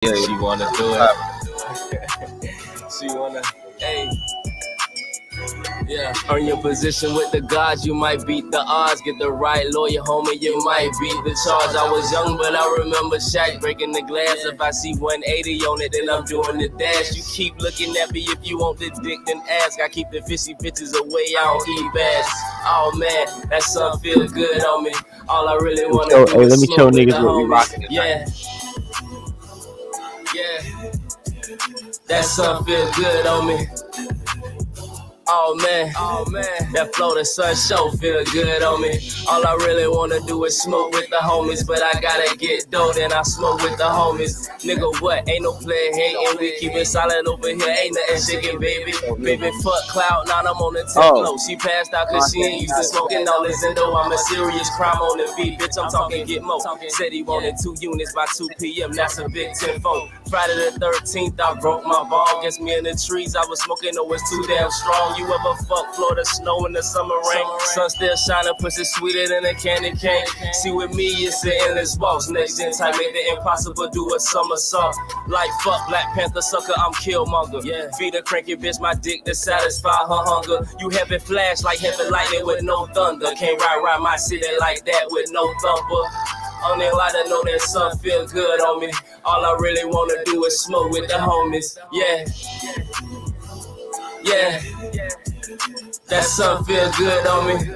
Yeah, she wanna do it. She wanna, hey. Yeah, earn your position with the gods, you might beat the odds. Get the right lawyer, homie, you might beat the charge. I was young, but I remember Shaq breaking the glass. If I see 180 on it, then I'm doing the dash. You keep looking at me, if you want the dick, then ask. I keep the fishy bitches away, I don't eat bass. Oh man, that sun feel good on me. All I really wanna do is smoke with the homies. Yeah, yeah, that sun feel good on me. Oh man, that floating sun show feel good on me. All I really wanna do is smoke with the homies, but I gotta get dough, then I smoke with the homies. Nigga, what? Ain't no player hating, we keep it solid over here, ain't nothing shaking, baby. Baby, fuck cloud, now I'm on the 10th floor. She passed out cause she ain't used to smoking all this endo. I'm a serious crime on the beat, bitch, I'm talking get more. Said he wanted 2 units by 2 p.m., that's a big 10-4. Friday the 13th, I broke my ball. Guess me in the trees, I was smoking, no, it's too damn strong. You ever fuck Florida snow in the summer rain? Sun still shining, pussy sweeter than a candy cane. See, with me, it's an endless waltz. Next gen type, make the impossible do a somersault. Like fuck Black Panther sucker, I'm Killmonger. Yeah. Feed a cranky bitch my dick to satisfy her hunger. You heavy flash like heavy lightning with no thunder. Can't ride around my city like that with no thumper. Only light to know that sun feel good on me. All I really wanna do is smoke with the homies. Yeah, yeah, that sun feel good on me.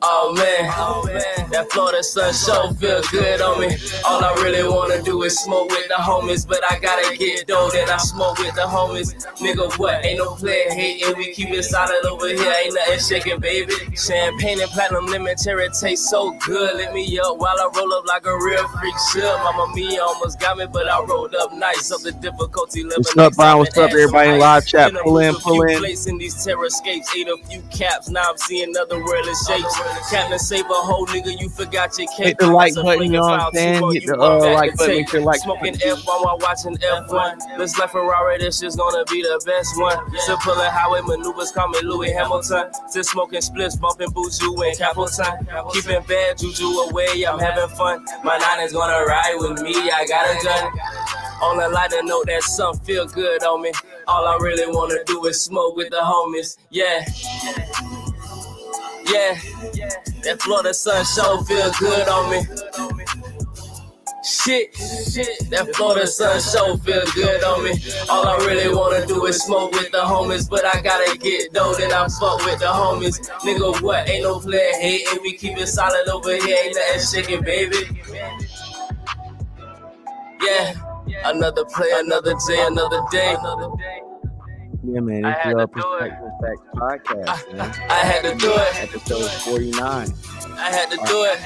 Oh man, that Florida sun show feel good on me. All I really wanna do is smoke with the homies, but I gotta get dough, then I smoke with the homies. Nigga, what? Ain't no player hating, we keep it solid over here, ain't nothing shaking, baby. Champagne and platinum lemon cherry taste so good. Let me up while I roll up like a real freak should. Mama Mia almost got me, but I rolled up nice. Up the difficulty level. What's up, Brian? What's up, everybody in live chat? Pull in. In these terrascapes, ate a few caps, now I'm seeing other worldly shapes. Captain save a whole nigga, you forgot your cape. Hit the like button, you know what I'm saying? Hit the like button, make sure like. Smoking F1 while watching F1. This like Ferrari, this shit's gonna be the best one. Still pulling highway maneuvers, call me Louis Hamilton. Still smoking spliffs, bumping Buju and Capleton. Keeping bad juju away, I'm having fun. My 9 is gonna ride with me, I got a gun. On a lighter note, that sun feel good on me. All I really wanna do is smoke with the homies. Yeah, yeah, that Florida sun show feel good on me. Shit, that Florida sun show feel good on me. All I really wanna do is smoke with the homies, but I gotta get dough, then I fuck with the homies. Nigga, what? Ain't no player hating, we keep it solid over here, ain't nothing shaking, baby. Yeah, another play, another day, another day. Yeah, man, it's your Perspective Facts podcast, man. I had to do it. Episode 49. I had to do it.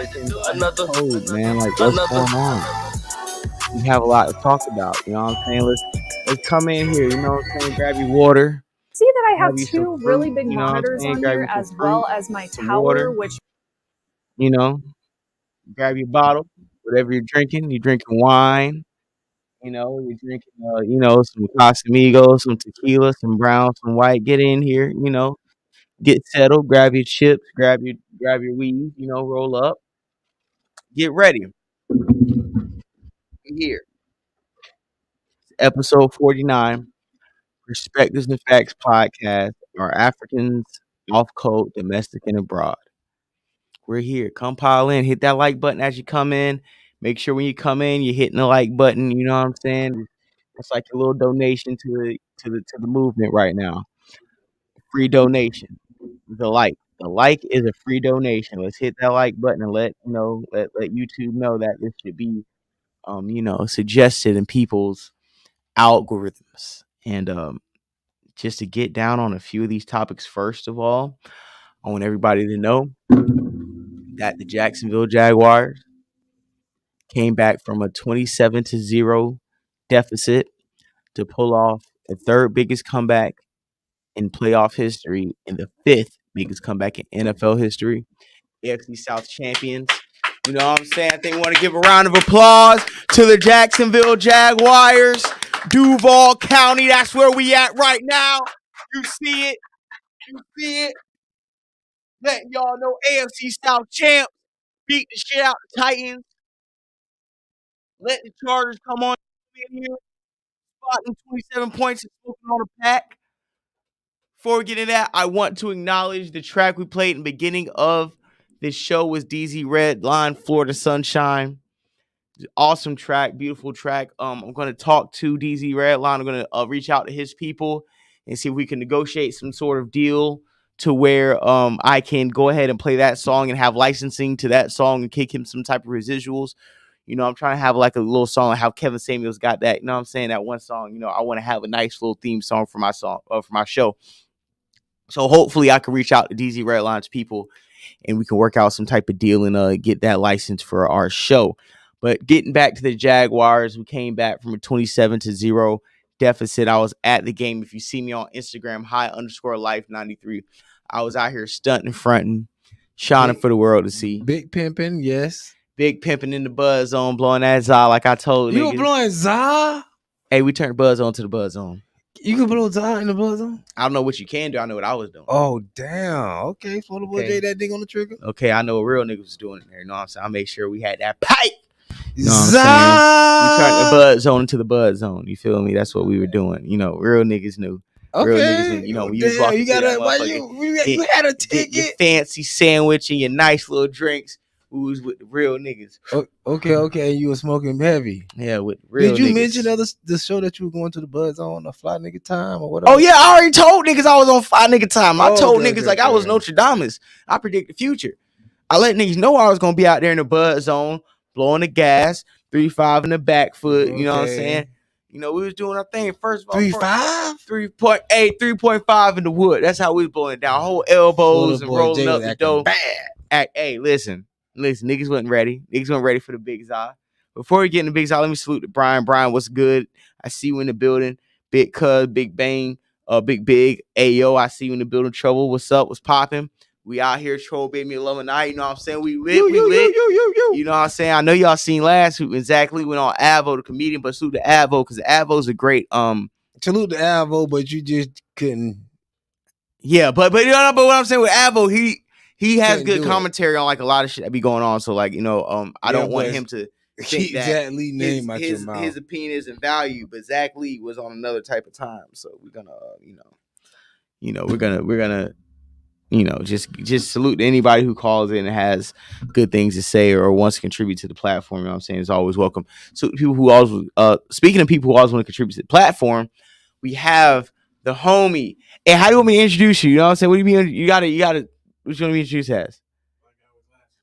Another code, man. Like, what's going on? We have a lot to talk about. You know what I'm saying? Let's come in here. You know what I'm saying? Grab your water. See that I have 2 really big monitors on here, as well as my tower, which, you know, grab your bottle, whatever you're drinking. You're drinking wine. You know, you're drinking, some Casamigos, some tequila, some brown, some white. Get in here, get settled. Grab your chips, grab your weed. Roll up. Get ready. Here, episode 49, Perspectives and Facts podcast. Are Africans off code, domestic and abroad? We're here. Come pile in. Hit that like button as you come in. Make sure when you come in, you're hitting the like button. You know what I'm saying? It's like a little donation to the movement right now. Free donation. The like is a free donation. Let's hit that like button and let YouTube know that this should be suggested in people's algorithms. And just to get down on a few of these topics, first of all, I want everybody to know that the Jacksonville Jaguars came back from a 27-0 deficit to pull off the 3rd biggest comeback in playoff history and the 5th biggest comeback in NFL history. AFC South champions. You know what I'm saying? I think we want to give a round of applause to the Jacksonville Jaguars. Duval County, that's where we at right now. You see it. Letting y'all know AFC South champs beat the shit out of the Titans. Let the Chargers come on in here, spotting 27 points and smoking on a pack. Before we get into that, I want to acknowledge the track we played in the beginning of this show was DZ Redline, Florida Sunshine. Awesome track, beautiful track. I'm going to talk to DZ Redline. I'm going to reach out to his people and see if we can negotiate some sort of deal to where I can go ahead and play that song and have licensing to that song and kick him some type of residuals. You know, I'm trying to have like a little song like how Kevin Samuels got that. You know what I'm saying? That one song, you know, I want to have a nice little theme song for my for my show. So hopefully I can reach out to DZ Redline's people and we can work out some type of deal and get that license for our show. But getting back to the Jaguars, we came back from a 27-0 deficit. I was at the game. If you see me on Instagram, high_life93, I was out here stunting, fronting, shining for the world to see. Big pimping, yes. Big pimping in the buzz zone, blowing that za like I told you. You niggas. blowing za? Hey, we turned buzz on to the buzz zone. You can blow za in the buzz zone? I don't know what you can do. I know what I was doing. Oh, damn. Okay, Florida boy J, that thing on the trigger. Okay, I know what real niggas was doing in there. You know what I'm saying? I made sure we had that pipe. You know za! We turned the buzz zone into the buzz zone. You feel me? That's what we were doing. You know, real niggas knew. Okay. Real niggas knew. You know, when you was walking through that motherfucker, you had a ticket. Get your fancy sandwich and your nice little drinks. We was with the real niggas. Okay. You were smoking heavy. Yeah, with real niggas. Did you mention the show that you were going to the buzz on, the Fly Nigga Time or whatever? Oh, yeah. I already told niggas I was on Fly Nigga Time. I told niggas like I was Nostradamus. I predict the future. I let niggas know I was going to be out there in the buzz zone, blowing the gas, 3.5 in the back foot. You know what I'm saying? You know, we was doing our thing. First of all, 3.5? 3.8, 3.5 in the wood. That's how we was blowing it down. Whole elbows and rolling up the dough. Hey, listen, niggas wasn't ready. Niggas weren't ready for the big za. Before we get in the big za, let me salute to Brian. Brian, what's good? I see you in the building. Big Cuz, Big Bang, Big. Ayo, I see you in the building. Trouble, what's up? What's popping? We out here, troll baby alumni. You know what I'm saying? We lit. You know what I'm saying? I know y'all seen last week when Zach Lee went on Avo, the comedian, but salute to Avo because Avo's a great salute to Avo, but you just couldn't. Yeah, but you know, but what I'm saying with Avo, he has good commentary on like a lot of shit that be going on. So like, you know, I don't want him to think that Zach Lee name out your mouth. His opinion isn't valued, but Zach Lee was on another type of time. So we're gonna we're gonna just salute to anybody who calls in and has good things to say or wants to contribute to the platform. You know what I'm saying? It's always welcome. So people who always, speaking of people who always want to contribute to the platform, we have the homie. Hey, how do you want me to introduce you? You know what I'm saying? What do you mean? You gotta, what do you want to be introduced as?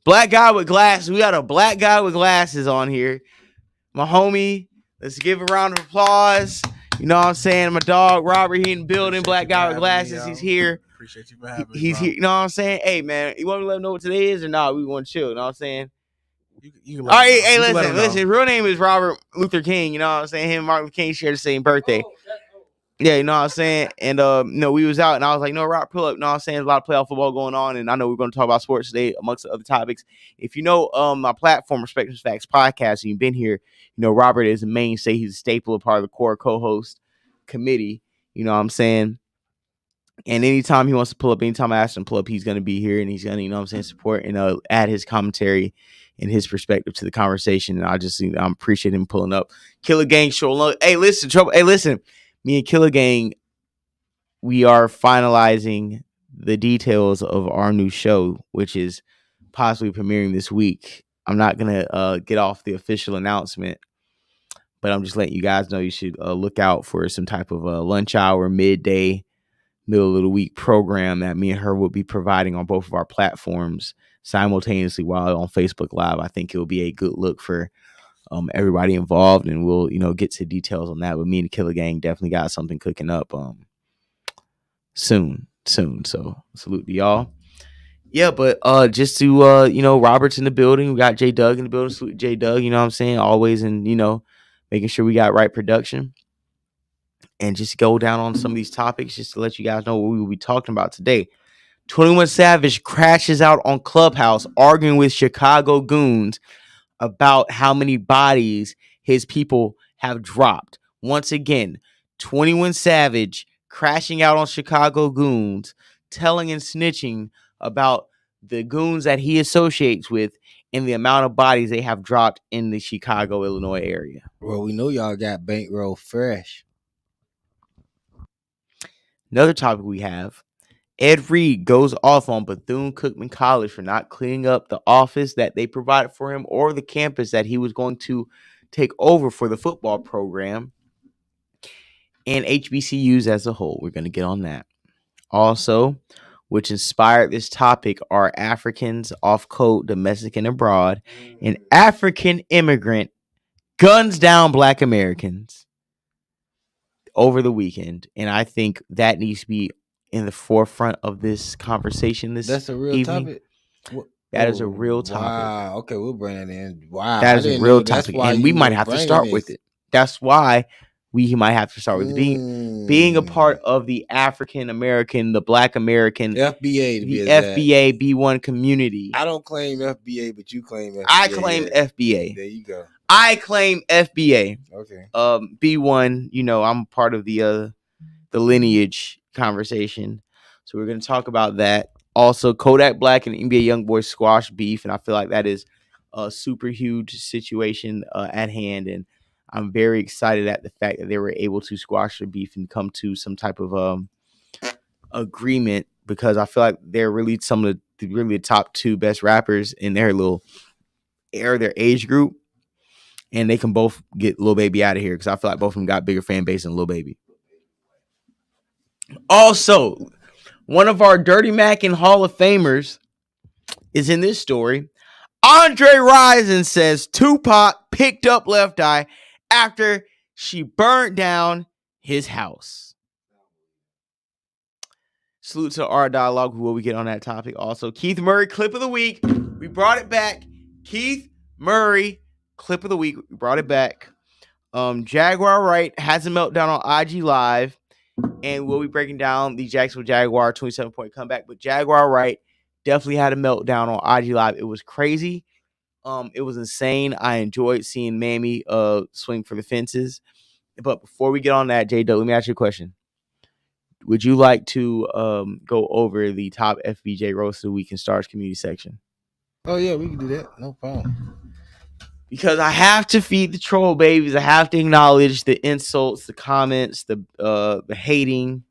Black guy with glasses. We got a black guy with glasses on here. My homie. Let's give a round of applause. You know what I'm saying? My dog, Robert, he in the building. Black guy with glasses. He's here. Appreciate you for having me. He's here. You know what I'm saying? Hey, man, you want me to let him know what today is or not? We want to chill. You know what I'm saying? You all right, hey, listen. His real name is Robert Luther King. You know what I'm saying? Him and Martin Luther King share the same birthday. Yeah, you know what I'm saying? And, we was out and I was like, no, Rob, pull up. You know what I'm saying? There's a lot of playoff football going on. And I know we're going to talk about sports today amongst the other topics. If you know my platform, Respect and Facts podcast, and you've been here, you know, Robert is a mainstay. He's a staple, a part of the core co-host committee. You know what I'm saying? And anytime he wants to pull up, anytime I ask him to pull up, he's going to be here and he's going to, you know what I'm saying, support and add his commentary and his perspective to the conversation. And I'm appreciating him pulling up. Killer Gang show. Hey, listen, Trouble. Hey, listen. Me and Killer Gang, we are finalizing the details of our new show, which is possibly premiering this week. I'm not going to get off the official announcement, but I'm just letting you guys know you should look out for some type of lunch hour, midday, middle of the week program that me and her will be providing on both of our platforms simultaneously while on Facebook Live. I think it will be a good look for everybody involved, and we'll get to details on that. But me and the Killer Gang definitely got something cooking up soon. So salute to y'all. Yeah, but just to Robert's in the building. We got J Doug in the building. Salute to J Doug. You know what I'm saying? Always in making sure we got right production. And just go down on some of these topics just to let you guys know what we will be talking about today. 21 Savage crashes out on Clubhouse arguing with Chicago goons about how many bodies his people have dropped. Once again, 21 Savage crashing out on Chicago goons, telling and snitching about the goons that he associates with and the amount of bodies they have dropped in the Chicago, Illinois area. Well, we know y'all got bankroll fresh. Another topic we have. Ed Reed goes off on Bathune Cookman College for not cleaning up the office that they provided for him or the campus that he was going to take over for the football program and HBCUs as a whole. We're going to get on that. Also, which inspired this topic are Africans off code, domestic and abroad, and African immigrant guns down Black Americans over the weekend. And I think that needs to be in the forefront of this conversation That's a real evening. topic. That is a real topic. Wow. Okay, we'll bring that in. Wow. That is a real topic. And we might have to start with it. That's why we might have to start with being a part of the African American, the Black American, FBA, the FBA B1 community. I don't claim FBA, but you claim FBA. I claim FBA. There you go. I claim FBA. Okay. B1, you know, I'm part of the lineage conversation. So we're going to talk about that. Also, Kodak Black and NBA YoungBoy squash beef, and I feel like that is a super huge situation at hand, and I'm very excited at the fact that they were able to squash the beef and come to some type of agreement, because I feel like they're really some of the top two best rappers in their little their age group, and they can both get Lil Baby out of here, because I feel like both of them got bigger fan base than Lil Baby. Also, one of our Dirty Mac and Hall of Famers is in this story. Andre Ryson says Tupac picked up LeftEye after she burned down his house. Salute to our dialogue, who will we get on that topic. Also, Keith Murray clip of the week. We brought it back. Keith Murray clip of the week. We brought it back. Jaguar Wright has a meltdown on IG Live, and we'll be breaking down the Jacksonville Jaguar 27-point comeback. But Jaguar Wright definitely had a meltdown on IG Live. It was crazy. It was insane. I enjoyed seeing Mammy swing for the fences. But before we get on that, J Doe, let me ask you a question. Would you like to go over the top FBJ roast of the week in Stars community section? Oh yeah, we can do that. No problem. Because I have to feed the troll babies. I have to acknowledge the insults, the comments, the hating,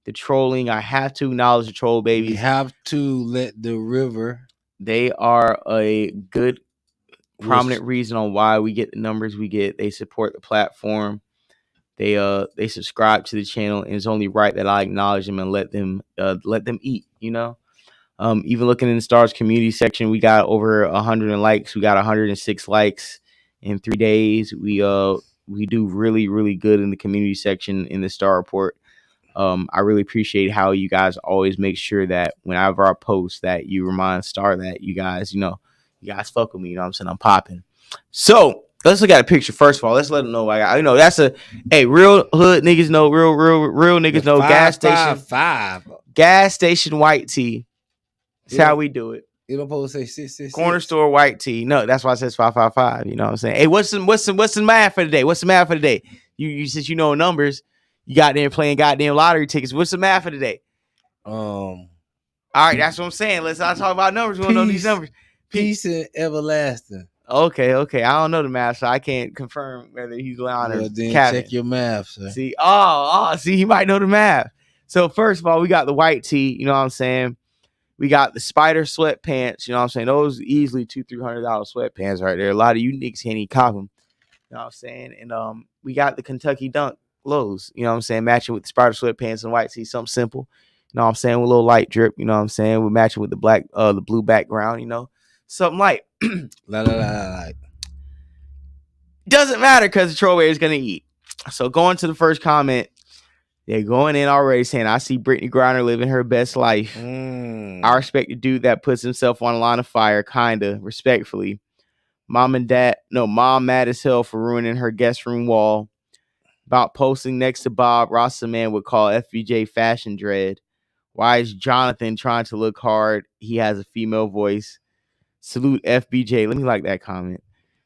the trolling. I have to acknowledge the troll babies. We have to let the river. They are a good, prominent reason on why we get the numbers we get. They support the platform. They subscribe to the channel, and it's only right that I acknowledge them and let them eat. You know, even looking in the Stars community section, we got over 100 likes. We got 106 likes in 3 days. We do really, really good in the community section in the Star Report. I really appreciate how you guys always make sure that whenever I post that you remind Star that you guys, you guys fuck with me. You know what I'm saying? I'm popping. So let's look at a picture. First of all, let's let them know. That's real hood niggas know, real niggas know. Gas station white tee. That's how we do it. You don't supposed to say 666. Corner store white tee. No, that's why it says 555. You know what I'm saying? Hey, what's the math for today? What's the math for today? You since you know numbers, you got there playing goddamn lottery tickets. What's the math for today? All right, that's what I'm saying. Let's not talk about numbers. We don't know these numbers. Peace and everlasting. Okay. I don't know the math, so I can't confirm whether he's lying or then capping. check your math, sir. See, see, he might know the math. So first of all, we got the white tee. You know what I'm saying? We got the spider sweatpants. You know what I'm saying? Those easily $200-$300 sweatpants right there. A lot of you niggas can't even cop them. You know what I'm saying? And we got the Kentucky Dunk lows. You know what I'm saying? Matching with the spider sweatpants and white tee. Something simple. You know what I'm saying? With a little light drip. You know what I'm saying? We're matching with the blue background. You know, something light. Doesn't matter because the troll is gonna eat. So going to the first comment, they're going in already saying, I see Brittany Griner living her best life. I respect the dude that puts himself on a line of fire, kinda, respectfully. Mom mad as hell for ruining her guest room wall. About posting next to Bob, Rasta man would call FBJ fashion dread. Why is Jonathan trying to look hard? He has a female voice. Salute FBJ. Let me like that comment.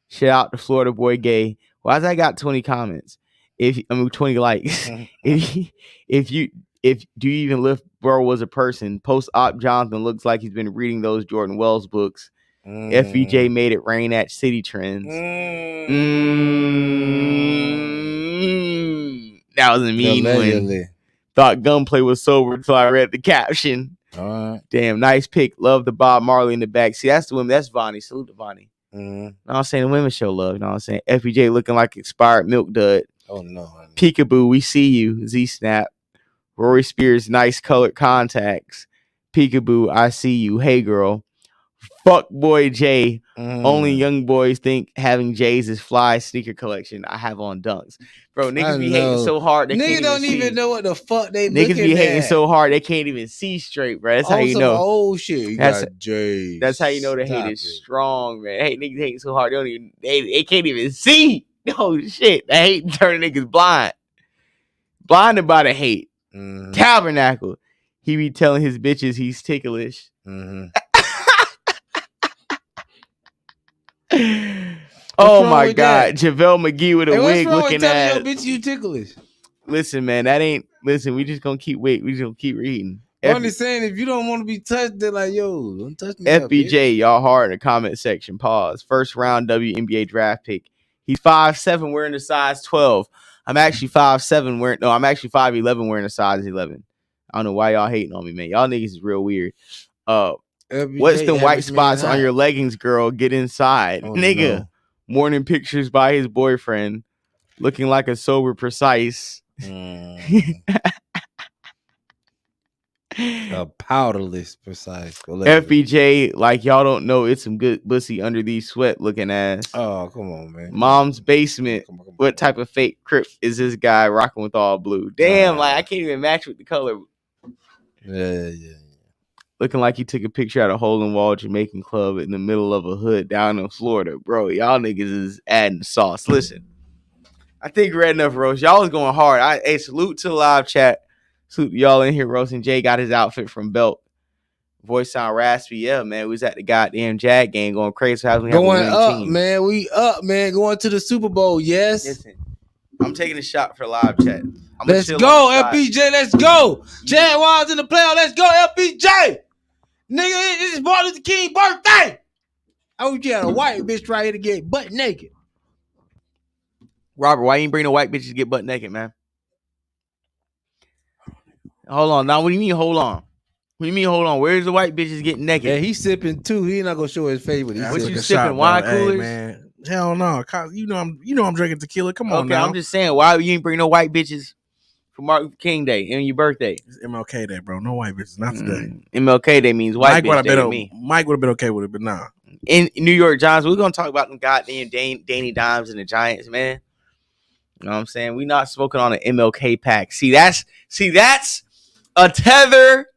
Shout out to Florida boy gay. Why has I got 20 comments? 20 likes. if do you even lift bro was a person? Post op Jonathan looks like he's been reading those Jordan Wells books. FEJ made it rain at City Trends. That was a mean one. Thought Gunplay was sober until I read the caption. All right. Damn, nice pick. Love the Bob Marley in the back. See, that's the women. That's Vonnie. Salute to Vonnie. You know what I'm saying? The women show love. You know what I'm saying? FEJ looking like expired milk dud. Oh, no. Peekaboo, we see you. Z-Snap. Rory Spears, nice colored contacts. Peekaboo, I see you. Hey, girl. Fuck boy Jay. Only young boys think having J's is fly sneaker collection. I have on Dunks. Bro, niggas be hating so hard. Niggas don't even know what the fuck they niggas be hating so hard they can't even see straight, bro. That's how you know. Old shit. You got J's. That's how you know the hate is strong, man. Hey, niggas hating so hard they can't even see. Oh shit. The hate turning niggas blind. Blinded by the hate. Tabernacle. He be telling his bitches he's ticklish. Oh my God, JaVale McGee with a wig looking at. Your bitch, you ticklish. Listen, man, that ain't. Listen, we just gonna keep waiting. We just gonna keep reading. I'm only saying if you don't want to be touched, they're like, yo, don't touch me. FBJ, y'all hard in the comment section. Pause. First round WNBA draft pick. He's 5'7", wearing a size 12. I'm actually 5'7", wearing. No, I'm actually 5'11", wearing a size 11. I don't know why y'all hating on me, man. Y'all niggas is real weird. What's the white spots on your leggings, girl? Get inside. Nigga. No. Morning pictures by his boyfriend. Looking like a sober precise. A powderless precise. FBJ, like y'all don't know it's some good pussy under these sweat looking ass. Oh, come on, man. Mom's basement. Come on. What type of fake crip is this guy rocking with all blue? Damn, like I can't even match with the color. Yeah. Looking like he took a picture at a hole-in-wall Jamaican club in the middle of a hood down in Florida. Bro, y'all niggas is adding sauce. Listen, I think read enough, Rose. Y'all was going hard. Hey, salute to the live chat. Salute to y'all in here. Rose and Jay got his outfit from Belt. Voice sound raspy. Yeah, man. We was at the goddamn Jag game going crazy. Going up, man. We up, man. Going to the Super Bowl, yes. Listen, I'm taking a shot for live chat. Let's go, LPJ. Let's go. Jaguars in the playoff. Let's go, LPJ. Nigga, this is Martin Luther King's birthday. I wish you had a white bitch right here to get butt naked. Robert, why you ain't bring the white bitches to get butt naked, man? Hold on. Now, what do you mean, hold on? What do you mean, hold on? Where's the white bitches getting naked? Yeah, he's sipping too. He not gonna show his face. What you sipping? Wine coolers? Hey, man. Hell no. You know I'm drinking tequila. Come on now. I'm just saying, why you ain't bring no white bitches for Martin Luther King Day and your birthday? It's MLK Day, bro. No white bitches. Not today. MLK Day means white bitch day to me. Mike would have been okay with it, but nah. In New York Giants, we're going to talk about them goddamn Danny Dimes and the Giants, man. You know what I'm saying? We not smoking on an MLK pack. See, that's a tether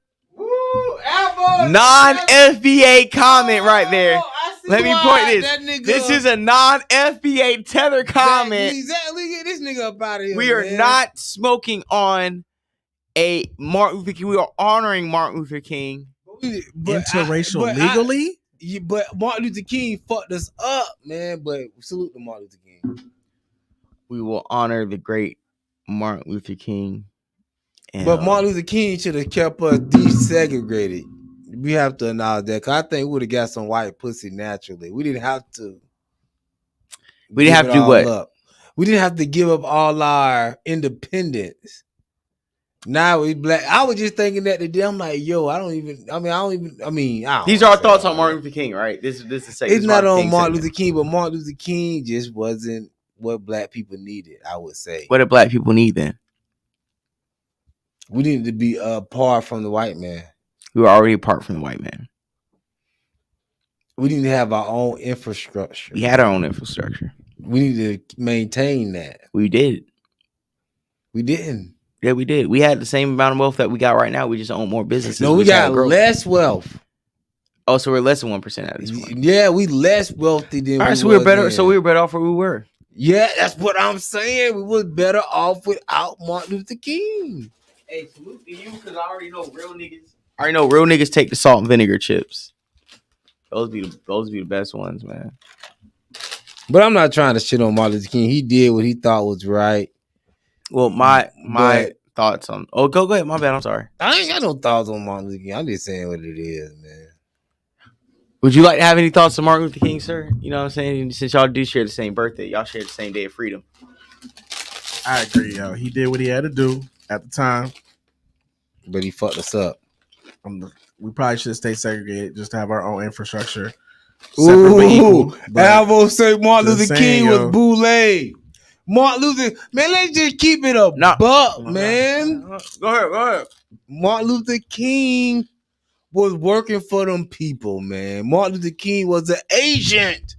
non-FBA comment right there. Let me point this. This is a non-FBA tether comment. Exactly. Get this nigga up out of here. We are not smoking on a Martin Luther King. We are honoring Martin Luther King. Interracial legally? But Martin Luther King fucked us up, man. But salute to Martin Luther King. We will honor the great Martin Luther King. But Martin Luther King should have kept us desegregated. We have to acknowledge that. Cause I think we would have got some white pussy naturally. We didn't have to. We didn't have to do what? Up. We didn't have to give up all our independence. Now we black. I was just thinking that today. I'm like, yo, these are our thoughts on Martin Luther King, right? This is the second. It's not on Martin Luther King, but Martin Luther King just wasn't what black people needed, I would say. What do black people need then? We needed to be apart from the white man. We were already apart from the white man. We need to have our own infrastructure. We had our own infrastructure. We need to maintain that. We did. We didn't. Yeah, we did. We had the same amount of wealth that we got right now. We just own more businesses. No, we got less wealth. Oh, so we're less than 1% at this point. Yeah, we less wealthy than. All right, so we were better. Then. So we were better off where we were. Yeah, that's what I'm saying. We was better off without Martin Luther King. Hey, salute to you, because I already know real niggas. I already know real niggas take the salt and vinegar chips. Those be the best ones, man. But I'm not trying to shit on Martin Luther King. He did what he thought was right. Well, my thoughts on. Oh, go ahead. My bad. I'm sorry. I ain't got no thoughts on Martin Luther King. I'm just saying what it is, man. Would you like to have any thoughts on Martin Luther King, sir? You know what I'm saying? Since y'all do share the same birthday, y'all share the same day of freedom. I agree, yo. He did what he had to do at the time. But he fucked us up. We probably should stay segregated just to have our own infrastructure. Separate but equal. Alvo say Martin Luther King was boule. Martin Luther, man, let's just keep it a buck, man. Go ahead. Martin Luther King was working for them people, man. Martin Luther King was an agent.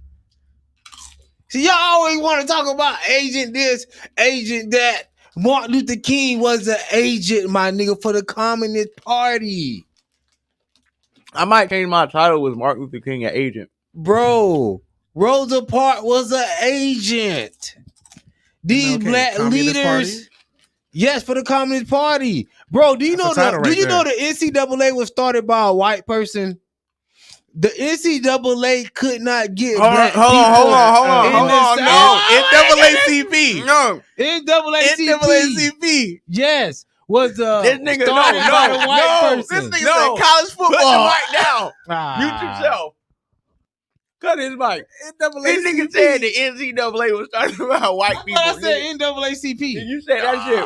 See, y'all always want to talk about agent this, agent that. Martin Luther King was an agent, my nigga, for the Communist Party. I might change my title with Martin Luther King, an agent. Bro, Rosa Parks was an agent. These black leaders, yes, for the Communist Party. Bro, do you know the NCAA was started by a white person? The NCAA could not get black people. Hold on. No, NAACP. No. NAACP. Yes. Was this nigga started by a white person. This nigga said college football. Put the mic down. Mute yourself. Cut his mic. This nigga said the NCAA was started by white people. I said NAACP. You said that shit.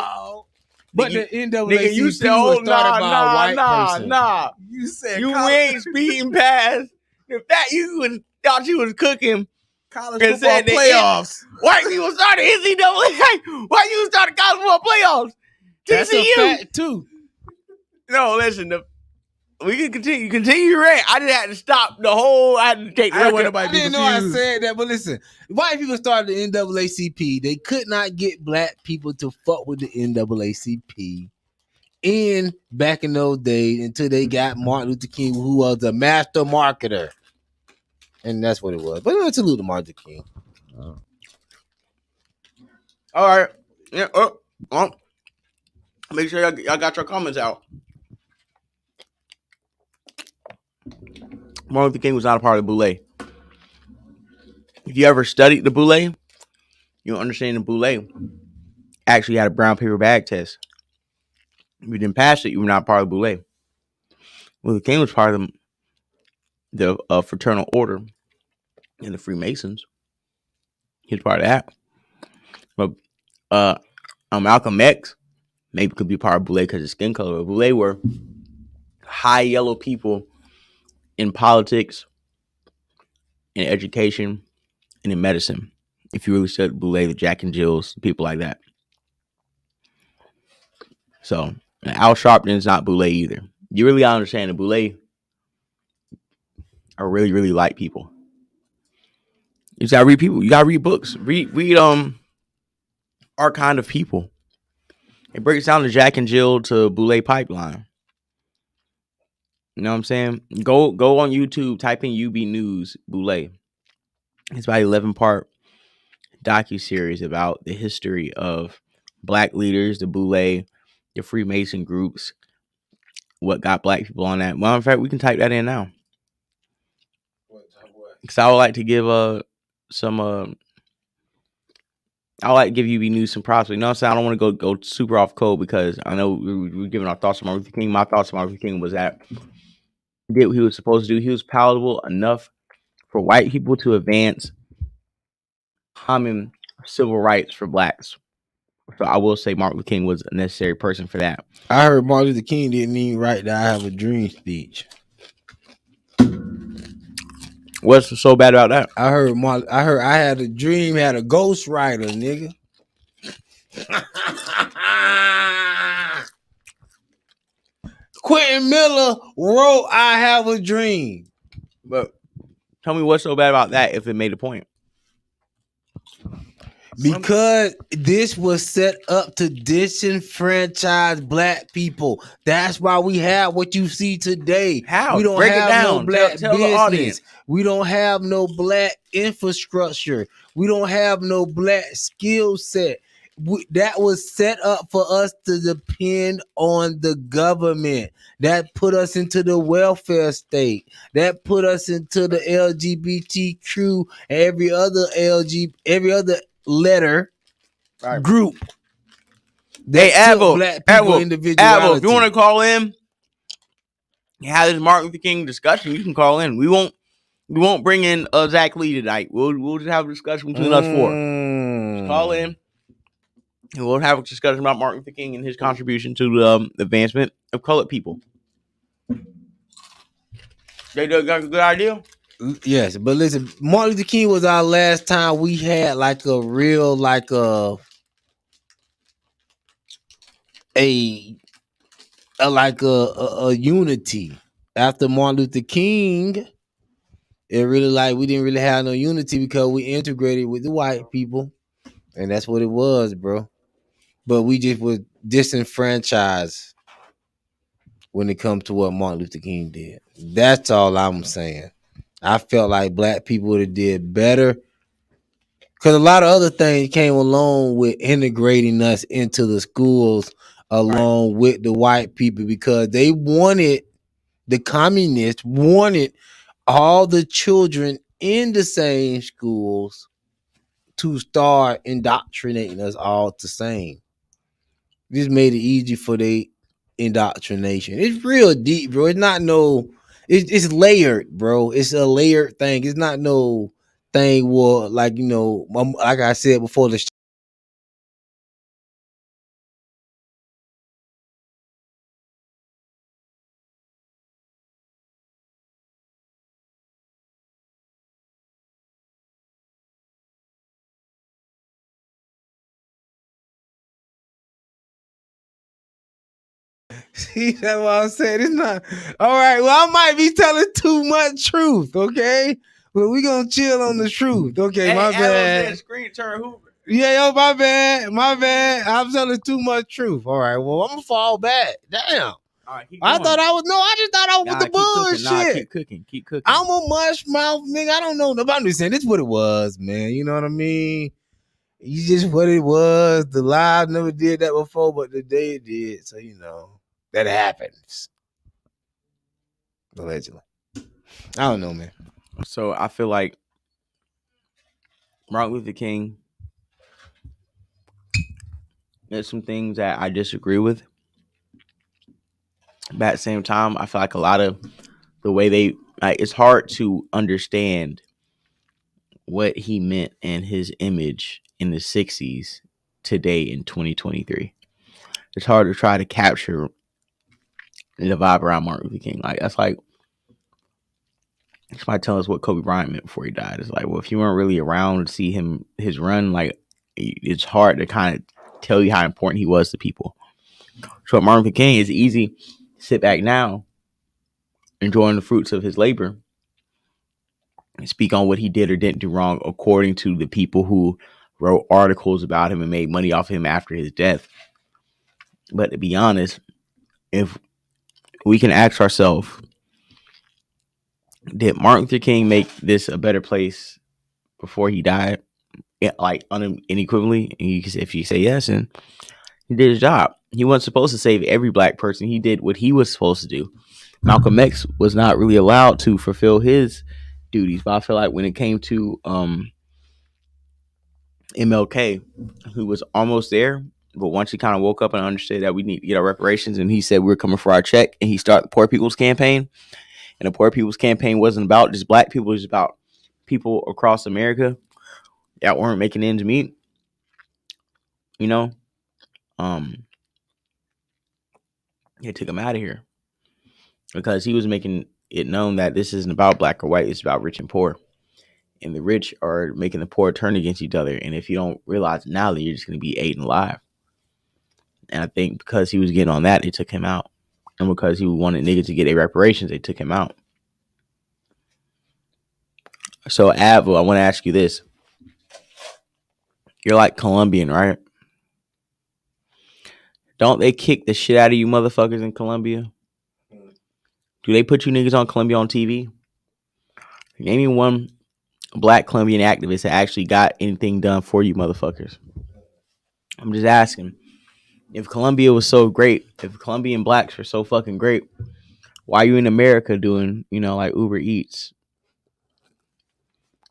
But nigga, the NAACP nigga, you said, was started by a white person. Nah. You said you ain't speeding past the fact you thought you was cooking college football playoffs. White people started NCAA. White people started college football playoffs. That's a fact too. No, listen. We can continue. Continue your rant. I didn't have to stop the whole. I had to take. I didn't know I said that, but listen. White people started the NAACP. They could not get black people to fuck with the NAACP. And back in those days, until they got Martin Luther King, who was a master marketer, and that's what it was. But let's salute to Martin Luther King. All right. Yeah. Make sure y'all got your comments out. Martin Luther King was not a part of the Boule. If you ever studied the Boule, you'll understand the Boule actually had a brown paper bag test. If you didn't pass it, you were not part of the Boule. Luther King was part of the fraternal order and the Freemasons. He was part of that. But Malcolm X maybe could be part of Boule because of skin color. But Boule were high yellow people in politics, in education, and in medicine. If you really study Boule, the Jack and Jills, people like that. So Al Sharpton is not Boule either. You really gotta understand the Boule are really, really light people. You just gotta read people. You gotta read books. Read our kind of people. It breaks down the Jack and Jill to Boule pipeline. You know what I'm saying? Go on YouTube, type in UB News Boule. It's about 11-part docuseries about the history of black leaders, the Boule, the Freemason groups, what got black people on that. Well, in fact, we can type that in now. Because I would like to give I would like to give UB News some props. You know what I'm saying? I don't want to go super off code because I know we're giving our thoughts on Martin Luther King. My thoughts on Martin Luther King was that he did what he was supposed to do. He was palatable enough for white people to advance common civil rights for blacks. So I will say Martin Luther King was a necessary person for that. I heard Martin Luther King didn't even write the I Have a Dream speech. What's so bad about that? I heard I Had a Dream had a ghostwriter, nigga. Quentin Miller wrote I Have a Dream. But tell me what's so bad about that if it made a point. Because this was set up to disenfranchise black people. That's why we have what you see today. How? We don't Break have it down. no black tell business. The audience. We don't have no black infrastructure. We don't have no black skill set. That was set up for us to depend on the government. That put us into the welfare state. That put us into the LGBTQ, every other letter group. Hey, Abel, black people individuality. If you want to call in, have this Martin Luther King discussion, you can call in. We won't We won't bring in Zach Lee tonight. We'll just have a discussion between us four. Just call in. And we'll have a discussion about Martin Luther King and his contribution to the advancement of colored people. They got a good idea? Yes, but listen, Martin Luther King was our last time we had like a real a unity. After Martin Luther King, it really like we didn't really have no unity because we integrated with the white people, and that's what it was, bro. But we just was disenfranchised when it comes to what Martin Luther King did. That's all I'm saying. I felt like black people would have did better because a lot of other things came along with integrating us into the schools along with the white people because they wanted, the communists wanted all the children in the same schools to start indoctrinating us all the same. This made it easy for the indoctrination. It's real deep, bro. It's not no, it's layered, bro. It's a layered thing. It's not no thing where, like, you know, like I said before, the see, that's what I'm saying. It's not all right. Well, I might be telling too much truth, okay? But we gonna chill on the truth. Okay, hey, my bad. Screen turn Hoover. Yeah, yo, my bad. I'm telling too much truth. All right, well, I'm gonna fall back. Damn. Right, I just thought I was with the bullshit. Keep cooking. I'm a mush mouth nigga. I don't know. I'm just saying this is what it was, man. You know what I mean? You just what it was. The live never did that before, but the day it did. So you know that happens. Allegedly. I don't know, man. So I feel like Martin Luther King, there's some things that I disagree with. But at the same time, I feel like a lot of the way they, like, it's hard to understand what he meant and his image in the 60s today in 2023. It's hard to try to capture the vibe around Martin Luther King. Like, that's like somebody telling us what Kobe Bryant meant before he died. It's like, well, if you weren't really around to see his run, like, it's hard to kind of tell you how important he was to people. So at Martin Luther King, it's easy to sit back now, enjoying the fruits of his labor, and speak on what he did or didn't do wrong according to the people who wrote articles about him and made money off of him after his death. But to be honest, if we can ask ourselves, did Martin Luther King make this a better place before he died? Yeah, like unequivocally, if you say yes, and he did his job. He wasn't supposed to save every black person. He did what he was supposed to do. Malcolm X was not really allowed to fulfill his duties, but I feel like when it came to MLK, who was almost there, but once he kind of woke up and understood that we need to get our reparations, and he said we're coming for our check, and he started the Poor People's Campaign, and the Poor People's Campaign wasn't about just black people, it was about people across America that weren't making ends meet, you know. They took him out of here because he was making it known that this isn't about black or white, it's about rich and poor. And the rich are making the poor turn against each other. And if you don't realize it now, then you're just going to be eaten alive. And I think because he was getting on that, they took him out. And because he wanted niggas to get their reparations, they took him out. So, Avil, I want to ask you this. You're like Colombian, right? Don't they kick the shit out of you motherfuckers in Colombia? Do they put you niggas on Colombia on TV? Name me one black Colombian activist that actually got anything done for you motherfuckers. I'm just asking. If Colombia was so great, if Colombian blacks were so fucking great, why are you in America doing, you know, like Uber Eats?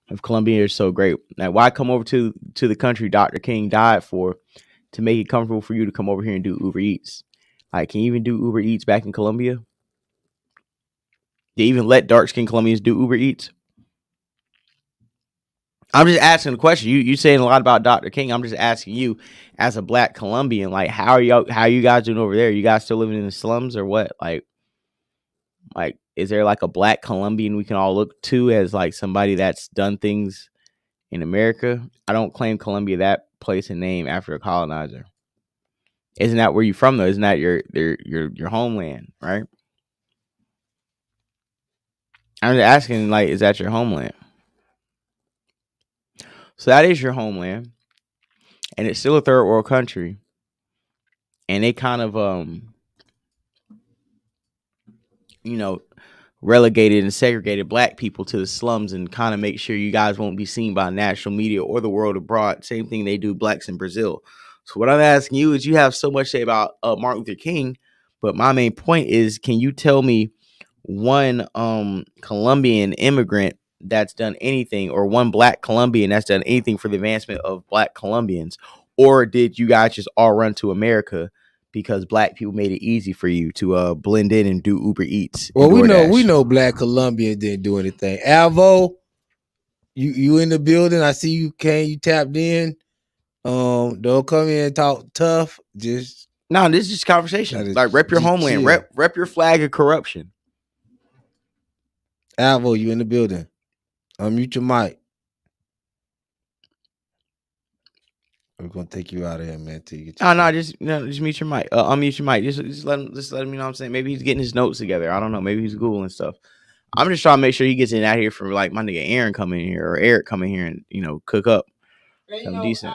If Colombia is so great, like why come over to the country Dr. King died for to make it comfortable for you to come over here and do Uber Eats? Like, can you even do Uber Eats back in Colombia? They even let dark-skinned Colombians do Uber Eats? I'm just asking the question. You saying a lot about Dr. King. I'm just asking you, as a Black Colombian, like how are you guys doing over there? You guys still living in the slums or what? Like is there like a Black Colombian we can all look to as like somebody that's done things in America? I don't claim Colombia that place and name after a colonizer. Isn't that where you from though? Isn't that your homeland, right? I'm just asking, like, is that your homeland? So that is your homeland, and it's still a third world country, and they kind of you know, relegated and segregated Black people to the slums and kind of make sure you guys won't be seen by national media or the world abroad. Same thing they do Blacks in Brazil. So what I'm asking you is, you have so much to say about Martin Luther King, but my main point is, can you tell me one Colombian immigrant that's done anything, or one Black Colombian that's done anything for the advancement of Black Colombians? Or did you guys just all run to America because Black people made it easy for you to blend in and do Uber Eats? Well, we know Black Colombians didn't do anything. Alvo, you in the building? I see you tapped in. Don't come in and talk tough. Just no, this is just conversation. Like, rep your homeland, rep your flag of corruption. Alvo, you in the building? Unmute your mic. We're gonna take you out of here, man. Till you get just mute your mic. Unmute your mic. Just let him. You know what I'm saying. Maybe he's getting his notes together. I don't know. Maybe he's Googling stuff. I'm just trying to make sure he gets in out here for like my nigga Aaron coming here, or Eric coming here and cook up something decent.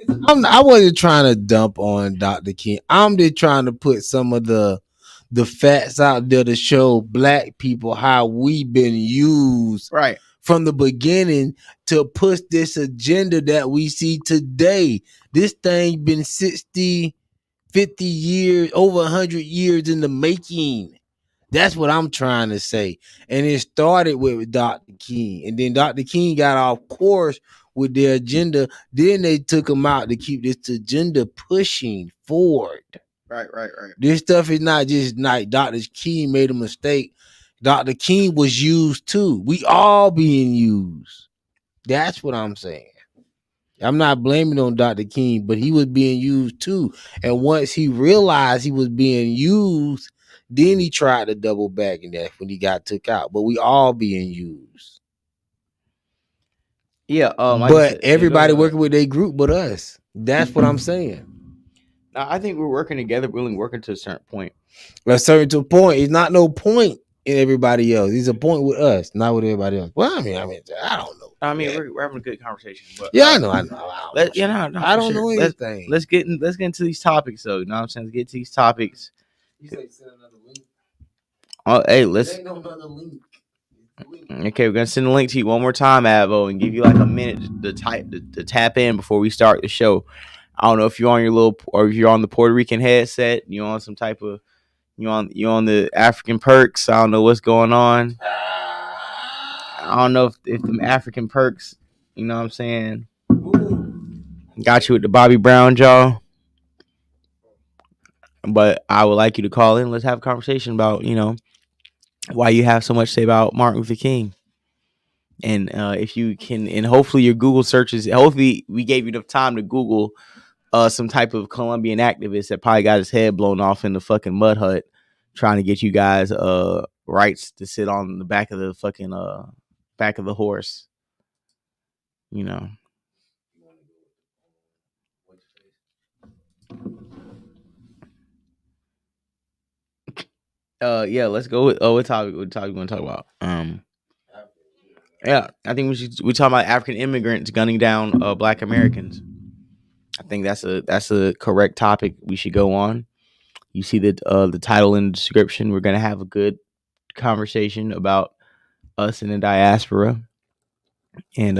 I wasn't trying to dump on Dr. King. I'm just trying to put some of the facts out there to show Black people how we've been used right from the beginning to push this agenda that we see today. This thing been 60, 50 years, over 100 years in the making. That's what I'm trying to say. And it started with Dr. King. And then Dr. King got off course with their agenda. Then they took him out to keep this agenda pushing forward. Right. This stuff is not just like Dr. King made a mistake. Dr. King was used too. We all being used. That's what I'm saying. I'm not blaming on Dr. King, but he was being used too. And once he realized he was being used, then he tried to double back, and that's when he got took out. But we all being used. Yeah. But everybody working with their group but us. That's what I'm saying. I think we're working together. We're only working to a certain point. A certain point. It's not no point in everybody else. It's a point with us, not with everybody else. Well, I mean, I don't know. We're having a good conversation. But yeah, I know. I don't know anything. Let's get into these topics, though. You know what I'm saying? Let's get to these topics. You say send another link. Oh, hey, let's. Ain't no another link. Okay, we're gonna send the link to you one more time, Avo, and give you like a minute to tap in before we start the show. I don't know if you're on if you're on the Puerto Rican headset, you on some type of, you on the African perks. I don't know what's going on. I don't know if them African perks, you know what I'm saying, got you with the Bobby Brown jaw. But I would like you to call in. Let's have a conversation about, why you have so much to say about Martin Luther King. And if you can, and hopefully your Google searches, hopefully we gave you enough time to Google some type of Colombian activist that probably got his head blown off in the fucking mud hut trying to get you guys rights to sit on the back of the fucking back of the horse. Yeah, let's go with what topic we want to talk about. Yeah, I think we talk about African immigrants gunning down Black Americans. I think that's a correct topic we should go on. You see the title in the description. We're gonna have a good conversation about us in the diaspora, and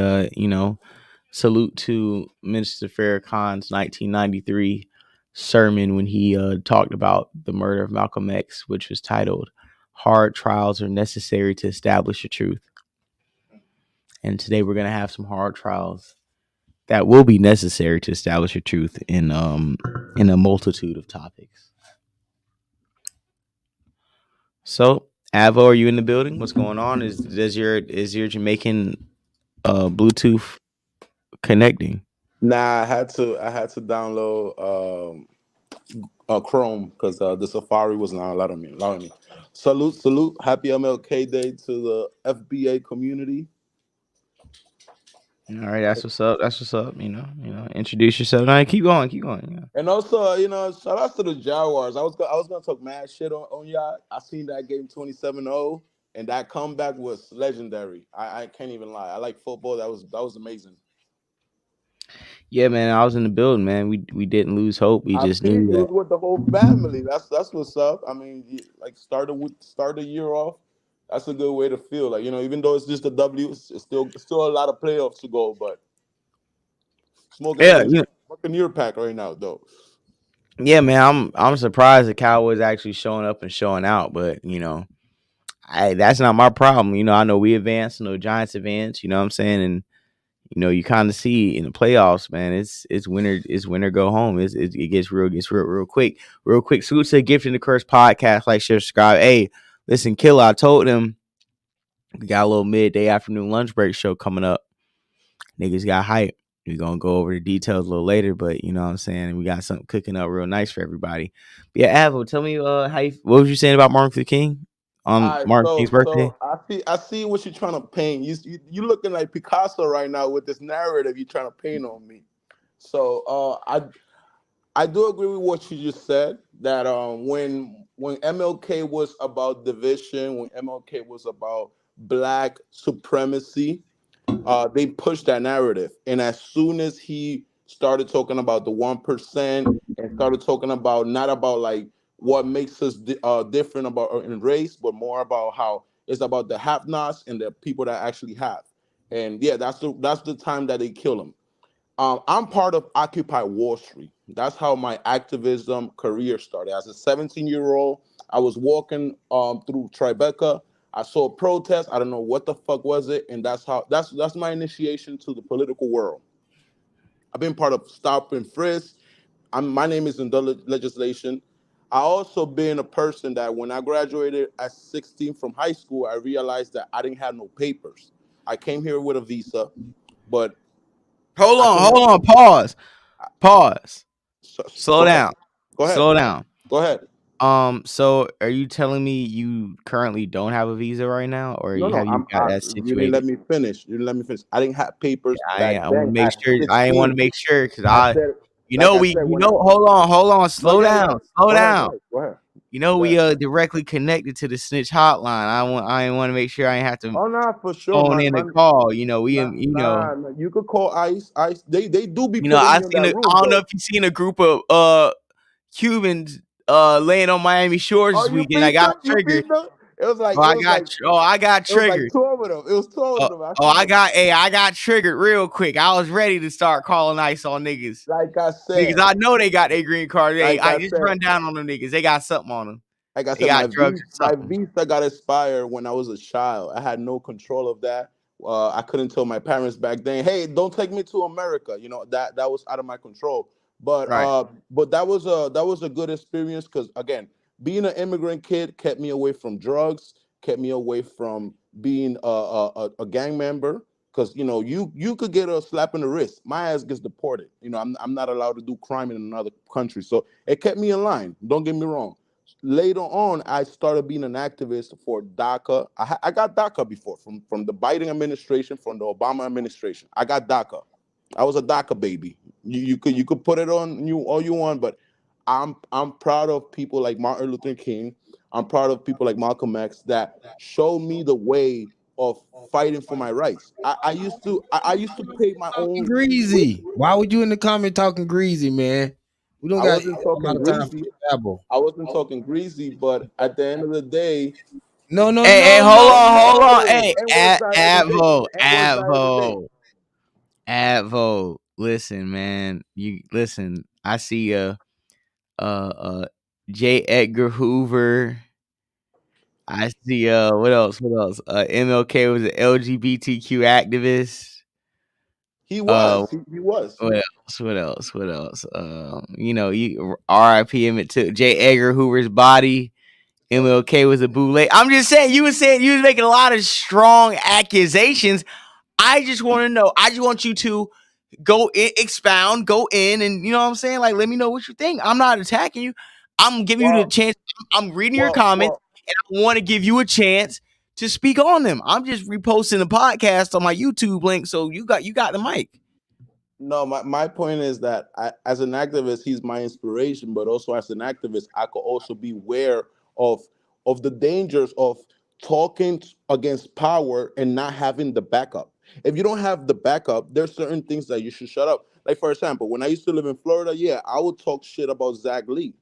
salute to Minister Farrakhan's 1993 sermon when he talked about the murder of Malcolm X, which was titled "Hard Trials Are Necessary to Establish the Truth." And today we're gonna have some hard trials that will be necessary to establish the truth in a multitude of topics. So, Avo, are you in the building? What's going on? Is your Jamaican Bluetooth connecting? Nah, I had to download Chrome because the Safari was not allowing me. Salute! Happy MLK Day to the FBA community. All right, that's what's up. That's what's up. Introduce yourself. All right, keep going. And also, shout out to the Jaguars. I was gonna talk mad shit on y'all. I seen that game 27-0, and that comeback was legendary. I can't even lie. I like football. That was amazing. Yeah, man, I was in the building, man. We didn't lose hope. We just knew It that. was with the whole family. That's what's up. I mean, like start the year off. That's a good way to feel. Like even though it's just a W, it's still a lot of playoffs to go. But smoking a Buccaneer pack right now, though. Yeah, man, I'm surprised the Cowboys actually showing up and showing out, but that's not my problem. I know we advanced, Giants advanced, you know what I'm saying? And you kind of see in the playoffs, man, it's winner go home. It gets real quick. Salute to the Gift and the Curse podcast. Like, share, subscribe. Hey, listen, Killer, I told him we got a little midday afternoon lunch break show coming up. Niggas got hype. We're gonna go over the details a little later, but you know what I'm saying? We got something cooking up real nice for everybody. But yeah, Avo, tell me what was you saying about Martin Luther King on Martin King's birthday? So I see what you're trying to paint. You looking like Picasso right now with this narrative you're trying to paint on me. So I do agree with what you just said, that when MLK was about division, when MLK was about black supremacy, they pushed that narrative. And as soon as he started talking about the 1% and started talking about not about like what makes us different about in race, but more about how it's about the have-nots and the people that actually have. And yeah, that's the time that they kill him. I'm part of Occupy Wall Street. That's how my activism career started. As a 17-year-old, I was walking through Tribeca. I saw a protest. I don't know what the fuck was it, and that's my initiation to the political world. I've been part of Stop and Frisk. My name is in the legislation. I also been a person that when I graduated at 16 from high school, I realized that I didn't have no papers. I came here with a visa, but Hold on, pause. Slow down. Go ahead. Slow down. Go ahead. So are you telling me you currently don't have a visa right now, or No, have you got that you didn't let me finish. I didn't have papers back I then. I want to make sure because hold on, slow down. Go ahead. We directly connected to the snitch hotline. I want to make sure I ain't have to for sure. phone in the call. You could call ICE. They do be putting I me in that room. I don't know if you've seen a group of Cubans laying on Miami shores this weekend. I got triggered. It was like I got triggered. It was like 12 of them. It was 12 of them. I got triggered real quick. I was ready to start calling ICE on niggas. Like I said, because I know they got their green card. I just run down on them niggas. They got something on them. Like I said, my visa got expired when I was a child. I had no control of that. I couldn't tell my parents back then, "Hey, don't take me to America." That was out of my control. But but that was a good experience because again, being an immigrant kid kept me away from drugs, kept me away from being a gang member. Because you could get a slap in the wrist. My ass gets deported. I'm not allowed to do crime in another country. So it kept me in line. Don't get me wrong. Later on, I started being an activist for DACA. I got DACA before from the Biden administration, from the Obama administration. I got DACA. I was a DACA baby. You could put it on you all you want, but I'm proud of people like Martin Luther King. I'm proud of people like Malcolm X that showed me the way of fighting for my rights. I used to pay my own greasy. Why would you in the comment talking greasy, man? We don't got a lot of time for babble. I wasn't talking greasy, but at the end of the day, no. Hey, hold on. Hey, Advo. Listen, man. I see J. Edgar Hoover. I see what else? MLK was an LGBTQ activist. He was. He was. What else? RIP Emmett took J. Edgar Hoover's body. MLK was a bootleg. I'm just saying, you was making a lot of strong accusations. I just want to know. I just want you to go in, expound, go in, and you know what I'm saying? Like, let me know what you think. I'm not attacking you. I'm giving you the chance. I'm reading your comments, and I want to give you a chance to speak on them. I'm just reposting the podcast on my YouTube link, so you got the mic. No, my point is that as an activist, he's my inspiration, but also as an activist, I could also be aware of the dangers of talking against power and not having the backup. If you don't have the backup, there's certain things that you should shut up. Like, for example, when I used to live in Florida, yeah, I would talk shit about Zach Lee.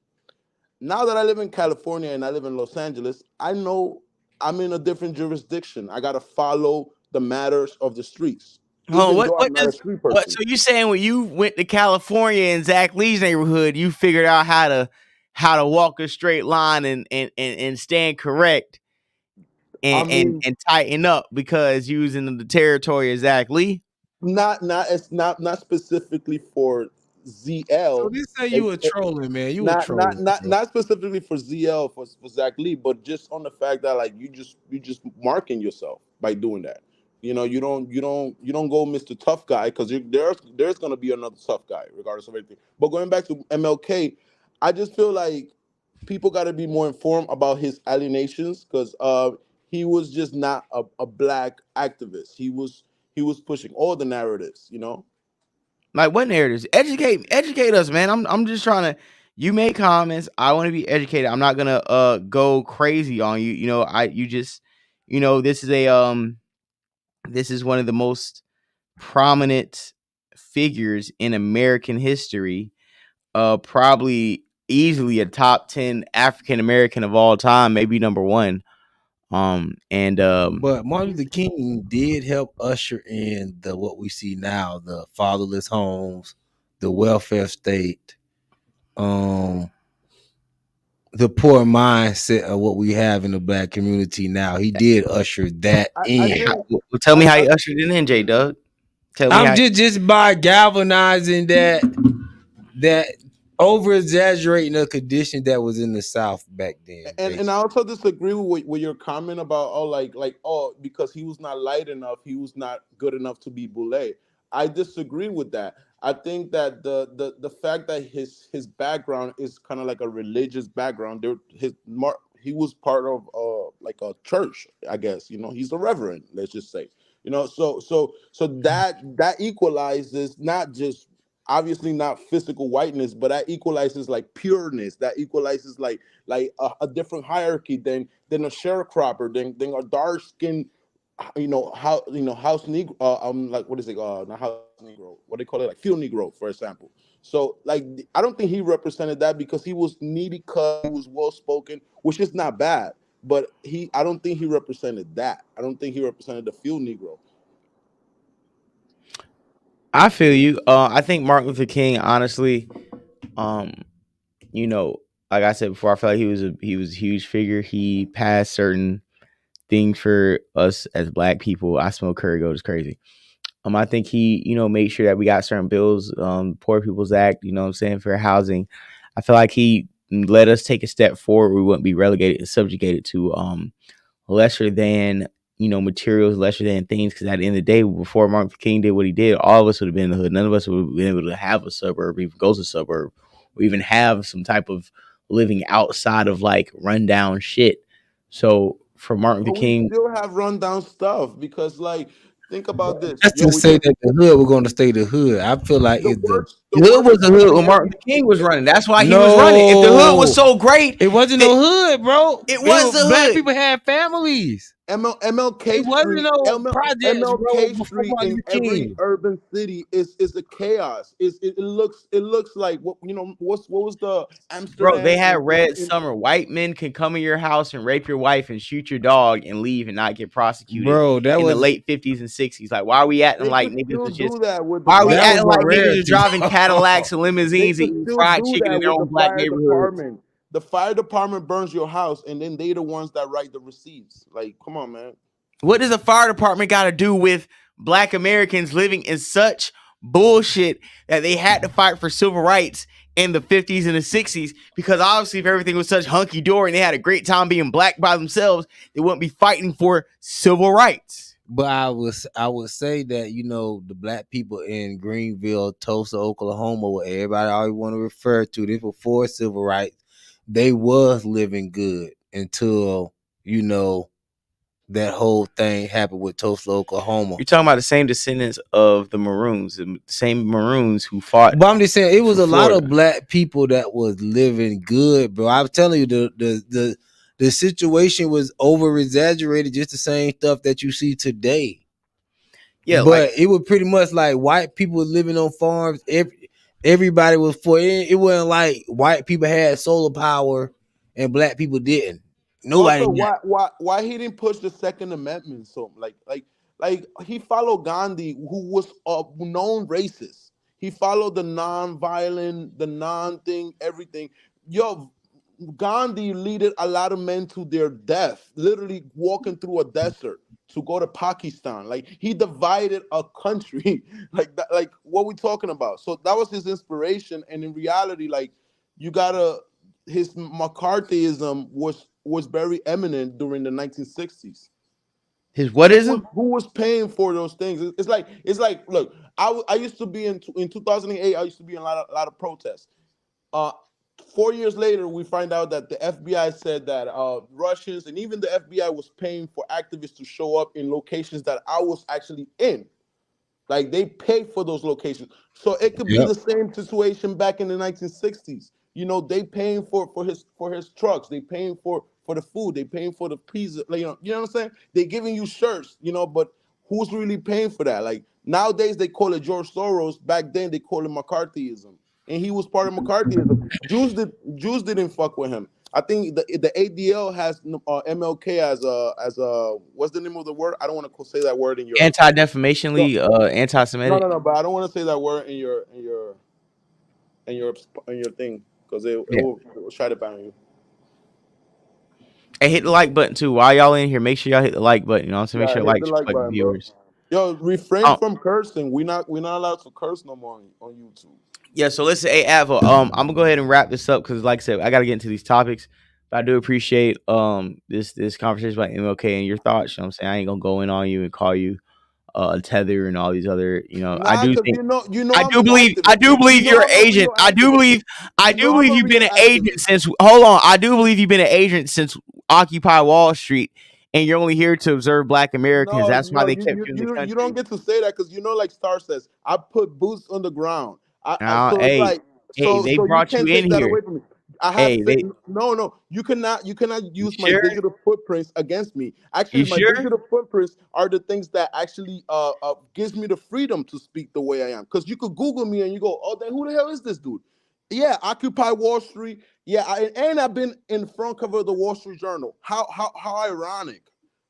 Now that I live in California and I live in Los Angeles, I know I'm in a different jurisdiction. I got to follow the matters of the streets. Oh, Even though I'm not a street person. So you saying when you went to California in Zach Lee's neighborhood, you figured out how to walk a straight line and stand correct and tighten up because you was in the territory of Zach Lee? Not specifically for ZL. So this say you were trolling, man. You were trolling. Not specifically for ZL for Zach Lee, but just on the fact that like you just marking yourself by doing that. You know, you don't go Mr. Tough Guy, because there's gonna be another tough guy regardless of everything. But going back to MLK, I just feel like people got to be more informed about his alienations, because he was just not a black activist. He was pushing all the narratives, you know. Like, what narratives? Educate us, man. I'm just trying to. You make comments. I want to be educated. I'm not gonna go crazy on you. You know, this is one of the most prominent figures in American history. Probably easily a top 10 African American of all time, maybe number one. But Martin Luther King did help usher in what we see now, the fatherless homes, the welfare state, the poor mindset of what we have in the black community now. He did usher that in. Tell me how he ushered it in, J Doug. I'm just by galvanizing that over exaggerating a condition that was in the South back then. And I also disagree with your comment about because he was not light enough, he was not good enough to be Boule. I disagree with that. I think that the fact that his background is kind of like a religious background. He was part of like a church, I guess. You know, he's a reverend. Let's just say. You know, so that equalizes not just, obviously not physical whiteness, but that equalizes like pureness. That equalizes like a different hierarchy than a sharecropper, than a dark skinned, house Negro. Like, what is it? Not house Negro. What do they call it? Like field Negro, for example. So like, I don't think he represented that, because he was needy cut, he was well spoken, which is not bad. But I don't think he represented that. I don't think he represented the field Negro. I feel you. I think Martin Luther King, honestly, like I said before, I feel like he was a huge figure. He passed certain things for us as black people. I smell curry goat is crazy. I think he, made sure that we got certain bills, Poor People's Act, you know what I'm saying, fair housing. I feel like he let us take a step forward. We wouldn't be relegated and subjugated to lesser than materials, lesser than things, because at the end of the day, before Martin Luther King did what he did, all of us would have been in the hood. None of us would have been able to have a suburb, even go to a suburb, or even have some type of living outside of like rundown shit. So for Martin Luther King, we still have rundown stuff, because like, think about this. That's to say that the hood, we're going to stay the hood. I feel like the hood was the hood when Martin Luther King was running. That's why he was running. If the hood was so great, it wasn't no hood, bro. It was the hood. Black people had families. MLK it wasn't no projects, MLK bro, Street in every urban city is a chaos. It looks like what was the Amsterdam? Bro, they had Red Summer. White men can come in your house and rape your wife and shoot your dog and leave and not get prosecuted. Bro, that was in the late 50s and 60s. Like, why are we acting like niggas do that? Why are we acting like niggas are driving Cadillacs and limousines and eating fried chicken in their own black neighborhoods? The fire department burns your house, and then they the ones that write the receipts. Like, come on, man. What does the fire department got to do with black Americans living in such bullshit that they had to fight for civil rights in the 50s and the 60s? Because obviously, if everything was such hunky-dory and they had a great time being black by themselves, they wouldn't be fighting for civil rights. But I would say that, you know, the black people in Greenville, Tulsa, Oklahoma, what everybody always want to refer to, this before civil rights, they was living good until, you know, that whole thing happened with Tulsa, Oklahoma. You're talking about the same descendants of the Maroons, the same Maroons who fought. But I'm just saying, it was a lot Florida. of black people that was living good, bro. I was telling you, the situation was over exaggerated, just the same stuff that you see today. Yeah, but it was pretty much like white people living on farms. Everybody was for it. It wasn't like white people had solar power and black people didn't. Nobody. Also, why he didn't push the Second Amendment? So like he followed Gandhi, who was a known racist. He followed the non-violent, the non-thing, everything. Yo, Gandhi leaded a lot of men to their death, literally walking through a desert to go to Pakistan. Like he divided a country, like that, like what we talking about. So that was his inspiration, and in reality, like you gotta, his McCarthyism was very eminent during the 1960s. His what is it? Who was paying for those things? It's like look, I used to be in 2008. I used to be in a lot of protests. 4 years later, we find out that the FBI said that Russians and even the FBI was paying for activists to show up in locations that I was actually in. Like they paid for those locations. So it could be the same situation back in the 1960s. You know, they paying for his trucks. They paying for the food. They paying for the pizza. Like, you know what I'm saying? They giving you shirts, you know, but who's really paying for that? Like nowadays they call it George Soros. Back then they call it McCarthyism. And he was part of McCarthyism. Jews didn't fuck with him. I think the ADL has MLK as a what's the name of the word? I don't want to say that word in your Anti-Defamation League, anti-Semitic. No, but I don't want to say that word in your thing because it will try to ban you. Hey, hit the like button too. While y'all in here, make sure y'all hit the like button. You know what I'm saying? Make sure Hit the like button, viewers. Bro. Yo, refrain from cursing. We're not allowed to curse no more on YouTube. Yeah, so listen, hey Avo, I'm gonna go ahead and wrap this up because, like I said, I gotta get into these topics. But I do appreciate this conversation about MLK and your thoughts. You know what I'm saying? I ain't gonna go in on you and call you tether and all these other, you know. I do think I do believe you're an agent. I do believe you've been an agent since. Hold on, I do believe you've been an agent since Occupy Wall Street, and you're only here to observe Black Americans. That's why they kept you in the country. You don't get to say that because you know, like Star says, I put boots on the ground. They brought you in here. I have said, no. You cannot use my digital footprints against me. Actually, my digital footprints are the things that actually gives me the freedom to speak the way I am. Because you could Google me and you go, oh, then who the hell is this dude? Yeah, Occupy Wall Street. Yeah, and I've been in front cover of the Wall Street Journal. How ironic,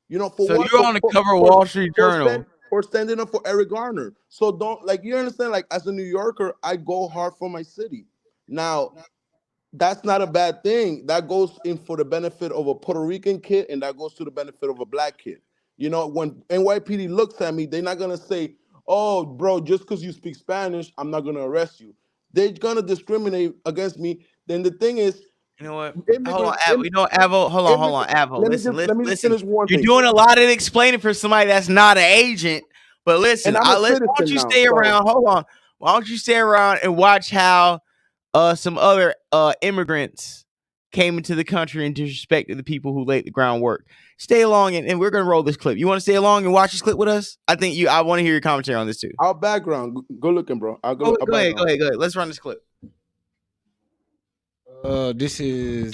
you know? You're on the cover of Wall Street Journal. For standing up for Eric Garner. So don't, like, you understand, like, as a New Yorker, I go hard for my city. Now, that's not a bad thing. That goes in for the benefit of a Puerto Rican kid, and that goes to the benefit of a Black kid. You know, when NYPD looks at me, they're not going to say, oh, bro, just because you speak Spanish, I'm not going to arrest you. They're going to discriminate against me. Then the thing is, you know what? Hold on, Avo. You know, Avo. Hold on, Avo. Listen. Finish one You're thing. doing a lot of explaining for somebody that's not an agent. But listen, why don't you stay around? Hold on. Why don't you stay around and watch how some other immigrants came into the country and disrespected the people who laid the groundwork? Stay along, and we're gonna roll this clip. You want to stay along and watch this clip with us? I want to hear your commentary on this too. Our background, go looking, bro. Go ahead. Let's run this clip. This is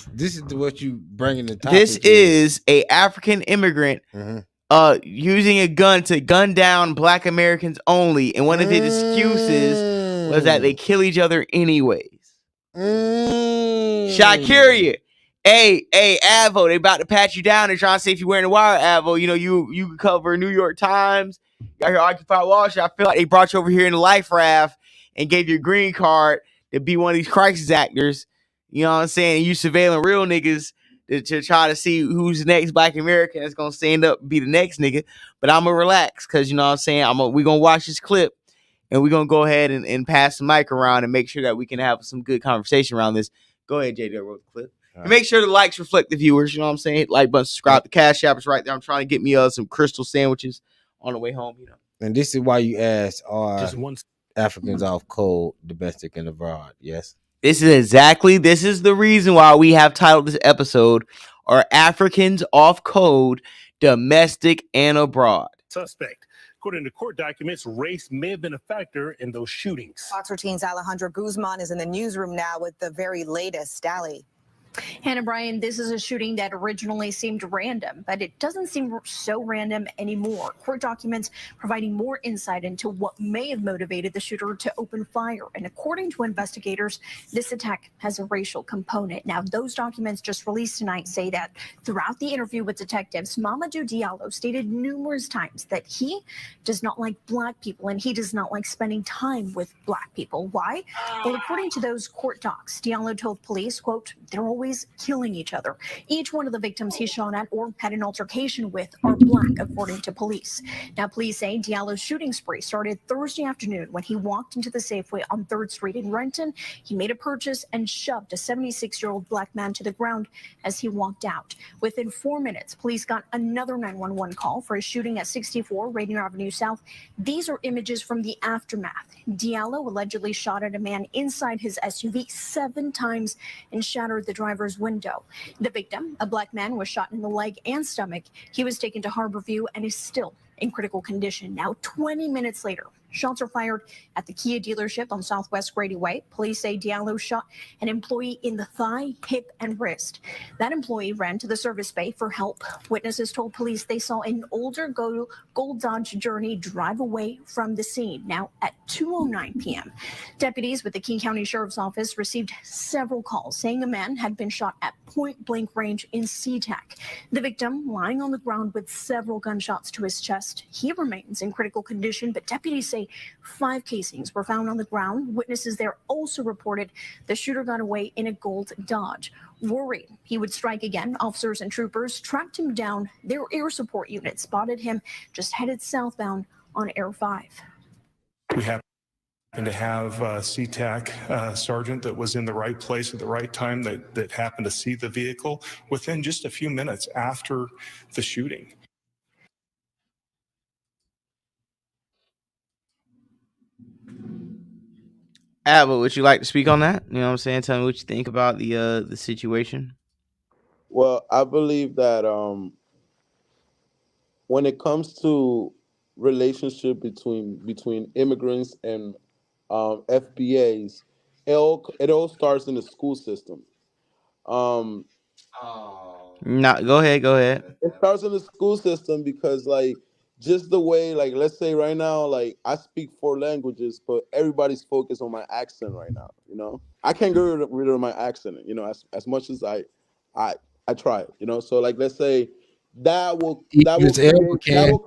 what you bringing the topic. This is a African immigrant using a gun to gun down Black Americans only, and one of his excuses was that they kill each other anyways. Shakiria, hey Avo, they about to pat you down and trying to say if you're wearing a wire, Avo. You know you can cover New York Times. Got here Occupy Wall Street. I feel like they brought you over here in the life raft and gave you a green card to be one of these crisis actors. You know what I'm saying? And you surveilling real niggas to try to see who's the next Black American that's gonna stand up and be the next nigga. But I'm gonna relax because you know what I'm saying. We're gonna watch this clip and we're gonna go ahead and pass the mic around and make sure that we can have some good conversation around this. Go ahead, JD, roll the clip. And make sure the likes reflect the viewers. You know what I'm saying? Hit like button, subscribe. The Cash App is right there. I'm trying to get me some crystal sandwiches on the way home, you know. And this is why you asked, are Just one. Africans off code, domestic and abroad? Yes. This is the reason why we have titled this episode, Are Africans Off Code, Domestic and Abroad? Suspect. According to court documents, race may have been a factor in those shootings. Fox 13's Alejandra Guzman is in the newsroom now with the very latest. Ali. Hannah Bryan, this is a shooting that originally seemed random, but it doesn't seem so random anymore. Court documents providing more insight into what may have motivated the shooter to open fire. And according to investigators, this attack has a racial component. Now, those documents just released tonight say that throughout the interview with detectives, Mamadou Diallo stated numerous times that he does not like black people and he does not like spending time with black people. Why? Well, according to those court docs, Diallo told police, quote, "They're always killing each other. Each one of the victims he shot at or had an altercation with are black," according to police. Now, police say Diallo's shooting spree started Thursday afternoon when he walked into the Safeway on 3rd Street in Renton. He made a purchase and shoved a 76-year-old black man to the ground as he walked out. Within 4 minutes, police got another 911 call for a shooting at 64 Rainier Avenue South. These are images from the aftermath. Diallo allegedly shot at a man inside his SUV 7 times and shattered the driver's window. The victim, a black man, was shot in the leg and stomach. He was taken to Harborview and is still in critical condition. Now, 20 minutes later, shots are fired at the Kia dealership on Southwest Grady Way. Police say Diallo shot an employee in the thigh, hip, and wrist. That employee ran to the service bay for help. Witnesses told police they saw an older gold Dodge Journey drive away from the scene. Now, at 2:09 p.m., deputies with the King County Sheriff's Office received several calls saying a man had been shot at point-blank range in SeaTac. The victim lying on the ground with several gunshots to his chest. He remains in critical condition, but deputies say 5 casings were found on the ground. Witnesses there also reported the shooter got away in a gold Dodge. Worried he would strike again, officers and troopers tracked him down. Their air support unit spotted him just headed southbound on Air 5. We happen to have a SeaTac sergeant that was in the right place at the right time that happened to see the vehicle within just a few minutes after the shooting. Abba, would you like to speak on that? You know what I'm saying? Tell me what you think about the situation. Well, I believe that when it comes to relationship between immigrants and FBAs, it all starts in the school system. No, go ahead. It starts in the school system because, like, just the way, like, let's say right now, like, I speak 4 languages, but everybody's focused on my accent right now. You know, I can't get rid of my accent. You know, as much as I try. You know, so like, let's say that will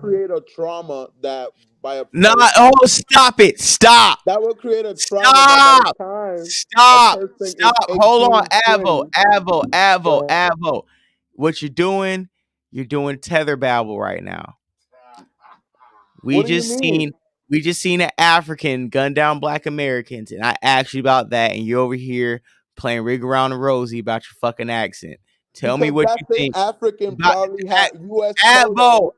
create a trauma that stop it. Stop. That will create a trauma. Stop. Hold on, Avo. What you're doing tether babble right now. We just seen an African gun down black Americans, and I asked you about that, and you're over here playing Rig Around the Rosie about your fucking accent. Tell me what you think. African probably had U.S. Avo,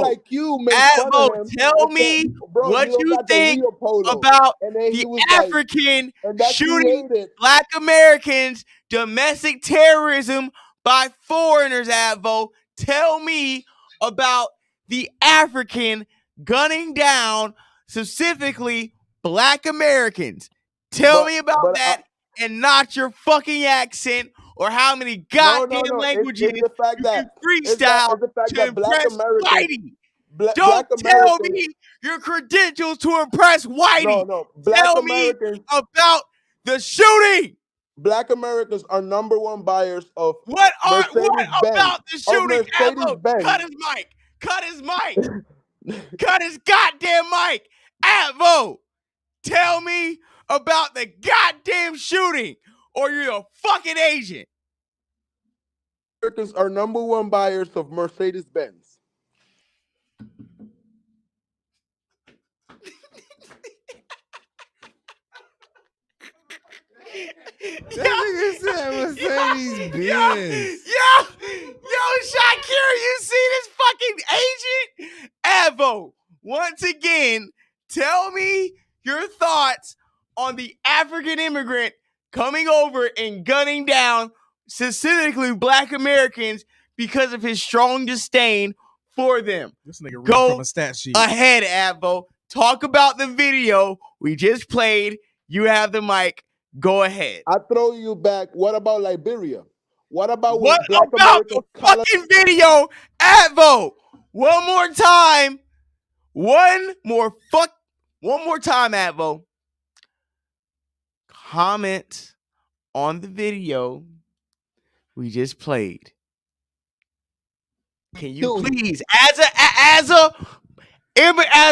like you make fun of him. Tell me what you think about the African shooting black Americans, domestic terrorism by foreigners, Avo. Tell me about the African gunning down specifically black Americans. Tell me about that and not your fucking accent or how many goddamn languages you freestyle to impress Whitey. Don't tell me your credentials to impress Whitey. Tell me about the shooting. Black Americans are #1 buyers of what about the shooting? Cut his mic. Cut his goddamn mic. Avo, tell me about the goddamn shooting or you're a fucking agent. Americans are #1 buyers of Mercedes-Benz. That nigga said Mercedes-Benz. Yo, Shakira, you see this fucking agent? Avo, once again, tell me your thoughts on the African immigrant coming over and gunning down specifically Black Americans because of his strong disdain for them. This nigga reading Go from a stat sheet. ahead, Advo. Talk about the video we just played. You have the mic. Go ahead. I throw you back. What about Liberia? What about What when Black about the Americans fucking video, Advo? One more time. One more time, Advo. Comment on the video we just played. Can you please, as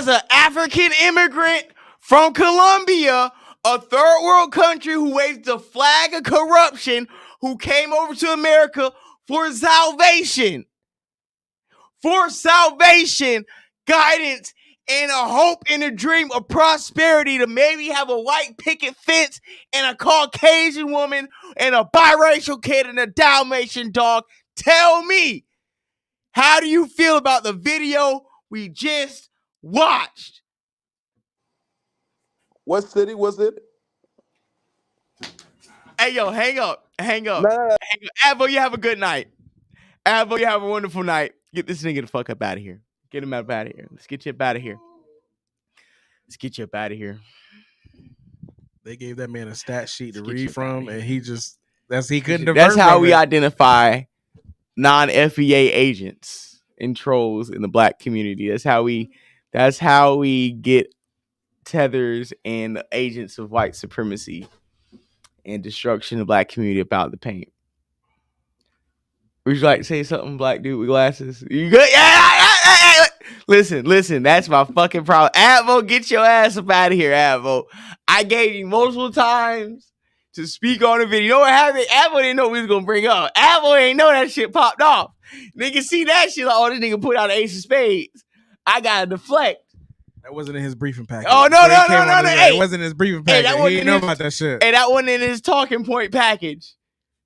a African immigrant from Colombia, a third world country who waves the flag of corruption, who came over to America for salvation, guidance, and a hope and a dream of prosperity to maybe have a white picket fence and a Caucasian woman and a biracial kid and a Dalmatian dog. Tell me, how do you feel about the video we just watched? What city was it? Hey, yo, hang up. Nah. Advo, you have a good night. Advo, you have a wonderful night. Get this nigga the fuck up out of here. Get him up out of here. Let's get you up out of here. They gave that man a stat sheet to read from, and he couldn't divert. That's how we identify non-FEA agents and trolls in the Black community. That's how we get tethers and agents of white supremacy and destruction of Black community about the paint. Would you like to say something, Black dude with glasses? You good? Yeah. Listen, that's my fucking problem. Advo, get your ass up out of here, Advo. I gave you multiple times to speak on the video. You know what happened? Advo didn't know what we was gonna bring up. Advo ain't know that shit popped off. Nigga see that shit like, oh, this nigga put out an ace of spades. I gotta deflect. That wasn't in his briefing package. Oh, no. Hey, it wasn't in his briefing package. He didn't know about that shit. Hey, that wasn't in his talking point package.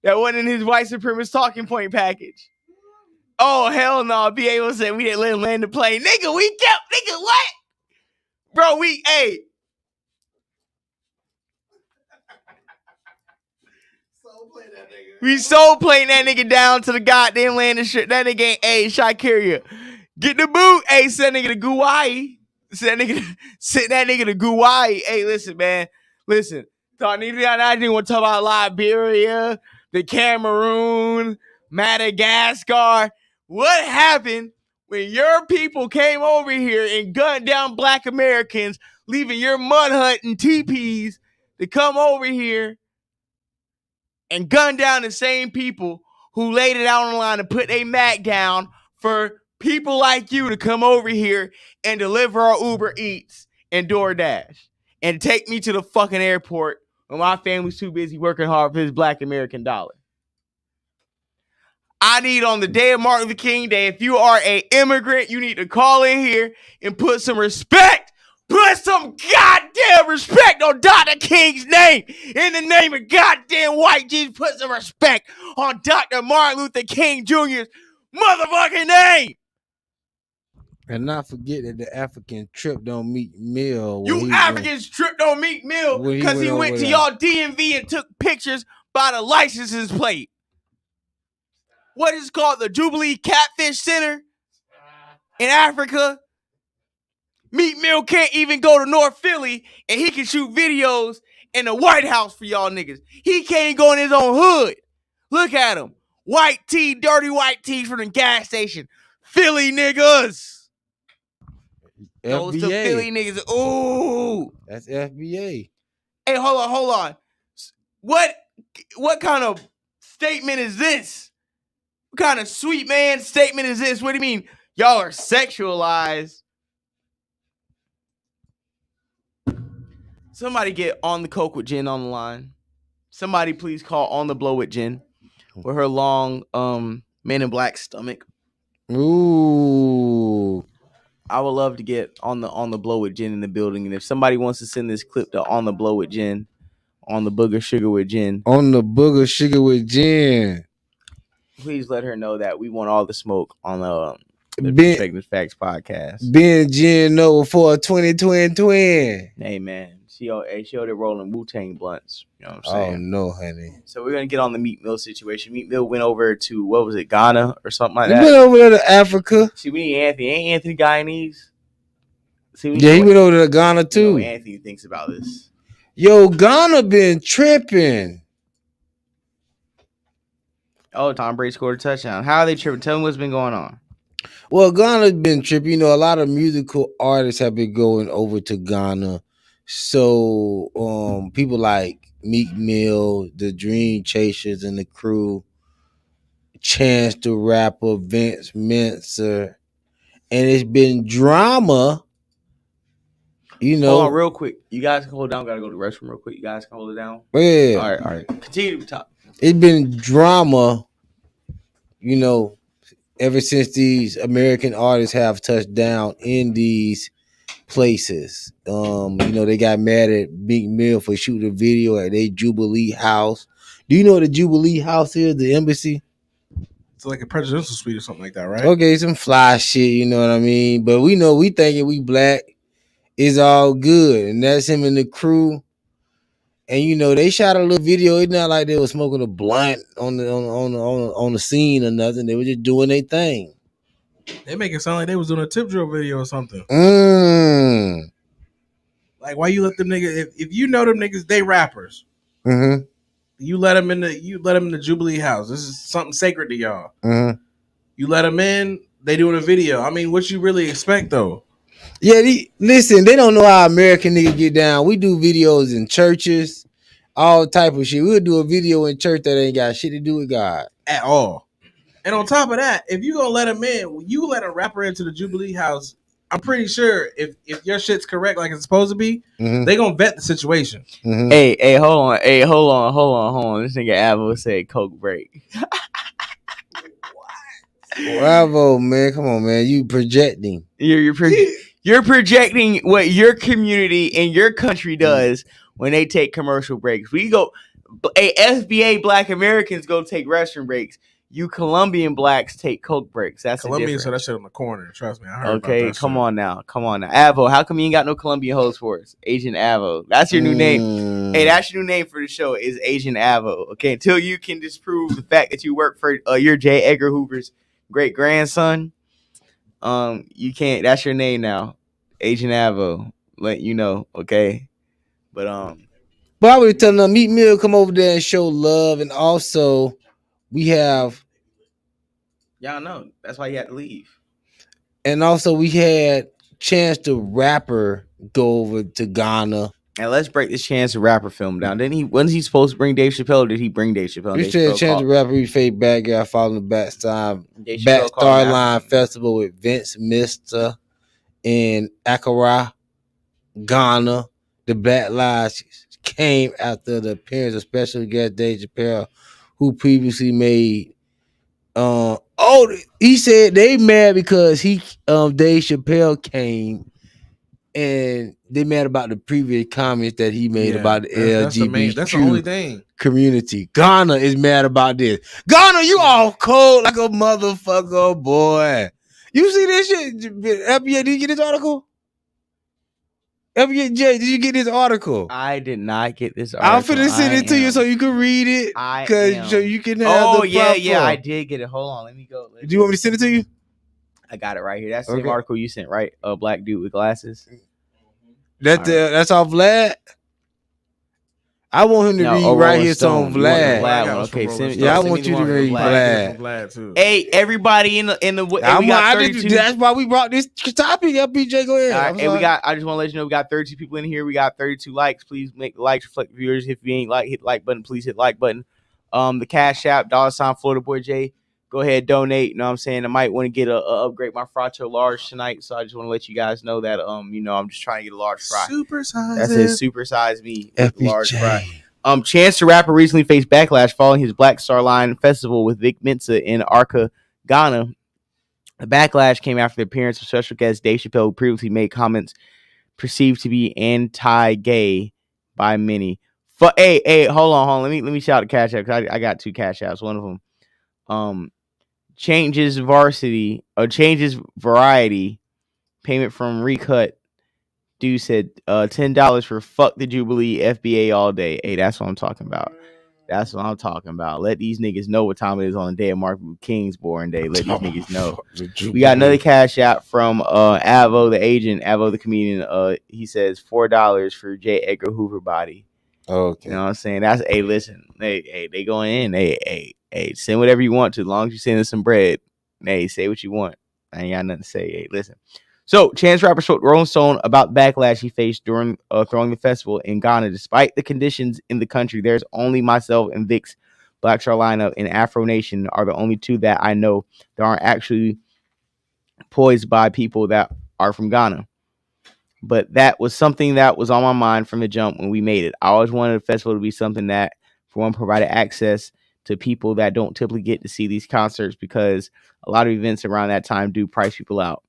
That wasn't in his white supremacist talking point package. Oh, hell no. Be able to say we didn't let him land the plane. Nigga, what? Bro, we soul playing that nigga down to the goddamn landing strip. That nigga ain't, hey, shot carrier. Get the boot. Hey, send that nigga to Guwai. Send that nigga to Guwai. Hey, listen, man. Listen. I didn't want to talk about Liberia, the Cameroon, Madagascar. What happened when your people came over here and gunned down Black Americans, leaving your mud hut and teepees to come over here and gun down the same people who laid it out on the line and put a Mac down for people like you to come over here and deliver our Uber Eats and DoorDash and take me to the fucking airport when my family's too busy working hard for his Black American dollar. I need on the day of Martin Luther King Day, if you are an immigrant, you need to call in here and put some respect. Put some goddamn respect on Dr. King's name. In the name of goddamn white Jesus, put some respect on Dr. Martin Luther King Jr.'s motherfucking name. And not forget that the African trip don't meet Mill. You Africans trip don't meet Mill because he went to y'all DMV and took pictures by the license plate. What is called the Jubilee Catfish Center in Africa. Meat Mill can't even go to North Philly and he can shoot videos in the White House for y'all niggas. He can't go in his own hood. Look at him. White tee, dirty white tees from the gas station. Philly niggas. FBA. Those the Philly niggas. Ooh. That's FBA. Hey, hold on. What kind of statement is this? What kind of sweet man statement is this? What do you mean? Y'all are sexualized. Somebody get on the coke with Jen on the line. Somebody please call on the blow with Jen with her long Men in Black stomach. Ooh. I would love to get on the blow with Jen in the building. And if somebody wants to send this clip to on the blow with Jen, on the booger sugar with Jen. On the booger sugar with Jen. Please let her know that we want all the smoke on the The Ben Perspective Facts podcast. Ben Gino for a 2020 twin. Hey man, she out there rolling Wu-Tang blunts. You know what I'm Oh saying? no, honey. So we're gonna get on the Meat Mill situation. Meat Mill went over to what was it, Ghana or something like He that. went over there to Africa. See, we need Anthony. Ain't Anthony Guyanese? See, Yeah, he went over to Ghana you know too. what Anthony thinks about this. Yo, Ghana been tripping. Oh, Tom Brady scored a touchdown. How are they tripping? Tell me what's been going on. Well, Ghana's been tripping. You know, a lot of musical artists have been going over to Ghana. So, people like Meek Mill, the Dream Chasers, and the crew, Chance the Rapper, Vince Mensa, and it's been drama. You know, Hold on, real quick. You guys can hold down. Gotta go to the restroom real quick. You guys can hold it down. yeah, All right. Continue to talk. it's been drama. You know, ever since these American artists have touched down in these places. You know, they got mad at Meek Mill for shooting a video at their Jubilee House. Do you know what the Jubilee House is? The embassy? It's like a presidential suite or something like that, right? Okay, some fly shit, you know what I mean? But we know we thinking we black is all good. And that's him and the crew. And you know, they shot a little video. It's not like they were smoking a blunt on the scene or nothing. They were just doing their thing. They make it sound like they was doing a tip drill video or something. Like, why you let them niggas? If you know them niggas, they rappers. Mm-hmm. You let them in the Jubilee House. This is something sacred to y'all. Mm-hmm. You let them in. They doing a video. I mean, what you really expect though? Yeah, listen. They don't know how American niggas get down. We do videos in churches, all type of shit. We'll do a video in church that ain't got shit to do with God At all. And on top of that, if you gonna let them in, when you let a rapper into the Jubilee House, I'm pretty sure if your shit's correct like it's supposed to be, they gonna vet the situation. Mm-hmm. Hey, hold on. This nigga Avo said Coke break. Bravo, man. Come on, man. You projecting. You're projecting what your community and your country does when they take commercial breaks. We go, SBA Black Americans go take restroom breaks. You Colombian blacks take Coke breaks. That's Colombian, so that shit on the corner. Trust me, I heard. Okay, about that come shit. on now. Avo, how come you ain't got no Colombian hoes for us? Agent Avo. That's your new name. Hey, that's your new name for the show is Agent Avo. Okay, until you can disprove the fact that you work for your J. Edgar Hoover's great grandson. You can't. That's your name now, Agent Avo. Let you know, okay. But I would tell them Meet Mill come over there and show love, and also we have. Y'all know that's why you had to leave. And also we had Chance the Rapper go over to Ghana. And let's break this Chance the Rapper film down. Wasn't he supposed to bring Dave Chappelle? Or did he bring Dave Chappelle? We said Chance the Rapper, he fake bad guy following the Back Starline Festival with Vince Mister in Accra, Ghana. The Black Lives came after the appearance of special guest Dave Chappelle, who previously made he said they mad because Dave Chappelle came and they mad about the previous comments that he made about the LGBT. That's the only thing. Community. Ghana is mad about this. Ghana, you all cold like a motherfucker, boy. You see this shit? FBA, did you get this article? FBA, Jay, did you get this article? I did not get this article. I'm finna send it to you so you can read it. So you can have the yeah, I did get it. Hold on, let me go. Do you want me to send it to you? I got it right here. That's the same article you sent, right? A black dude with glasses. That's all Vlad. I want him to read right here on Vlad. Okay, I want you to read Vlad too. Hey, everybody in the that's why we brought this topic up. BJ, go ahead. Hey, I just want to let you know we got 32 people in here. We got 32 likes. Please make the likes reflect the viewers. If you ain't hit the like button. Please hit the like button. The Cash App $ Florida Boy J. Go ahead, donate. You know what I'm saying? I might want to get a upgrade my Fracho large tonight, so I just want to let you guys know that I'm just trying to get a large fry. Supersize. That's it. Supersize me. Large fry. FBJ. Chance the Rapper recently faced backlash following his Black Star Line Festival with Vic Mensa in Accra, Ghana. The backlash came after the appearance of special guest Dave Chappelle, who previously made comments perceived to be anti-gay by many. Hey, hold on. Let me shout the Cash App because I got two Cash Apps. One of them, changes variety. Payment from Recut. Dude said $10 for fuck the Jubilee FBA all day. Hey, that's what I'm talking about. That's what I'm talking about. Let these niggas know what time it is on the day of Martin Luther King's born day. Let these niggas know. We got another cash out from Avo, the agent, Avo, the comedian. He says $4 for J. Edgar Hoover body. Okay. You know what I'm saying? That's listen. Hey, they going in. Hey, send whatever you want to, as long as you send us some bread. Hey, say what you want. I ain't got nothing to say. Hey, listen. So, Chance Rapper spoke to Rolling Stone about backlash he faced during throwing the festival in Ghana. Despite the conditions in the country, there's only myself and Vic's Black Charlina and Afro Nation are the only two that I know that aren't actually poised by people that are from Ghana. But that was something that was on my mind from the jump when we made it. I always wanted the festival to be something that, for one, provided access to people that don't typically get to see these concerts, because a lot of events around that time do price people out.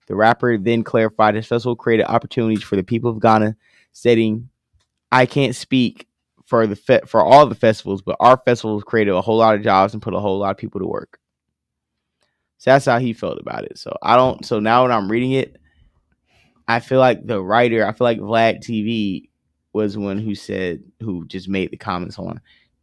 The rapper then clarified his festival created opportunities for the people of Ghana, stating, I can't speak for for all the festivals, but our festivals created a whole lot of jobs and put a whole lot of people to work. So that's how he felt about it. So now when I'm reading it, I feel like Vlad TV was one who just made the comments on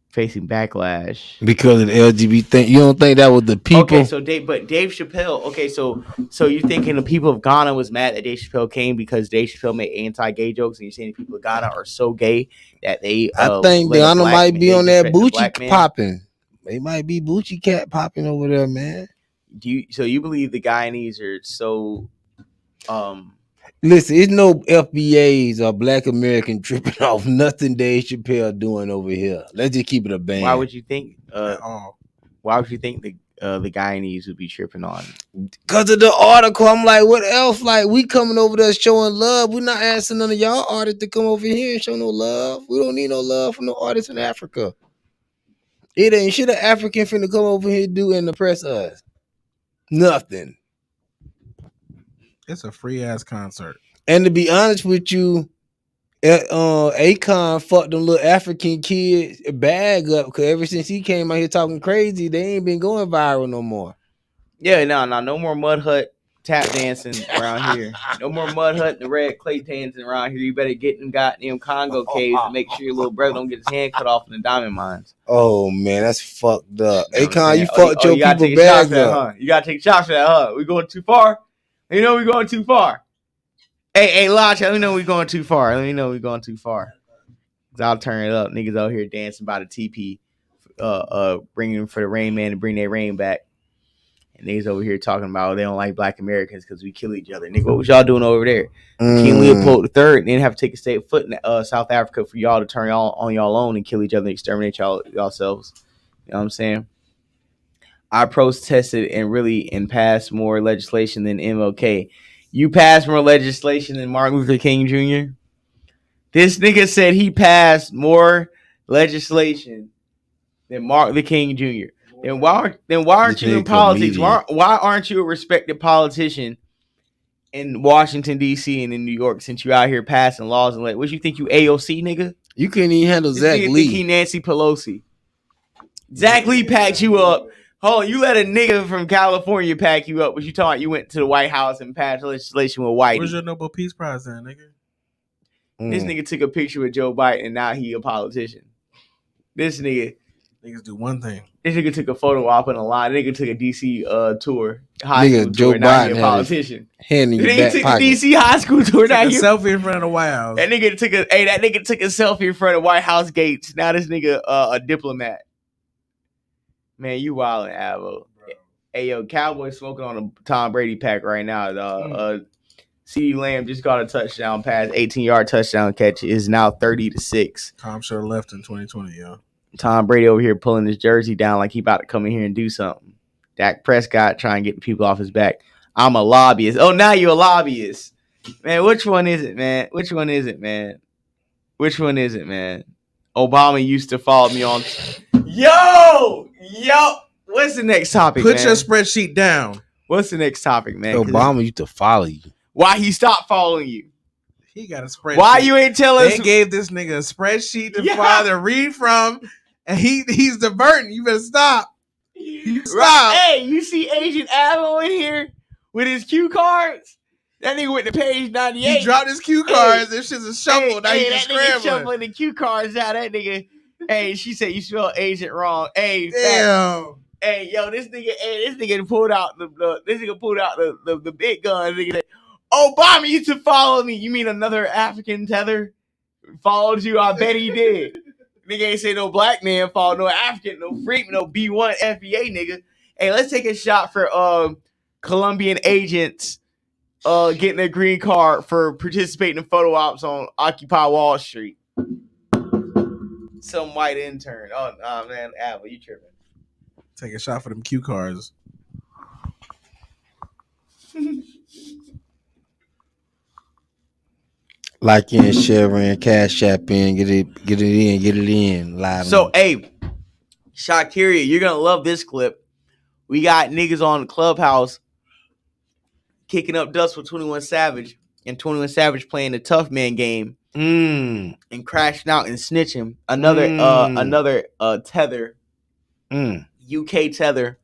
facing backlash because of the LGBT thing. You don't think that was the people? Okay, so Dave Chappelle. Okay, so you're thinking the people of Ghana was mad that Dave Chappelle came because Dave Chappelle made anti-gay jokes, and you're saying the people of Ghana are so gay that they. I think Ghana might be on that Bucci popping. They might be Bucci cat popping over there, man. So you believe the Guyanese are so? Listen, it's no FBAs or Black American tripping off nothing Dave Chappelle doing over here. Let's just keep it a band. Why would you think? Why would you think the Guyanese would be tripping on? Because of the article. I'm like, what else? Like, we coming over there showing love. We're not asking none of y'all artists to come over here and show no love. We don't need no love from no artists in Africa. It ain't shit an African finna come over here do and oppress us. Nothing. It's a free ass concert. And to be honest with you, Akon fucked them little African kids bag up, because ever since he came out here talking crazy, they ain't been going viral no more. Yeah, no more Mud Hut tap dancing around here. No more Mud Hut and the red clay dancing around here. You better get in goddamn Congo caves and make sure your little brother don't get his hand cut off in the diamond mines. Oh man, that's fucked up. You know Akon, you fucked your people bags up. You gotta take shots for that, huh? We going too far? You know we going too far. Hey, Lodge, let me know we going too far. Let me know we going too far. Cause I'll turn it up. Niggas out here dancing by the TP, bringing them for the Rain Man to bring their rain back. And niggas over here talking about they don't like Black Americans because we kill each other. Nigga, what was y'all doing over there? King Leopold III didn't have to take a state foot in South Africa for y'all to turn y'all on y'all own and kill each other and exterminate yourselves. You know what I'm saying? I protested and passed more legislation than MLK. You passed more legislation than Martin Luther King Jr.? This nigga said he passed more legislation than Martin Luther King Jr. Then why aren't you in politics? Why aren't you a respected politician in Washington, D.C. and in New York, since you out here passing laws and what you think, you AOC, nigga? You couldn't even handle Zach Lee. Think he Nancy Pelosi. Zach Lee packed you up. Hold on, you let a nigga from California pack you up, but you talking you went to the White House and passed legislation with Whitey. Where's your Nobel Peace Prize then, nigga? This nigga took a picture with Joe Biden and now he a politician. This niggas do one thing. This nigga took a photo op in a line. Nigga took a DC tour, high school Joe tour. Now he a politician. Hand in your back took pocket. a DC high school tour. Now he a selfie in front of the White House. That nigga took a selfie in front of White House gates. Now this nigga a diplomat. Man, you wildin', Avo. Hey, yo, Cowboys smoking on a Tom Brady pack right now. CeeDee Lamb just got a touchdown pass, 18-yard touchdown catch. It is now 30-6. Tom should have left in 2020, yo. Tom Brady over here pulling his jersey down like he about to come in here and do something. Dak Prescott trying to get the people off his back. I'm a lobbyist. Oh, now you're a lobbyist. Man, which one is it, man? Obama used to follow me on. Yo! What's the next topic, Put man? your spreadsheet down. What's the next topic, man? Obama used to follow you. Why he stopped following you? He got a spreadsheet. Why you ain't tell us? They gave this nigga a spreadsheet to father read from, and he's diverting. You better stop. Right. Hey, you see Agent Avo in here with his cue cards? That nigga went to page 98. He dropped his cue cards. This shit's a shuffle. Now he's that scrambling. nigga shuffling the cue cards out. That nigga. Hey, she said you spelled agent wrong. Hey, damn. Hey, yo, this nigga pulled out the big gun. Nigga said, Obama used to follow me. You mean another African tether followed you? I bet he did. Nigga ain't say no black man followed no African, no freak, no B1 FBA nigga. Hey, let's take a shot for Colombian agents getting a green card for participating in photo ops on Occupy Wall Street. Some white intern. Oh, man, Abel, you tripping. Take a shot for them cue cards. Like in, sharing, cash app in, get it in. Live. So, hey, Shakira, you're gonna love this clip. We got niggas on the clubhouse kicking up dust with 21 Savage, and 21 Savage playing the tough man game and crashing out and snitching. Another tether, UK tether,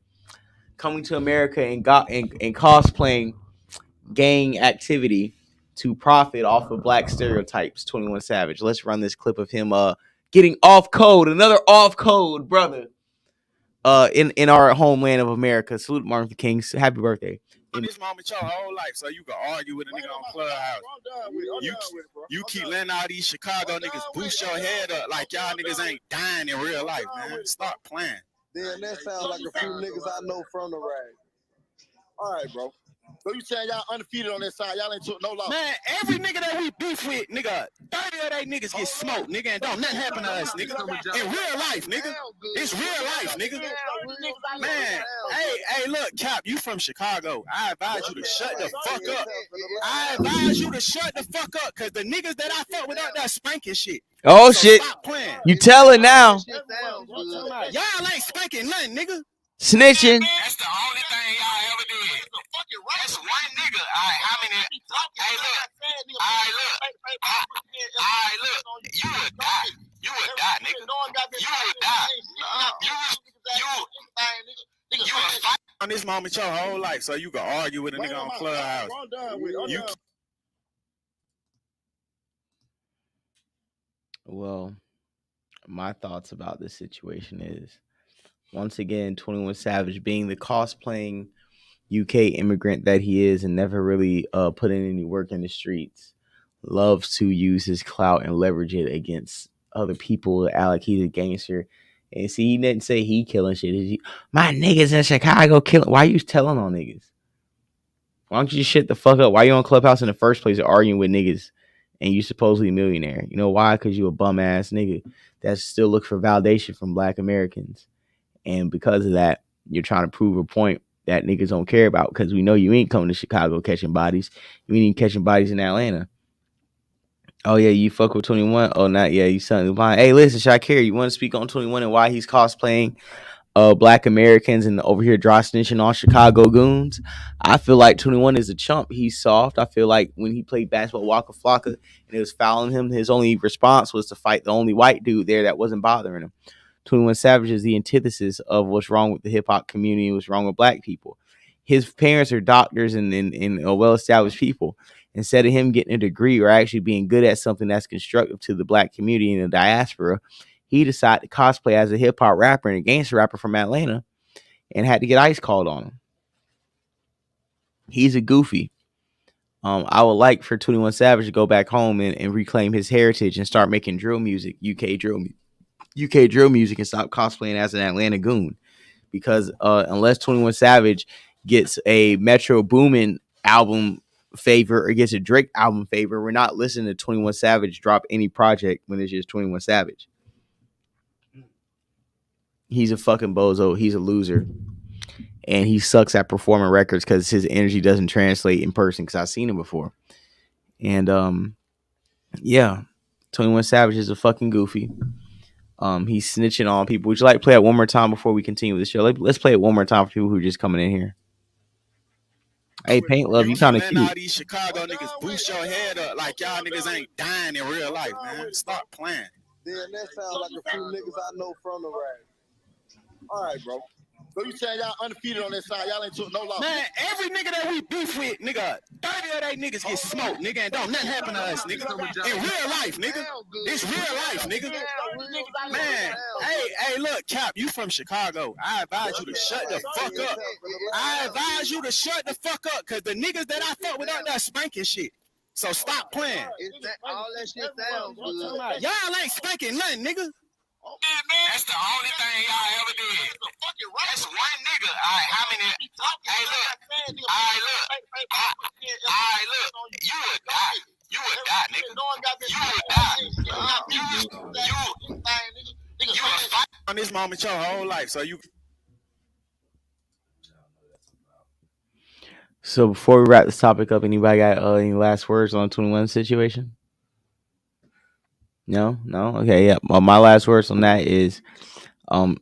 coming to America and cosplaying gang activity to profit off of black stereotypes. 21 Savage. Let's run this clip of him getting off code, another off code brother in our homeland of America. Salute Martin Luther King. Happy birthday. In this moment your whole life, so you can argue with a nigga on Clubhouse. You keep letting all these Chicago niggas boost your head up like y'all niggas ain't dying in real life, man. Stop playing. Then that sounds like a few niggas I know from the rag. All right, bro. So you saying y'all undefeated on that side? Y'all ain't took no loss. Man, every nigga that we beef with, nigga, 30 of they niggas get smoked, nigga, and don't nothing happen to us, nigga. In real life, nigga. It's real life, nigga. Man, hey, look, Cap, you from Chicago. I advise you to shut the fuck up. I advise you to shut the fuck up, because the niggas that I fuck with out there spanking shit. Oh, so shit. Stop playing. You tell it now. Y'all ain't spanking nothing, nigga. Snitching. That's the only thing y'all ever did. That's one nigga. All right, how many? Hey, look. All right, look. You would die. You would die, nigga. You would die. You would fight on this moment your whole life, so you can argue with a nigga on Clubhouse. Well, my thoughts about this situation is, once again, 21 Savage, being the cosplaying UK immigrant that he is and never really put in any work in the streets, loves to use his clout and leverage it against other people. Alec, he's a gangster. And see, he didn't say he killing shit. My niggas in Chicago killing. Why you telling on niggas? Why don't you just shut the fuck up? Why you on Clubhouse in the first place arguing with niggas and you supposedly a millionaire? You know why? Because you a bum ass nigga that still look for validation from black Americans. And because of that, you're trying to prove a point that niggas don't care about, because we know you ain't coming to Chicago catching bodies. You ain't even catching bodies in Atlanta. Oh, yeah, you fuck with 21? Oh, not yeah, you something blind. Hey, listen, Shakira, you want to speak on 21 and why he's cosplaying black Americans and over here dry snitching on Chicago goons? I feel like 21 is a chump. He's soft. I feel like when he played basketball Waka Flocka and it was fouling him, his only response was to fight the only white dude there that wasn't bothering him. 21 Savage is the antithesis of what's wrong with the hip-hop community and what's wrong with black people. His parents are doctors and well-established people. Instead of him getting a degree or actually being good at something that's constructive to the black community in the diaspora, he decided to cosplay as a hip-hop rapper and a gangster rapper from Atlanta and had to get ICE called on him. He's a goofy. I would like for 21 Savage to go back home and reclaim his heritage and start making drill music, UK drill music, and stop cosplaying as an Atlanta goon. Because unless 21 Savage gets a Metro Boomin album favor or gets a Drake album favor, we're not listening to 21 Savage drop any project when it's just 21 Savage. He's a fucking bozo. He's a loser. And he sucks at performing records because his energy doesn't translate in person, because I've seen him before. And yeah, 21 Savage is a fucking goofy. He's snitching on people. Would you like to play it one more time before we continue with the show? Let's play it one more time for people who are just coming in here. Hey, Paint Love, you kind of cute. All these Chicago niggas boost your head up like y'all niggas ain't dying in real life, man. Stop playing. Then that sounds like a few niggas I know from the rag. All right, bro. So you saying y'all undefeated on that side? Y'all ain't took no loss. Man, every nigga that we beef with, nigga, 30 of they niggas get smoked, nigga, and don't nothing happen to us, nigga. In real life, nigga. It's real life, nigga. Man, hey, look, Cap, you from Chicago. I advise you to shut the fuck up. I advise you to shut the fuck up, because the niggas that I fuck with out there spanking shit. So stop playing. All that shit sounds good. Y'all ain't spanking nothing, nigga. That's the only thing y'all ever did. That's one nigga. All right, how many? Hey, look. All right, look. You would die. You would die, nigga. You would die. You would fight on this moment your whole life, so you. So before we wrap this topic up, anybody got any last words on 21 situation? No. Okay, yeah. Well, my last words on that is,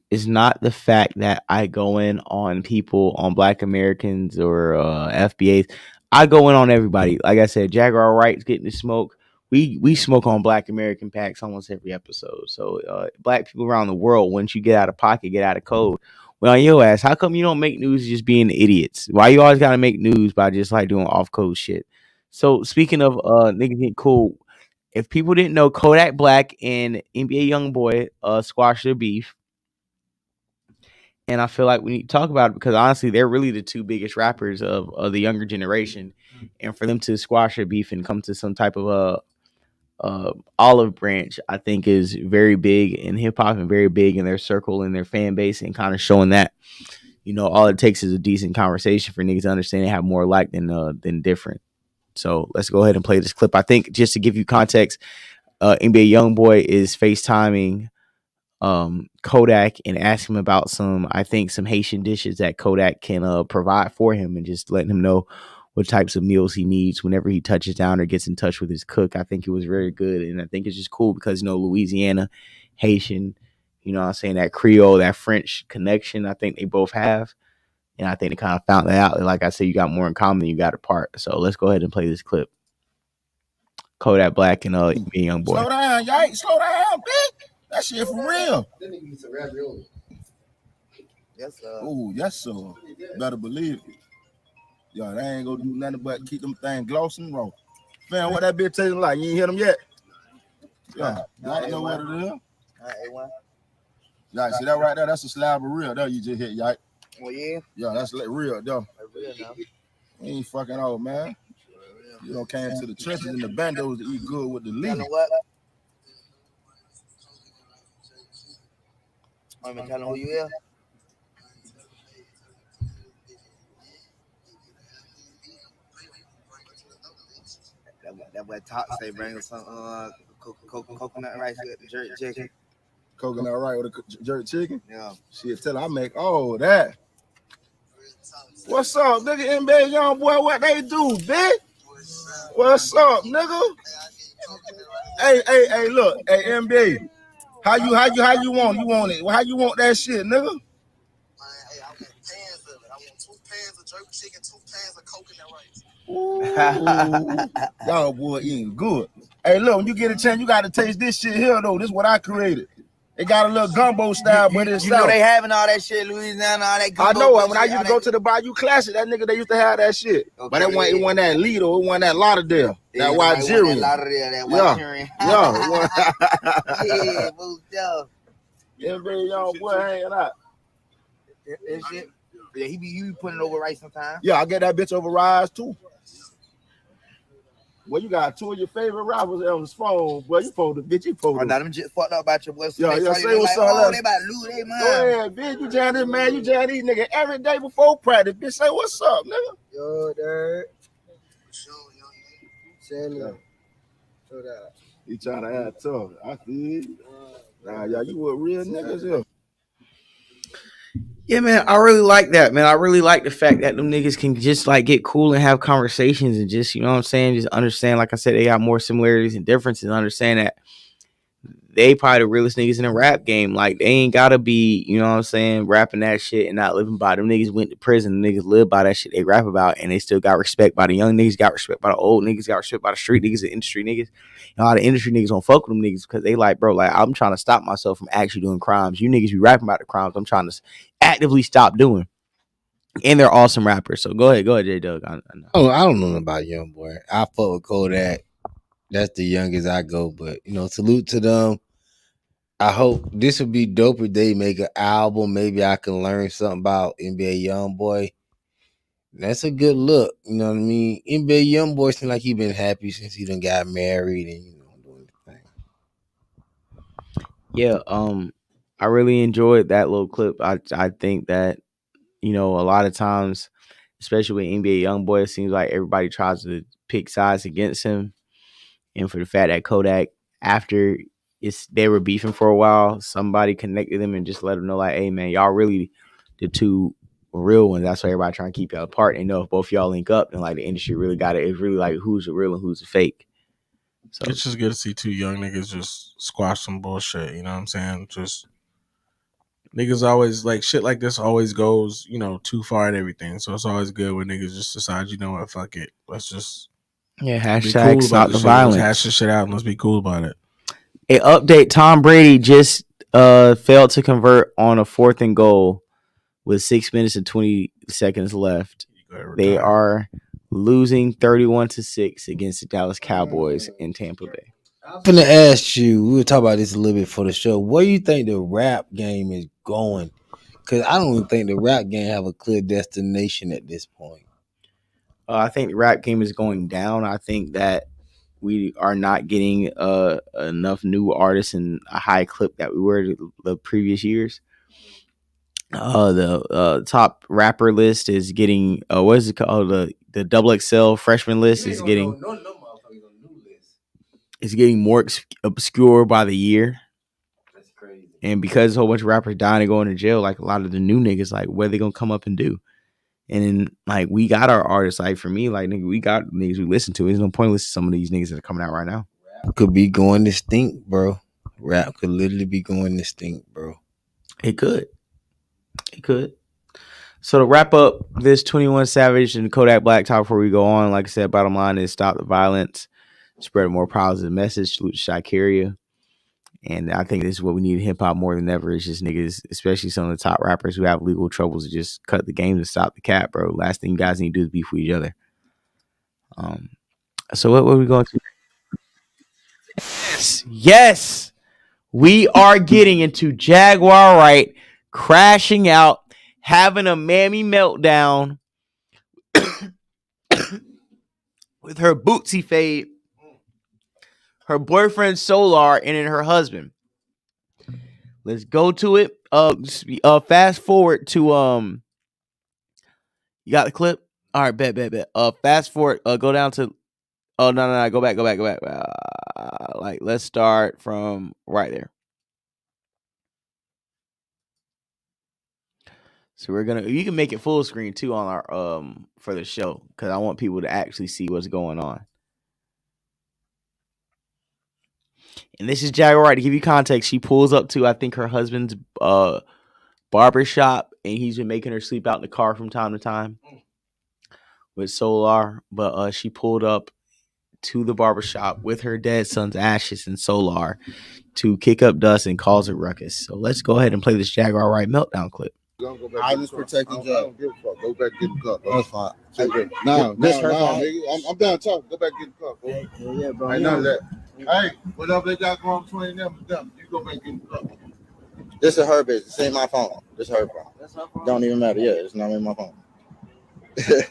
it's not the fact that I go in on people, on Black Americans or FBAs. I go in on everybody. Like I said, Jaguar Wright's getting the smoke. We smoke on Black American packs almost every episode. So Black people around the world, once you get out of pocket, get out of code. Well, on your ass, how come you don't make news just being idiots? Why you always gotta make news by just like doing off code shit? So speaking of niggas get cool. If people didn't know, Kodak Black and NBA YoungBoy squashed their beef. And I feel like we need to talk about it because honestly, they're really the two biggest rappers of the younger generation. And for them to squash their beef and come to some type of olive branch, I think is very big in hip hop and very big in their circle and their fan base, and kind of showing that, you know, all it takes is a decent conversation for niggas to understand they have more alike than different. So let's go ahead and play this clip. I think just to give you context, NBA YoungBoy is FaceTiming Kodak and asking him about some Haitian dishes that Kodak can provide for him, and just letting him know what types of meals he needs whenever he touches down or gets in touch with his cook. I think it was very good, and I think it's just cool because, you know, Louisiana, Haitian, you know what I'm saying, that Creole, that French connection, I think they both have. And I think they kind of found that out. Like I said, you got more in common than you got apart. So let's go ahead and play this clip. Kodak Black and YoungBoy. Slow down, y'all. Slow down, bitch. That shit for real. Yes, sir. Oh, yes, sir. Better believe it. Yo, they ain't gonna do nothing but keep them things glossy and raw. Man, what that bitch tasting like? You ain't hear them yet? Yeah, y'all know what it is. Y'all see that right there? That's a slab of real. There you just hit, y'all. Oh, yeah? Yeah, that's like real, though. Real now. You ain't fucking old, man. You don't came to the trenches and the bandos to eat good with the lead. You know what? I'm telling who you is. That boy talk say bring some coconut rice with jerk chicken. Coconut rice with a jerk chicken? Yeah. Shit, tell her I make all that. What's up, nigga? NBA YoungBoy, what they do, bitch? What's up, nigga? Hey, look, hey, NBA. How you want? You want it? How you want that shit, nigga? I want pans of it. I want 2 pans of jerk chicken, 2 pans of coconut rice. Ooh, y'all boy eating good. Hey, look, when you get a chance, you got to taste this shit here, though. This is what I created. They got a little gumbo style, but it's you know they having all that shit, Louisiana, all that gumbo. I know. When I used to go to the Bayou Classic, that nigga, they used to have that shit. Okay, but it wasn't that Lido, it wasn't that Lauderdale. Yeah, that Wigerian. That Wigerian. Yeah. Yeah, NBA YoungBoy hanging out. That shit. Yeah, he be putting it over rice sometimes. Yeah, I get that bitch over rice too. Well, you got 2 of your favorite rappers on his phone. Boy, you supposed to, bitch, you supposed to. Oh, now them just fucked up about your boy. Yeah, say what's like, up. They about to lose their mind. Go ahead, bitch. You jam this, man. You jam these nigga every day before practice. Bitch, say what's up, nigga. Yo, there. He trying to add tough. I feel. Nah, y'all, you were real niggas here. Yeah, man, I really like that, man. I really like the fact that them niggas can just like get cool and have conversations and just, you know what I'm saying, just understand, like I said, they got more similarities and differences, understand that they probably the realest niggas in the rap game. Like, they ain't gotta be, you know what I'm saying, rapping that shit and not living by it. Them niggas went to prison. The niggas live by that shit they rap about, and they still got respect by the young niggas, got respect by the old niggas, got respect by the street niggas, the industry niggas. And all the industry niggas don't fuck with them niggas because they like, bro, like, I'm trying to stop myself from actually doing crimes. You niggas be rapping about the crimes I'm trying to actively stop doing. And they're awesome rappers. So go ahead, J Doug. I know. Oh, I don't know about YoungBoy. I fuck with Kodak. That's the youngest I go, but you know, salute to them. I hope this would be dope if they make an album. Maybe I can learn something about NBA YoungBoy. That's a good look. You know what I mean? NBA YoungBoy seems like he been happy since he done got married and doing the thing. Yeah, I really enjoyed that little clip. I think that, you know, a lot of times, especially with NBA YoungBoy, it seems like everybody tries to pick sides against him. And for the fact that Kodak, after they were beefing for a while, somebody connected them and just let them know, like, hey, man, y'all really the two real ones. That's why everybody trying to keep y'all apart. And know if both y'all link up, then, like, the industry really got it. It's really like who's the real and who's the fake. So it's just good to see two young niggas just squash some bullshit. You know what I'm saying? Just niggas always like shit like this always goes, you know, too far and everything. So it's always good when niggas just decide, you know what, fuck it. Let's just hashtag cool stop the shit. violence. Let's hash this shit out and let's be cool about it. A update: Tom Brady just failed to convert on a 4th and goal with 6 minutes and 20 seconds left. They are losing 31-6 against the Dallas Cowboys in Tampa Bay. I'm gonna ask you, we were talking about this a little bit for the show. Where do you think the rap game is going? Because I don't even think the rap game have a clear destination at this point. I think the rap game is going down. I think that we are not getting enough new artists in a high clip that we were the previous years. The top rapper list is getting what is it called? The double XL freshman list is getting more obscure by the year. That's crazy. And because a whole bunch of rappers dying and going to jail, like a lot of the new niggas, like what are they gonna come up and do? And then, like, we got our artists. Like, for me, like, nigga, we got niggas we listen to. There's no point in listening to some of these niggas that are coming out right now. Rap could be going distinct, bro. Rap could literally be going distinct, bro. It could. So to wrap up this 21 Savage and Kodak Black talk before we go on, like I said, bottom line is stop the violence, spread a more positive message, salute Shakaria. And I think this is what we need in hip hop more than ever. Is just niggas, especially some of the top rappers who have legal troubles, to just cut the game and stop the cap, bro. Last thing you guys need to do is beef with each other. So what are we going to? Yes, we are getting into Jaguar Wright crashing out, having a mammy meltdown with her bootsy fade, her boyfriend Solar, and then her husband. Let's go to it. Fast forward to you got the clip? All right, bet. Fast forward. Go down to. Oh no, go back. Like, let's start from right there. So you can make it full screen too on our for the show, because I want people to actually see what's going on. And this is Jaguar Wright. To give you context, she pulls up to, I think, her husband's barber shop, and he's been making her sleep out in the car from time to time with Solar. But she pulled up to the barber shop with her dead son's ashes and Solar to kick up dust and cause a ruckus. So let's go ahead and play this Jaguar Wright meltdown clip. I was protecting Jack. I don't give a fuck. Go back and get the cup, bro. That's fine. Now, nigga. I'm done talking. Go back and get the cup, bro. Yeah, bro. Ain't none of that. Hey, whatever they got going between them and them, you go back and get the cup. This is her business. This ain't my phone. This is her phone. That's her phone? Don't even matter. Yeah, it's not in my phone. Hey,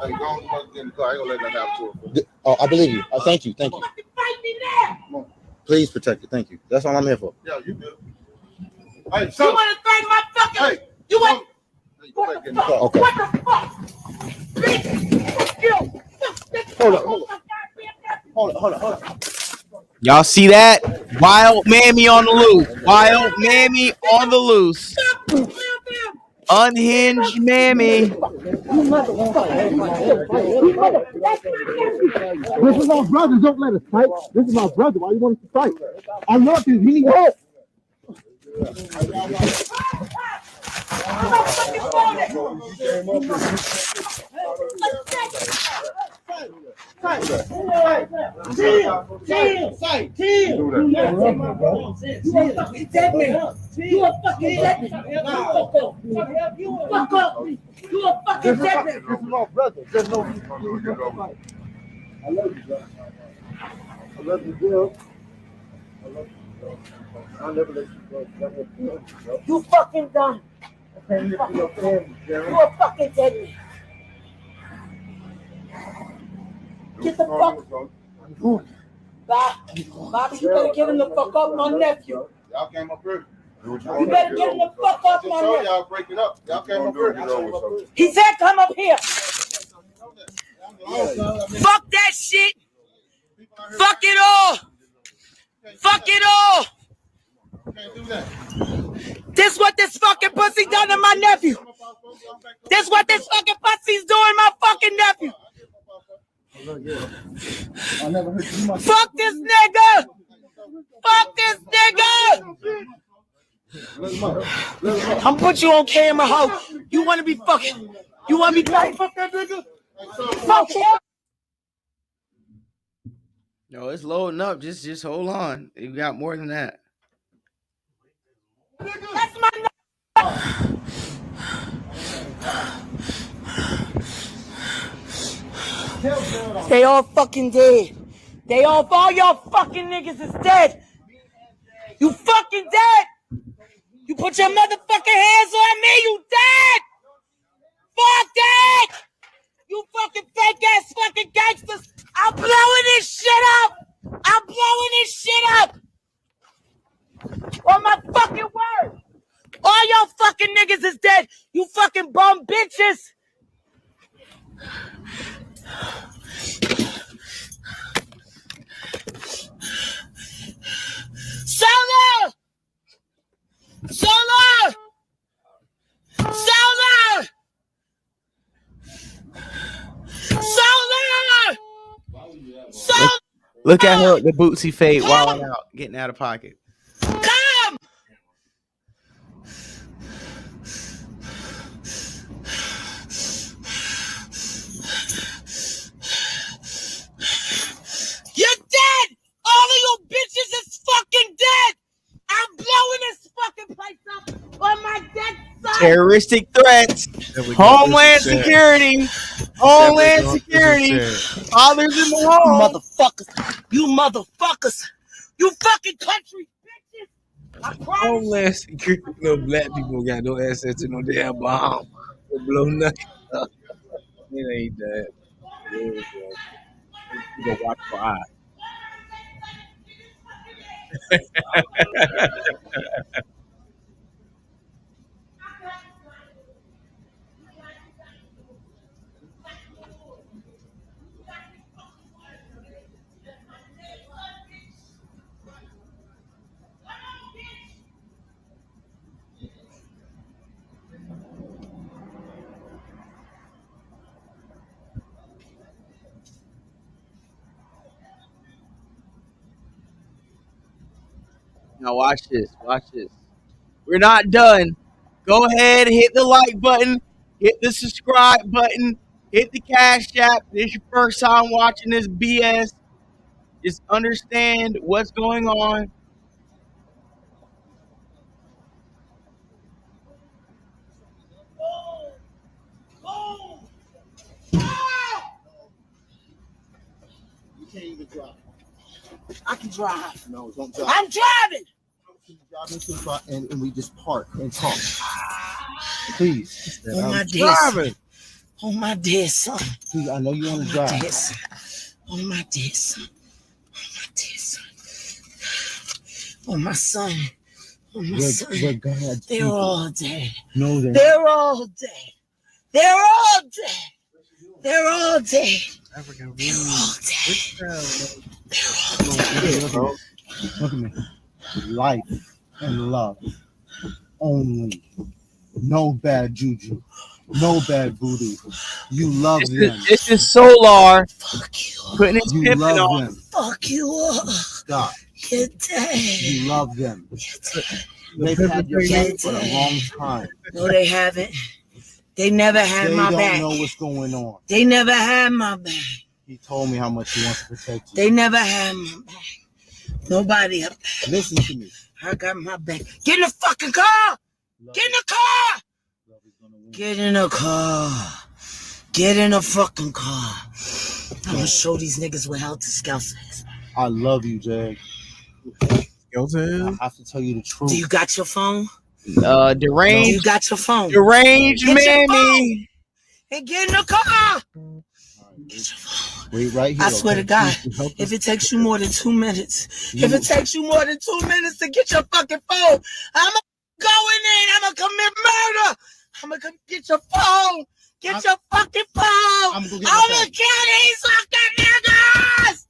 go on and get in the car. I ain't gonna let that happen to her. Oh, I believe you. Thank you. Come on. Please protect it. Thank you. That's all I'm here for. Yeah, you good. Hey, so you want to thank my fucking? Hey, you want? Okay. What the fuck? Hold on. Y'all see that? Wild mammy on the loose. Unhinged mammy. This is our brother. Don't let us fight. This is my brother. Why you want us to fight? I love you. He needs help. I love you, bro. I love you, girl. I love you, bro. I'll never let you go. You fucking done. You a fucking dead man. Get the fuck. Bobby, you better get him the fuck up, my nephew. Y'all came up here. You better get him the fuck up, my nephew. Y'all break it up. Y'all came up here. He said come up here. Fuck that shit. Fuck it all. Fuck it all. This what this fucking pussy done to my nephew. This what this fucking pussy's doing my fucking nephew. Fuck this nigga. Fuck this nigga. I'm put you on camera, ho. You want to be fucking. You want me to fuck that nigga? Fuck him. No, it's loading up. Just hold on. You got more than that. That's my They all fucking dead. They all y'all fucking niggas is dead. You fucking dead. You put your motherfucking hands on me, you dead. Fuck that. You fucking fake ass fucking gangsters. I'm blowing this shit up. I'm blowing this shit up. On my fucking word. All y'all fucking niggas is dead. You fucking bum bitches. Solar! Solar! Solar! Solar! Solar! Look at her, the bootsy fade wilding out, getting out of pocket. Come! You're dead! All of you bitches is fucking dead! I'm blowing this fucking place up on my dead son! Terroristic threats, Homeland Security, Homeland Security, fathers in the home. You motherfuckers! You fucking country bitches! I promise. Homeland Security, no black people got no access to no damn bomb. They blow nothing up. It ain't that. You go watch for eye. Now watch this. Watch this. We're not done. Go ahead, hit the like button, hit the subscribe button, hit the Cash App. This is your first time watching this BS. Just understand what's going on. You can't even drive. I can drive. No, don't drive. I'm driving! Can you drive into the car and we just park and talk? Please. On my disc. Driving. On my disc. Please, I know you want to drive. On my disc. On my disc. On my son. On my son. We're God. They're all dead. No, They're all dead. They're all dead. They're all dead. They're all dead. They're all dead. Look at me. Life and love only. No bad juju. No bad booty. You love them. This is Solar Fuck you. putting his You pimping love on. them. Fuck you up. Stop. Get dead. You love them. They've had your back for a long time. No, they haven't. They never had They my don't back. know what's going on. They never had my back. He told me how much he wants to protect you. They never had my back. Nobody up there. Listen to me. I got my back. Get in the fucking car. Get in the car. Get in the car. Get in the fucking car. I'm gonna show these niggas what Helter Skelter is. I love you, Jag. Skelton? I have to tell you the truth. Do you got your phone? Deranged. You got your phone. Deranged Get your mammy. And get in the car. Wait right here. I swear to God, if it takes you more than 2 minutes, if it takes you more than 2 minutes to get your fucking phone, I'm going in. I'm gonna commit murder. I'm gonna come get your phone. Get your fucking phone. I'm gonna kill these fucking niggas.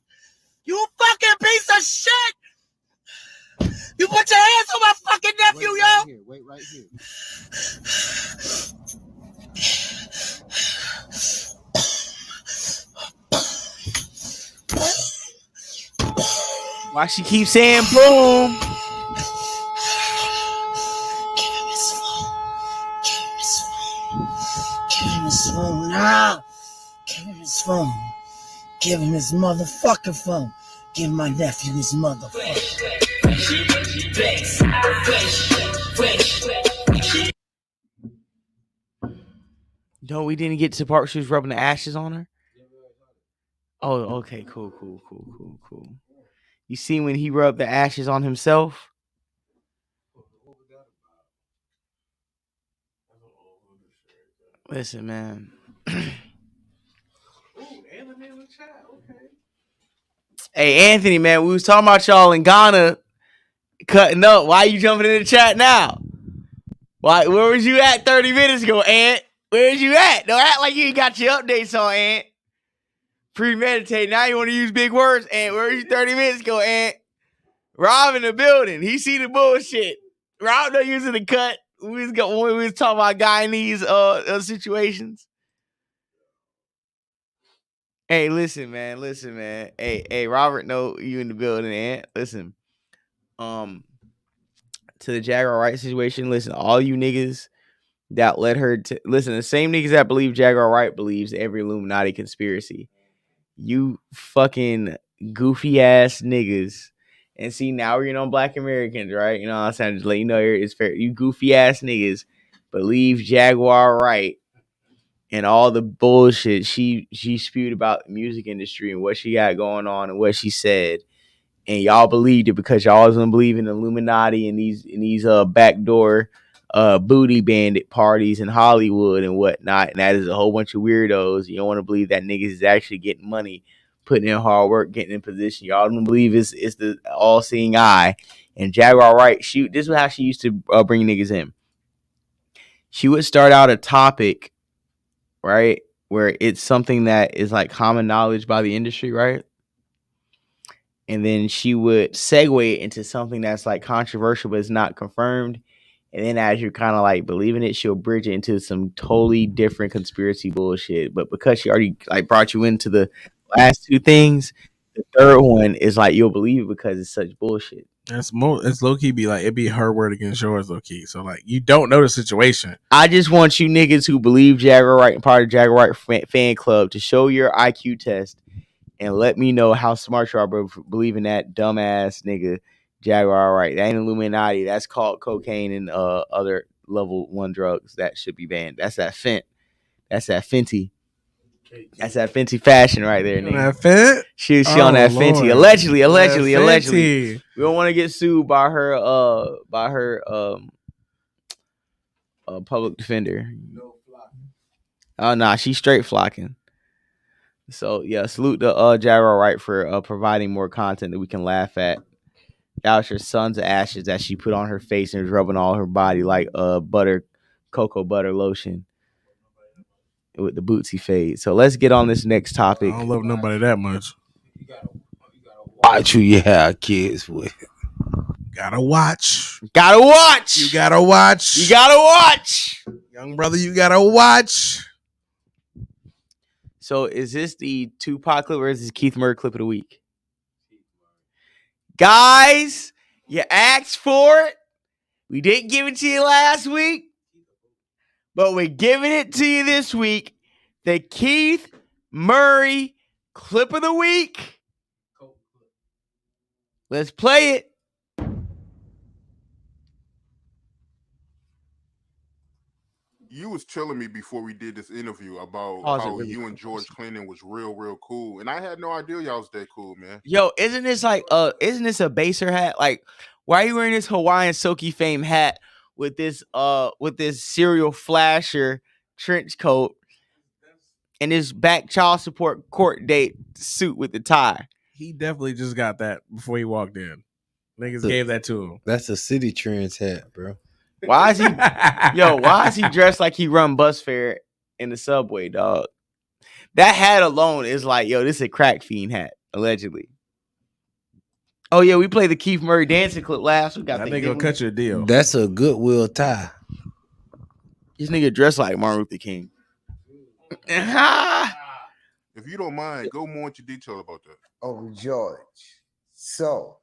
You fucking piece of shit. You put your hands on my fucking nephew, yo. Wait right here. Why she keep saying boom? Give him his phone. Give him his phone. Give him his phone now. Give him his phone. Give him his motherfucking phone. Give my nephew his motherfucking. No, we didn't get to the part where she was rubbing the ashes on her. Oh, okay, cool. You see when he rubbed the ashes on himself? Listen, man. Hey, Anthony, man, we was talking about y'all in Ghana cutting up. Why you jumping in the chat now? Why? Where was you at 30 minutes ago, Ant? Where was you at? Don't act like you ain't got your updates on, Ant. Premeditate. Now you want to use big words, Ant. Where was you 30 minutes ago, Ant? Rob in the building. He see the bullshit. Rob not using the cut. We was talking about Guyanese situations. Hey, listen, man. Hey, Robert, know you in the building, Ant. Listen. To the Jaguar Wright situation, listen, all you niggas that led her to listen, the same niggas that believe Jaguar Wright believes every Illuminati conspiracy. You fucking goofy ass niggas. And see, now we're on Black Americans, right? You know what I'm saying? Just let you know it's fair. You goofy ass niggas believe Jaguar Wright and all the bullshit she spewed about the music industry and what she got going on and what she said. And y'all believed it because y'all wasn't believing Illuminati and these backdoor booty bandit parties in Hollywood and whatnot. And that is a whole bunch of weirdos. You don't want to believe that niggas is actually getting money, putting in hard work, getting in position. Y'all don't believe it's the all-seeing eye. And Jaguar Wright, this is how she used to bring niggas in. She would start out a topic, right, where it's something that is like common knowledge by the industry, right? And then she would segue into something that's like controversial, but it's not confirmed. And then as you're kind of like believing it, she'll bridge it into some totally different conspiracy bullshit. But because she already like brought you into the last two things, the third one is like you'll believe it because it's such bullshit. It's low key be like it be her word against yours, low key. So like you don't know the situation. I just want you niggas who believe Jaguar Wright and part of Jaguar Wright fan club to show your IQ test and let me know how smart you are, bro, for believing that dumbass nigga Jaguar Wright. That ain't Illuminati. That's called cocaine and other level 1 drugs that should be banned. That's that Fent. That's that Fenty. That's that Fenty fashion right there, nigga. Fent? She on that Fenty. Allegedly. We don't want to get sued by her public defender. Oh nah, she's straight flocking. So yeah, salute to Jaguar Wright for providing more content that we can laugh at. That was her son's ashes that she put on her face and was rubbing all her body like cocoa butter lotion with the bootsy fade. So let's get on this next topic. I don't love nobody that much. Watch who you have kids with. Gotta watch. Gotta watch. You gotta watch. You gotta watch. Young brother, you gotta watch. So is this the Tupac clip or is this Keith Murray clip of the week? Guys, you asked for it. We didn't give it to you last week, but we're giving it to you this week. The Keith Murray clip of the week. Let's play it. You was telling me before we did this interview about Pause it how really you and George Clinton was real cool, and I had no idea y'all was that cool, man. Yo, isn't this a baser hat? Like, why are you wearing this Hawaiian Silky Fame hat with this serial flasher trench coat and this back child support court date suit with the tie? He definitely just got that before he walked in. Niggas gave that to him. That's a City Trends hat, bro. Why is he dressed like he run bus fare in the subway, dog? That hat alone is like, yo, this is a crack fiend hat, allegedly. Oh yeah, we played the Keith Murray dancing clip last week. That nigga gonna cut you a deal. That's a Goodwill tie. This nigga dressed like Martin Luther King. If you don't mind, go more into detail about that. Uncle George. So,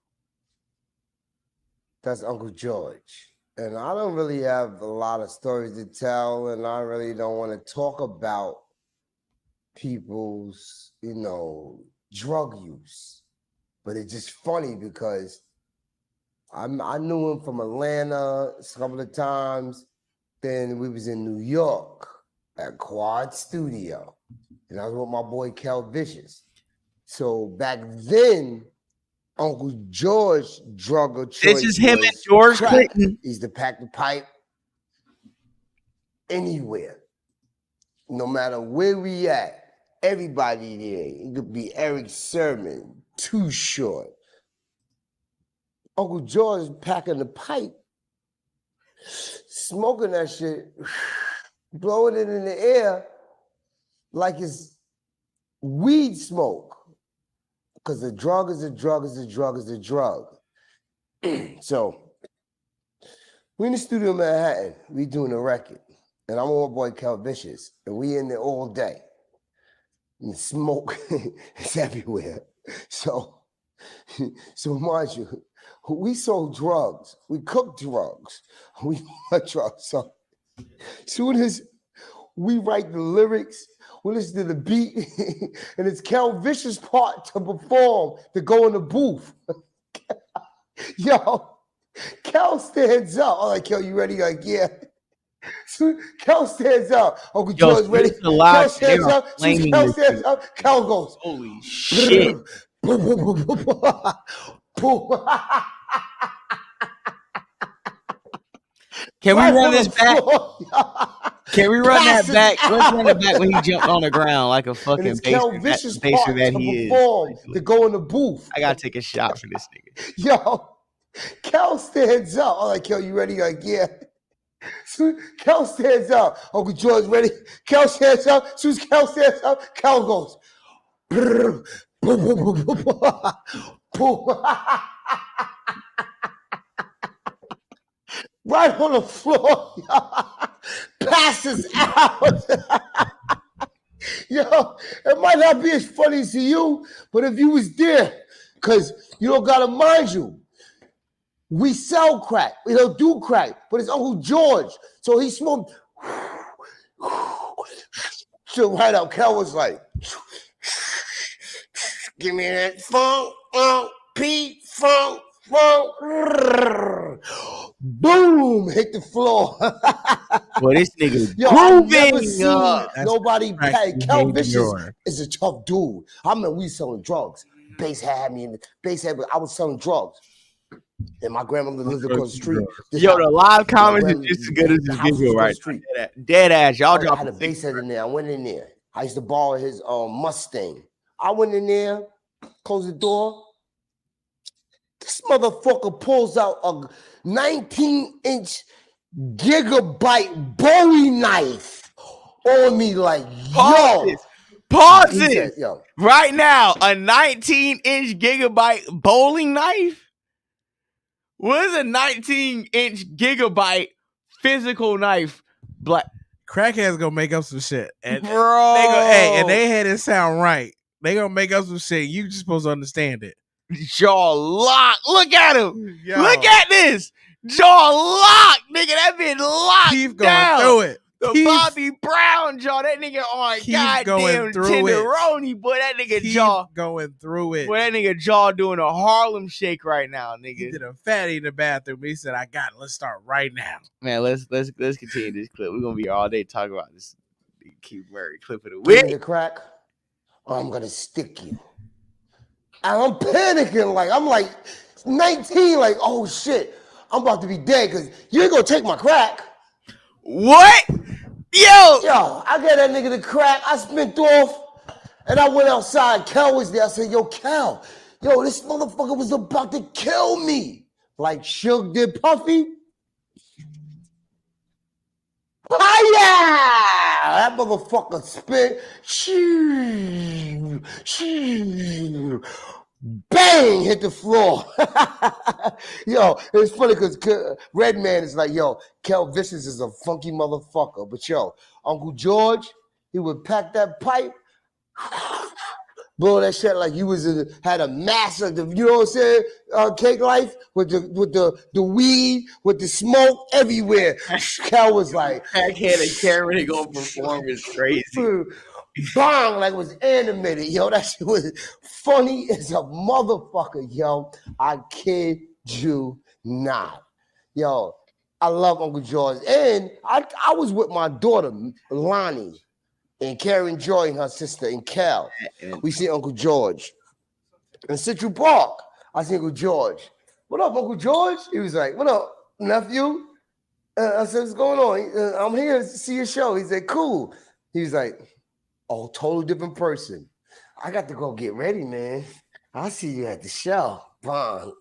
that's Uncle George. And I don't really have a lot of stories to tell, and I really don't want to talk about people's, drug use. But it's just funny because I knew him from Atlanta a couple of times. Then we was in New York at Quad Studio, and I was with my boy Kel Vicious. So back then, Uncle George drug of choice. This is him and George Clinton. He used to pack the pipe anywhere, no matter where we at. Everybody there. It could be Eric Sermon, Too Short. Uncle George packing the pipe, smoking that shit, blowing it in the air like it's weed smoke. Because the drug is a drug is a drug is a drug. So, we in the studio in Manhattan, we doing a record. And I'm with my boy Kel Vicious. And we in there all day. And smoke is everywhere. So mind you, we sold drugs. We cooked drugs. We bought drugs. So soon as we write the lyrics, we listen to the beat, and it's Kel Vicious' part to perform, to go in the booth. Yo, Kel stands up. I'm like, Kel, you ready? Like, yeah. So Kel stands up. Uncle George ready. Kel stands up. Kel stands up. Kel goes, holy shit. Can we run this back? Can we run that back? Let's run it back when he jumped on the ground like a fucking baser that he is. To go in the booth. I gotta take a shot for this nigga. Yo, Kel stands up. I'm like, Kel, you ready? Like, yeah. So Kel stands up. Uncle George ready? Kel stands up. As soon as Kel stands up, Kel goes. Right on the floor, passes out. Yo, it might not be as funny to you, but if you was there, because you don't gotta mind you, we sell crack, we don't do crack, but it's Uncle George, so he smoked. So right up, Kel was like, give me that funk, Pete, funk. Boom! Hit the floor. Boy, this nigga I've never seen nobody pay. Kel Vicious is a tough dude. I mean, we selling drugs. Bass had me in the bass had, I was selling drugs. And my grandmother lived across the street. Yo, the live comments is just as good as this video right now. Dead ass. Y'all dropped I had a bass head in there. I went in there. I used to borrow his Mustang. I went in there, closed the door. This motherfucker pulls out a 19-inch gigabyte Bowie knife on me like, yo. Pause it. Yo. Right now, a 19-inch gigabyte bowling knife? What is a 19-inch gigabyte physical knife? Black Crackheads gonna make up some shit, and bro, and they had it sound right. They gonna make up some shit. You just supposed to understand it. Jaw locked. Look at him. Yo. Look at this. Jaw locked, nigga. That been locked Keep going down. through it. The Bobby Brown jaw. That nigga on goddamn tenderoni, boy. That nigga jaw going through it. Boy, that nigga jaw doing a Harlem shake right now, nigga. He did a fatty in the bathroom. He said, "I got it. Let's start right now." Man, let's continue this clip. We're gonna be all day talking about this Keith Murray clip of the Give me week. the crack, or I'm gonna stick you. And I'm panicking, like I'm like 19, like oh shit, I'm about to be dead because you ain't gonna take my crack. What? Yo, I got that nigga the crack. I spent off, and I went outside. Kel was there. I said, "Yo, Kel, this motherfucker was about to kill me, like Suge did Puffy." Hiya! That motherfucker spit. Bang! Hit the floor. Yo, it's funny because Redman is like, yo, Kel Vicious is a funky motherfucker. But yo, Uncle George, he would pack that pipe, blow that shit like he had a massive, you know what I'm saying? Cake Life with the weed, with the smoke everywhere. Kel was like, crackhead and Cameron gonna perform is crazy. Bang, like it was animated, yo. That shit was funny as a motherfucker, yo. I kid you not. Yo, I love Uncle George. And I was with my daughter, Lonnie, and Karen Joy and her sister, and Cal. We see Uncle George. In Central Park, I see Uncle George. What up, Uncle George? He was like, what up, nephew? I said, what's going on? I'm here to see your show. He said, cool. He was like, oh, totally different person. I got to go get ready, man. I'll see you at the show. Bang.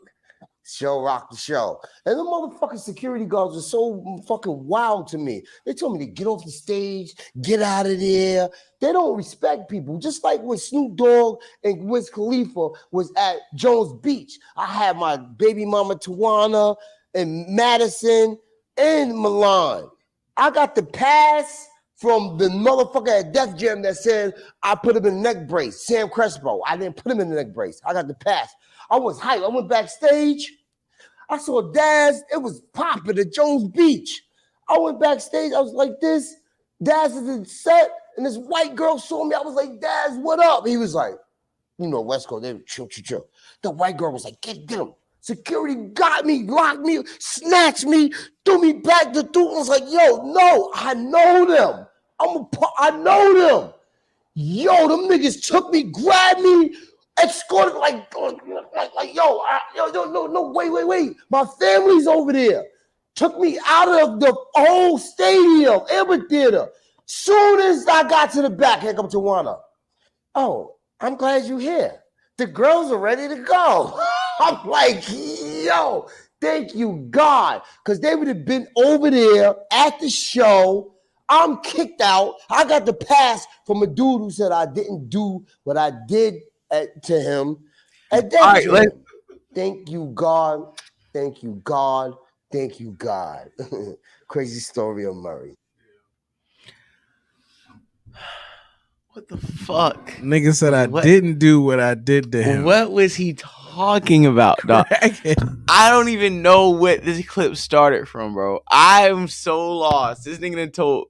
Show rock the show. And the motherfucking security guards were so fucking wild to me. They told me to get off the stage, get out of there. They don't respect people. Just like when Snoop Dogg and Wiz Khalifa was at Jones Beach. I had my baby mama Tawana and Madison and Milan. I got the pass from the motherfucker at Def Jam that said I put him in the neck brace, Sam Crespo. I didn't put him in the neck brace. I got the pass. I was hyped. I went backstage. I saw Daz. It was popping at Jones Beach. I went backstage. I was like this. Daz is in set, and this white girl saw me. I was like, Daz, what up? He was like, West Coast, they were chill. The white girl was like, get him. Security got me, locked me, snatched me, threw me back to through. I was like, yo, no, I know them. I know them. Yo, them niggas took me, grabbed me, escorted no, wait. My family's over there. Took me out of the whole stadium, amphitheater. Soon as I got to the back, here come Tawana. Oh, I'm glad you're here. The girls are ready to go. I'm like, yo, thank you, God. Because they would have been over there at the show. I'm kicked out. I got the pass from a dude who said I didn't do what I did to him. And all right, thank you, God. Thank you, God. Thank you, God. Crazy story of Murray. What the fuck? Nigga said I didn't do what I did to him. What was he talking about, dog? I don't even know what this clip started from, bro. I am so lost. This nigga done told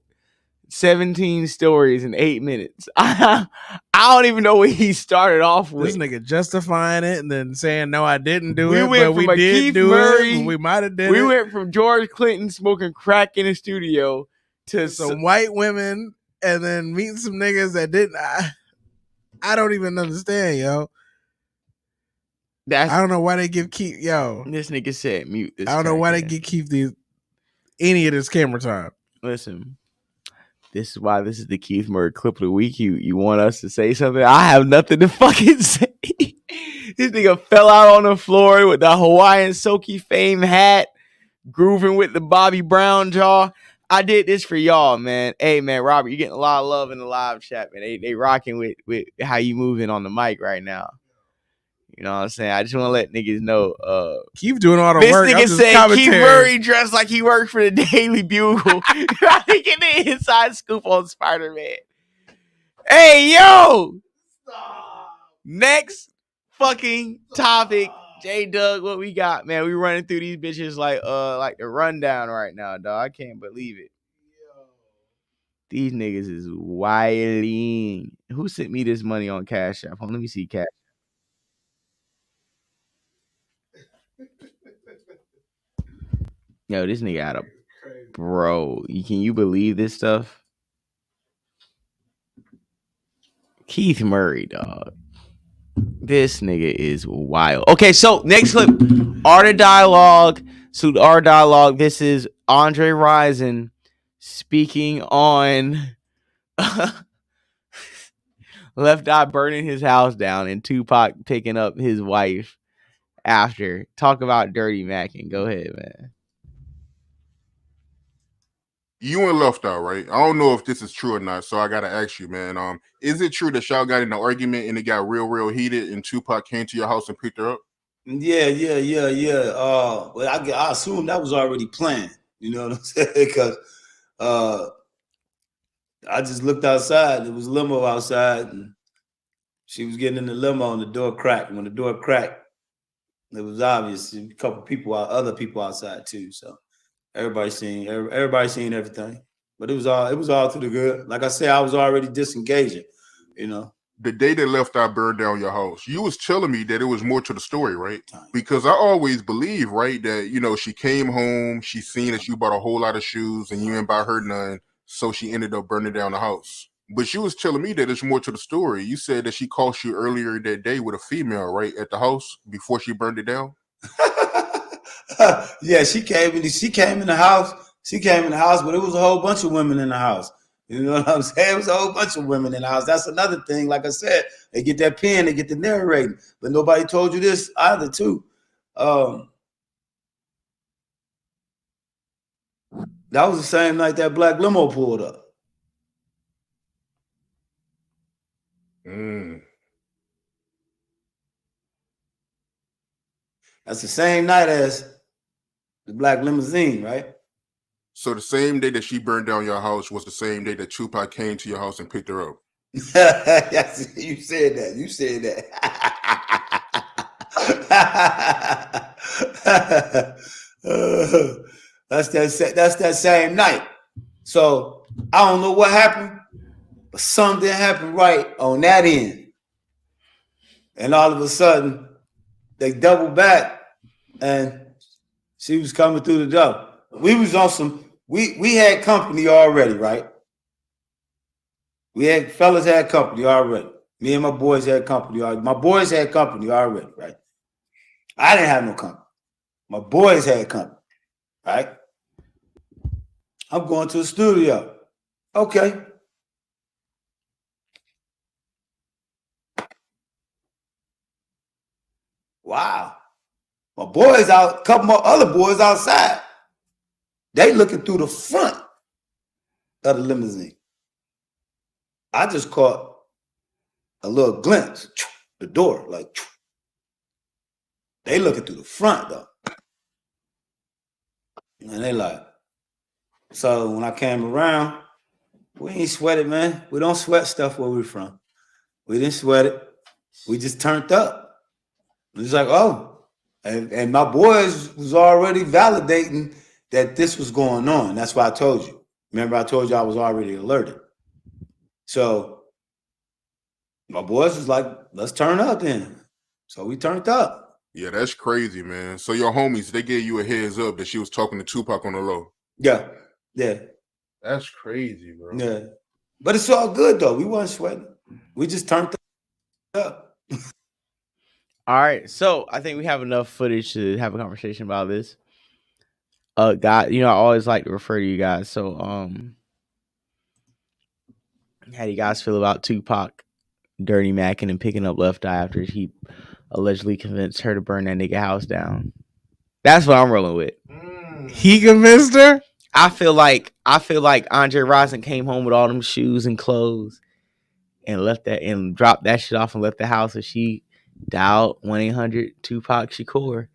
17 stories in 8 minutes. I don't even know what he started off with. This nigga justifying it and then saying, no, I didn't do we it, went but from we a did Keith do Murray, it. We might have did we it. We went from George Clinton smoking crack in the studio to some white women and then meeting some niggas that didn't. I don't even understand, yo. I don't know why they give Keith, yo. This nigga said mute this. I don't know why they give Keith any of this camera time. Listen, this is why this is the Keith Murray clip of the week. You want us to say something? I have nothing to fucking say. This nigga fell out on the floor with the Hawaiian Soki Fame hat, grooving with the Bobby Brown jaw. I did this for y'all, man. Hey, man, Robert, you're getting a lot of love in the live chat, man. They rocking with how you moving on the mic right now. You know what I'm saying? I just want to let niggas know. Keith doing all the this work. nigga said Keith Murray dressed like he worked for the Daily Bugle. Getting the inside scoop on Spider-Man. Hey, yo! Next fucking topic. J Doug, what we got, man? We running through these bitches like the rundown right now, dog. I can't believe it. These niggas is wilding. Who sent me this money on Cash App? Let me see Cash. Yo, this nigga out of bro. Can you believe this stuff? Keith Murray, dog. This nigga is wild. Okay, so next clip. Art of Dialogue. So our dialogue. This is Andre Ryson speaking on LeftEye burning his house down and Tupac picking up his wife after. Talk about Dirty Mackin'. Go ahead, man. You and LeftEye, right? I don't know if this is true or not, so I gotta ask you, man. Is it true that y'all got in an argument and it got real heated and Tupac came to your house and picked her up? Yeah. Well, I assume that was already planned. You know what I'm saying? Because I just looked outside. There was a limo outside, and she was getting in the limo, and the door cracked. When the door cracked, it was obvious. A couple people, other people outside too. So everybody seen everything. But it was all to the good. Like I said, I was already disengaging. You know. The day that LeftEye burned down your house, you was telling me that it was more to the story, right? Because I always believe, right, that, you know, she came home, she seen that you bought a whole lot of shoes and you didn't buy her none, so she ended up burning down the house. But you was telling me that it's more to the story. You said that she called you earlier that day with a female, right, at the house before she burned it down? Yeah, she came in the house. She came in the house, but it was a whole bunch of women in the house. You know what I'm saying? It was a whole bunch of women in the house. That's another thing. Like I said, they get that pen, they get the narrating. But nobody told you this either, too. That was the same night that black limo pulled up. That's the same night as the black limousine, right? So the same day that she burned down your house was the same day that Tupac came to your house and picked her up. Yes, you said that. You said that. That's that same night. So I don't know what happened, but something didn't happen right on that end. And all of a sudden, they doubled back, and she was coming through the door. We was on some. We had company already, right? Fellas had company already. Me and my boys had company already. My boys had company already, right? I didn't have no company. My boys had company, right? I'm going to the studio. Okay. Wow. My boys out, a couple more other boys outside. They looking through the front of the limousine. I just caught a little glimpse, the door, like. They looking through the front though. And they like, so when I came around, we ain't sweat it, man. We don't sweat stuff where we're from. We didn't sweat it. We just turned up. It was like, oh. And my boys was already validating that this was going on. That's why I told you. Remember, I told you I was already alerted. So my boys was like, let's turn up then. So we turned up. Yeah, that's crazy, man. So your homies, they gave you a heads up that she was talking to Tupac on the low. Yeah. That's crazy, bro. Yeah. But it's all good, though. We wasn't sweating. We just turned up. All right. So I think we have enough footage to have a conversation about this. God, I always like to refer to you guys. So, how do you guys feel about Tupac dirty macking and picking up LeftEye after he allegedly convinced her to burn that nigga house down? That's what I'm rolling with. He convinced her? I feel like Andre Ryson came home with all them shoes and clothes and left that and dropped that shit off and left the house, and she dialed 1-800-Tupac Shakur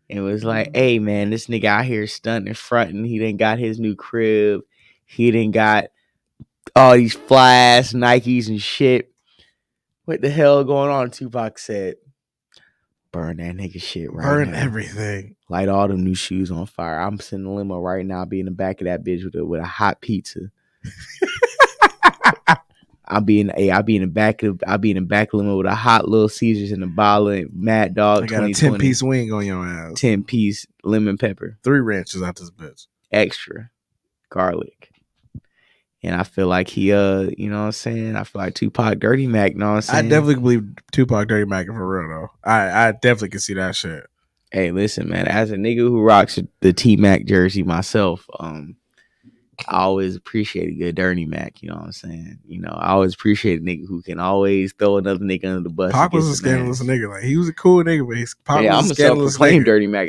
and was like, hey, man, this nigga out here stunting and fronting. He done got his new crib. He done got all these fly-ass Nikes and shit. What the hell going on? Tupac said, burn that nigga shit right Burn now. everything. Light all them new shoes on fire. I'm sitting in the limo right now. Be in the back of that bitch with a hot pizza. I'll be in the back of the limo with a hot Little Caesars and a bottle of Mad Dog. I got a 10-piece wing on your ass. 10-piece lemon pepper. 3 ranches out this bitch. Extra garlic. And I feel like he, you know what I'm saying? I feel like Tupac Dirty Mac, you know what I'm saying? I definitely believe Tupac Dirty Mac for real though. I definitely can see that shit. Hey, listen, man. As a nigga who rocks the T-Mac jersey myself, I always appreciate a good Dirty Mac. You know what I'm saying? You know, I always appreciate a nigga who can always throw another nigga under the bus. Pac was a scandalous nigga. Like, he was a cool nigga, but Pac was I'm a scandalous self-proclaimed nigga. Dirty Mac.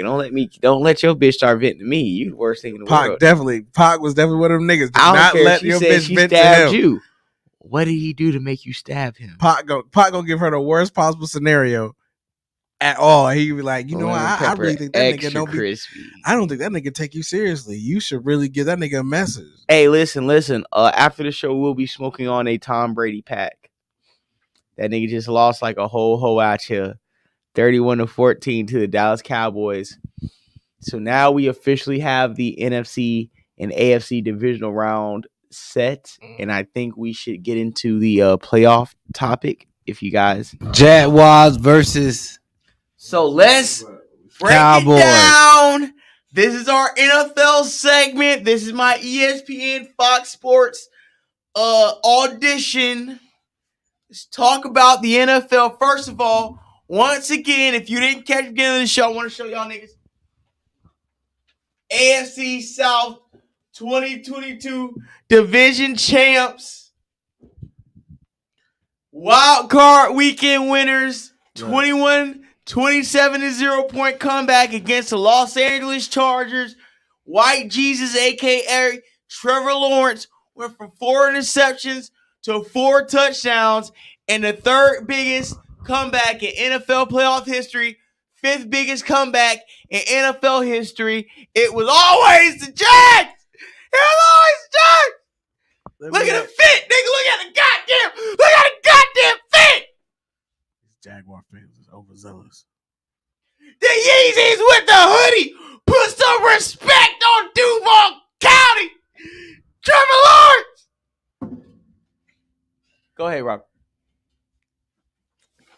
Don't let your bitch start venting to me. You the worst thing in the world. Pac was definitely one of them niggas. I don't Not care. let She your said bitch she vent stabbed to him. you. What did he do to make you stab him? Pac gonna give her the worst possible scenario at all. He be like, you know, I really think that nigga don't be crispy. I don't think that nigga take you seriously. You should really give that nigga a message. Hey, listen. After the show, we'll be smoking on a Tom Brady pack. That nigga just lost like a whole hoe out here, 31-14 to the Dallas Cowboys. So now we officially have the NFC and AFC divisional round set, and I think we should get into the playoff topic. If you guys, Jaguars versus. So let's break Cowboys. it down. This is our NFL segment. This is my ESPN Fox Sports audition. Let's talk about the NFL. First of all, once again, if you didn't catch the beginning of the show, I want to show y'all niggas AFC South 2022 division champs. Wild card weekend winners. 27 0-point comeback against the Los Angeles Chargers. White Jesus, a.k.a. Trevor Lawrence, went from 4 interceptions to 4 touchdowns, and the 3rd biggest comeback in NFL playoff history, 5th biggest comeback in NFL history. It was always the Jags. It was always the Jags. Look at the fit, nigga. Look at the goddamn fit. Jaguar fans is overzealous. The Yeezys with the hoodie. Put some respect on Duval County. Trevor Lawrence. Go ahead, Rob.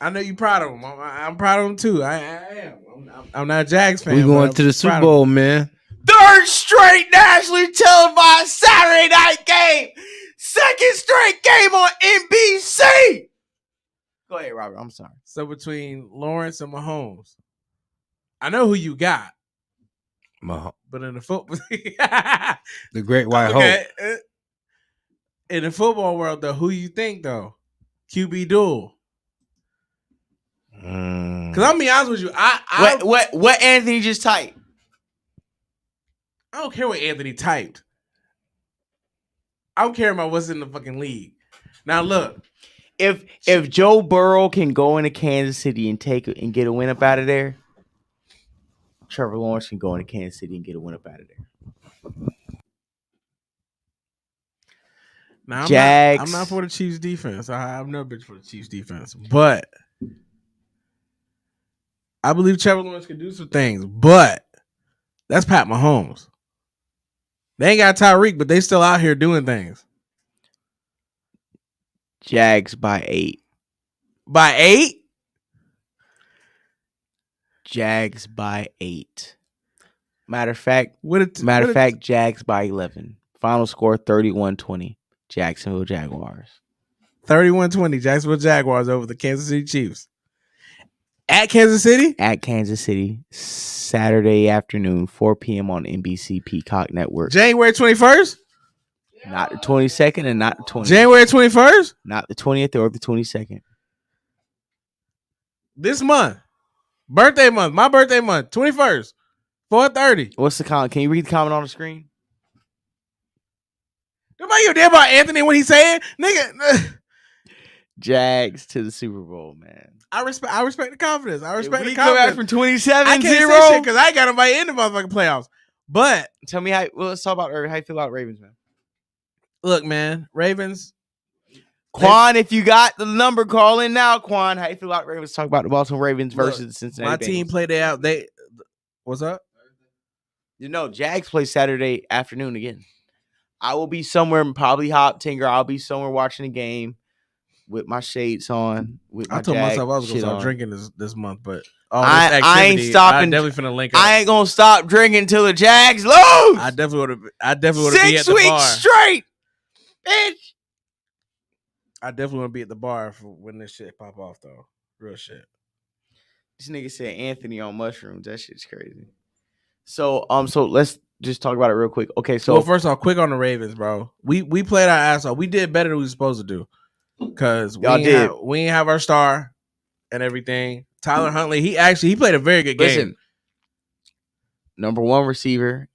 I know you proud of him. I'm proud of him too. I am. I'm not a Jags fan. We going to the Super Bowl, man. 3rd straight nationally televised Saturday night game. 2nd straight game on NBC. Go ahead, Robert. I'm sorry. So between Lawrence and Mahomes, I know who you got. But in the football, the Great White Hope. In the football world, though, who you think though? QB duel. Because I'll be honest with you, what Anthony just typed? I don't care what Anthony typed. I don't care about what's in the fucking league. Now look, if Joe Burrow can go into Kansas City and get a win up out of there, Trevor Lawrence can go into Kansas City and get a win up out of there. Now Jags. I'm not for the Chiefs defense. I'm no bitch for the Chiefs defense, but I believe Trevor Lawrence can do some things. But that's Pat Mahomes. They ain't got Tyreek, but they still out here doing things. Jags by 8. By 8? Jags by 8. Matter of fact, Jags by 11. Final score 31-20. Jacksonville Jaguars. 31-20. Jacksonville Jaguars over the Kansas City Chiefs. At Kansas City? At Kansas City. Saturday afternoon, 4 p.m. on NBC Peacock Network. January 21st? Not the 22nd and not the 20th. January 21st? Not the 20th or the 22nd. This month. Birthday month. My birthday month. 21st. 4:30. What's the comment? Can you read the comment on the screen? Nobody give a damn about Anthony when he's saying, nigga. Jags to the Super Bowl, man. I respect the confidence. I respect the we come back confidence. from 27-0. I can't say shit because I ain't got nobody in the motherfucking playoffs. But tell me how. Well, let's talk about how you feel about Ravens, man. Look, man, Ravens. Quan, if you got the number, call in now. Quan, how you feel about Ravens? Talk about the Baltimore Ravens versus the Cincinnati Bengals. My team played it out. What's up? Jags play Saturday afternoon again. I will be somewhere, probably Hop Tinker. I'll be somewhere watching the game with my shades on. With my I told Jag myself I was gonna shit start on. drinking this month, but all this activity, I ain't stopping. I definitely finna link up. I ain't gonna stop drinking till the Jags lose. I definitely would be at the bar. 6 weeks straight, bitch. I definitely want to be at the bar for when this shit pop off, though. Real shit. This nigga said Anthony on mushrooms. That shit's crazy. So let's just talk about it real quick. Okay, so well, first off, quick on the Ravens, bro. We played our ass off. We did better than we were supposed to do because we ain't have our star and everything. Tyler Huntley, he played a very good game. Listen, number 1 receiver,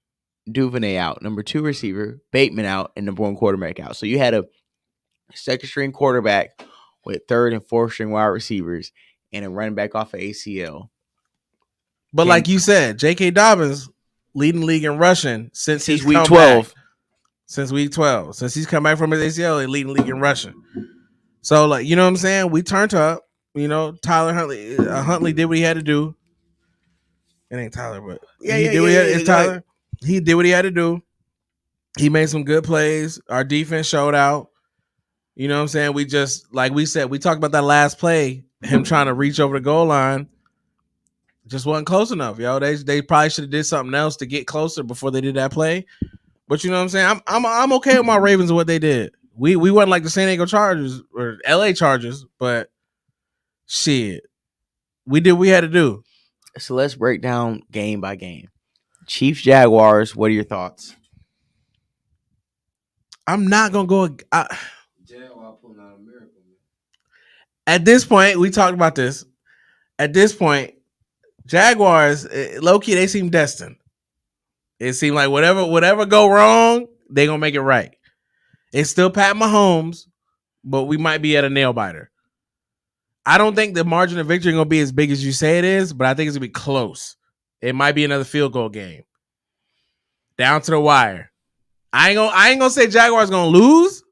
Duvernay out. Number 2 receiver, Bateman out, and number 1 quarterback out. So you had a second string quarterback with 3rd and 4th string wide receivers and a running back off of ACL. But like you said, J.K. Dobbins leading the league in rushing since week 12. Since week 12. Since he's come back from his ACL, he's leading the league in rushing. So, like, you know what I'm saying? We turned up. You know, Tyler Huntley did what he had to do. It ain't Tyler, but it's Tyler. He did what he had to do. He made some good plays. Our defense showed out. You know what I'm saying? We just, like we said, we talked about that last play, him trying to reach over the goal line. Just wasn't close enough, yo. They probably should have did something else to get closer before they did that play. But you know what I'm saying? I'm okay with my Ravens and what they did. We wasn't like the San Diego Chargers or LA Chargers, but shit. We did what we had to do. So let's break down game by game. Chiefs Jaguars, what are your thoughts? I'm not gonna go. At this point, we talked about this. At this point, Jaguars, low-key, they seem destined. It seemed like whatever go wrong, they gonna make it right. It's still Pat Mahomes, but we might be at a nail biter. I don't think the margin of victory gonna be as big as you say it is, but I think it's gonna be close. It might be another field goal game, down to the wire. I ain't gonna say Jaguars gonna lose,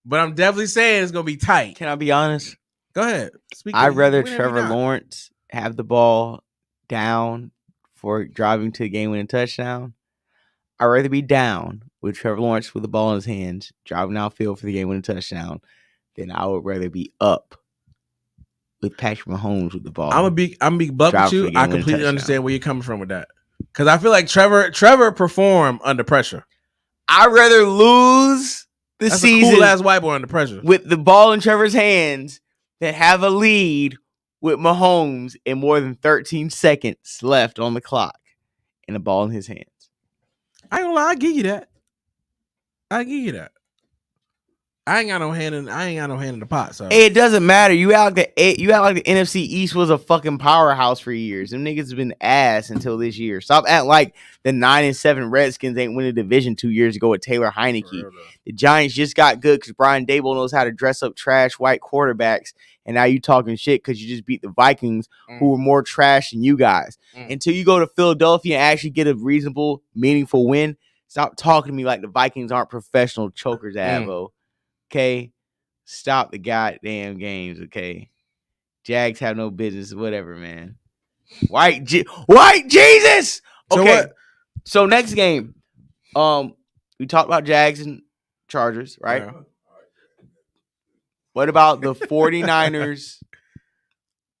but I'm definitely saying it's gonna be tight. Can I be honest? Go ahead. I'd rather Trevor Lawrence have the ball down for driving to the game-winning touchdown. I'd rather be down with Trevor Lawrence with the ball in his hands, driving outfield for the game-winning touchdown, than I would rather be up with Patrick Mahomes with the ball. I'm gonna be blunt with you. I completely understand where you're coming from with that, because I feel like Trevor performed under pressure. I'd rather lose the season a cool ass white boy under pressure with the ball in Trevor's hands than have a lead with Mahomes and more than 13 seconds left on the clock and the ball in his hands. I ain't gonna lie, I give you that. I ain't got no hand in the pot. So it doesn't matter. You act like the NFC East was a fucking powerhouse for years. Them niggas have been ass until this year. Stop acting like the 9-7 Redskins ain't win a division 2 years ago with Taylor Heineke. The Giants just got good because Brian Daboll knows how to dress up trash white quarterbacks, and now you talking shit because you just beat the Vikings, who were more trash than you guys. Until you go to Philadelphia and actually get a reasonable, meaningful win, stop talking to me like the Vikings aren't professional chokers, Avo. Okay, stop the goddamn games. Okay, Jags have no business. Whatever, man. White Jesus. Okay, so next game, we talked about Jags and Chargers, right? Yeah. What about the 49ers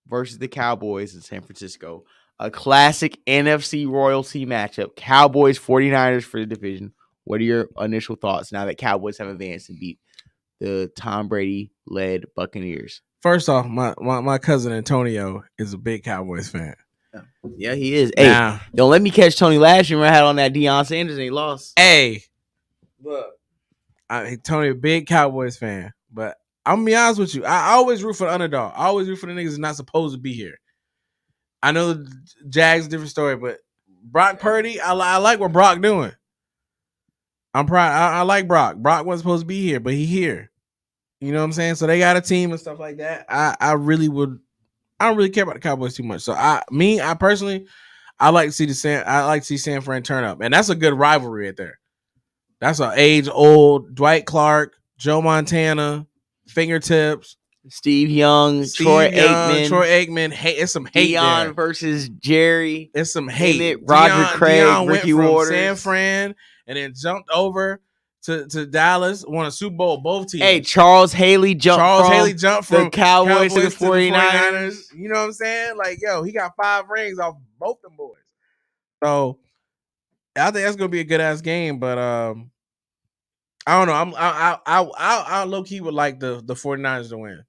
versus the Cowboys in San Francisco? A classic NFC royalty matchup. Cowboys 49ers for the division. What are your initial thoughts now that Cowboys have advanced and beat the Tom Brady-led Buccaneers? First off, my cousin Antonio is a big Cowboys fan. Yeah, he is. Hey, don't let me catch Tony last year when I had on that Deion Sanders and he lost. Hey, look, Tony, a big Cowboys fan, but I'm gonna be honest with you. I always root for the underdog. I always root for the niggas that's not supposed to be here. I know the Jags, different story, but Brock Purdy, I like what Brock doing. I'm proud. I like Brock. Brock wasn't supposed to be here, but he here. You know what I'm saying? So they got a team and stuff like that. I don't really care about the Cowboys too much. So I personally, I like to see San Fran turn up, and that's a good rivalry right there. That's an age-old Dwight Clark, Joe Montana, fingertips, Steve Young, Troy Aikman. Hey, it's some hate Deion there. versus Jerry. It's some hate. Roger Craig, Deion Ricky went from Waters. San Fran and then jumped over to Dallas, won a Super Bowl, both teams. Hey, Charles Haley jumped from the Cowboys to the 49ers. You know what I'm saying? Like, yo, he got 5 rings off both them boys. So I think that's gonna be a good ass game, but I don't know. I low key would like the 49ers to win.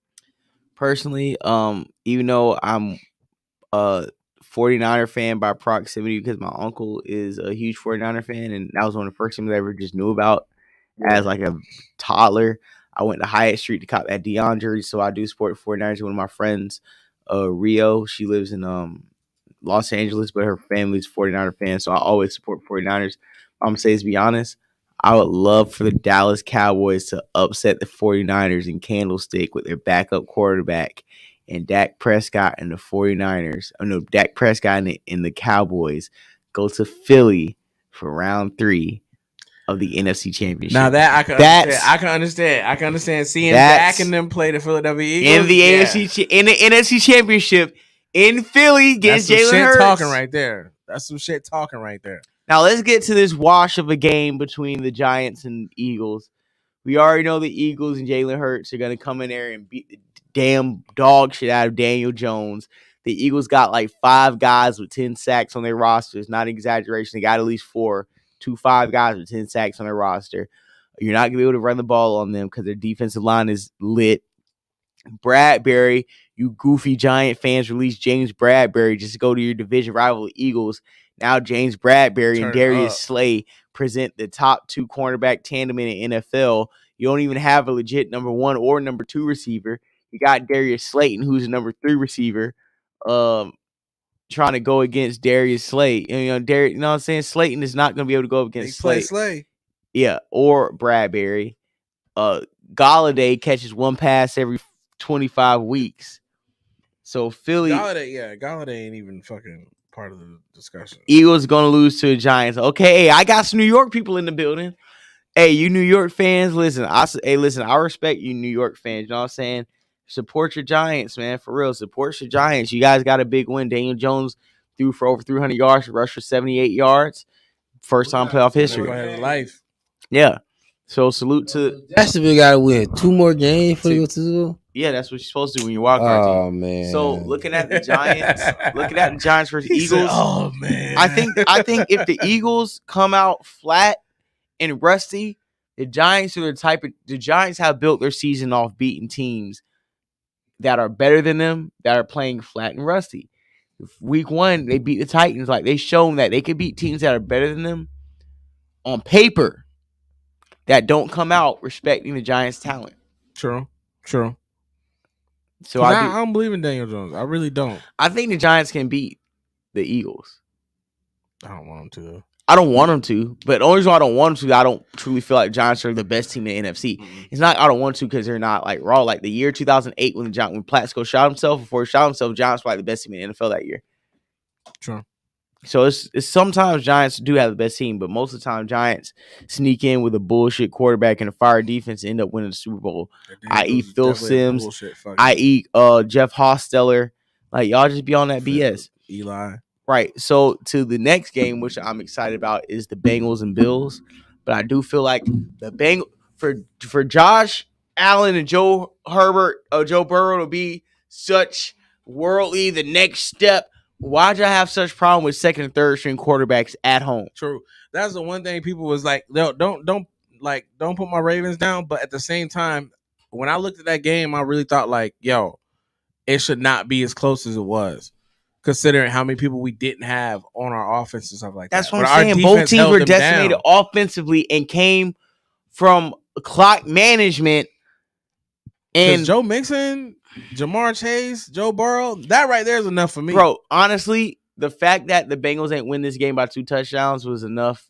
Personally, even though I'm a 49er fan by proximity because my uncle is a huge 49er fan, and that was one of the first things I ever just knew about as like a toddler. I went to Hyatt Street to cop that Deion jersey, so I do support 49ers. One of my friends, Rio, she lives in Los Angeles, but her family's 49er fan, so I always support 49ers. I'm gonna say, to be honest, I would love for the Dallas Cowboys to upset the 49ers in Candlestick with their backup quarterback and Dak Prescott and the 49ers. Oh no, Dak Prescott and the Cowboys go to Philly for round 3 of the NFC Championship. Now that I can understand. I can understand seeing Dak and them play the Philadelphia Eagles in the NFC Championship in Philly against Jalen Hurts. Talking right there. That's some shit talking right there. Now let's get to this wash of a game between the Giants and Eagles. We already know the Eagles and Jalen Hurts are going to come in there and beat the damn dog shit out of Daniel Jones. The Eagles got like 5 guys with 10 sacks on their roster. It's not an exaggeration. They got at least 5 guys with 10 sacks on their roster. You're not going to be able to run the ball on them because their defensive line is lit. Bradbury, you goofy Giant fans, released James Bradbury just to go to your division rival, the Eagles. Now James Bradbury and Darius Slay present the top 2 cornerback tandem in the NFL. You don't even have a legit number 1 or number 2 receiver. You got Darius Slayton, who's a number 3 receiver, trying to go against Darius Slay. You know what I'm saying? Slayton is not going to be able to go against Slay. Yeah, or Bradbury. Galladay catches 1 pass every 25 weeks. So Philly, Galladay ain't even fucking part of the discussion. Eagles gonna lose to the Giants. Okay, hey, I got some New York people in the building. Hey, you New York fans, listen. I respect you, New York fans. You know what I'm saying? Support your Giants, man. For real, support your Giants. You guys got a big win. Daniel Jones threw for over 300 yards, rushed for 78 yards. First time playoff history. Life. Yeah. So salute to Jacksonville. Got to win 2 more games for you to. Yeah, that's what you're supposed to do when you walk our team. Oh man! So looking at the Giants versus Eagles. Oh man! I think if the Eagles come out flat and rusty, the Giants have built their season off beating teams that are better than them that are playing flat and rusty. Week 1, they beat the Titans. Like, they've shown that they could beat teams that are better than them on paper that don't come out respecting the Giants' talent. True. So I don't believe in Daniel Jones. I really don't. I think the Giants can beat the Eagles. I don't want them to, though. I don't want them to, but the only reason I don't want them to, I don't truly feel like the Giants are the best team in the NFC. Mm-hmm. It's not I don't want to because they're not like raw. Like the year 2008 when Plaxico shot himself, Giants were like the best team in the NFL that year. True. So it's sometimes Giants do have the best team, but most of the time Giants sneak in with a bullshit quarterback and a fire defense and end up winning the Super Bowl. I.e. Phil Simms, i.e. Jeff Hostetler. Like, y'all just be on that BS. Eli. Right. So to the next game, which I'm excited about, is the Bengals and Bills. But I do feel like the Bengals for Josh Allen and Joe Burrow to be such worldly, the next step. Why'd y'all have such problem with second and third string quarterbacks at home? True. That's the one thing people was like, don't put my Ravens down. But at the same time, when I looked at that game, I really thought like, yo, it should not be as close as it was, considering how many people we didn't have on our offense and stuff like that. That's what I'm saying. Both teams were decimated offensively and came from clock management. And Joe Mixon, Jamar Chase, Joe Burrow, that right there is enough for me. Bro, honestly, the fact that the Bengals ain't win this game by 2 touchdowns was enough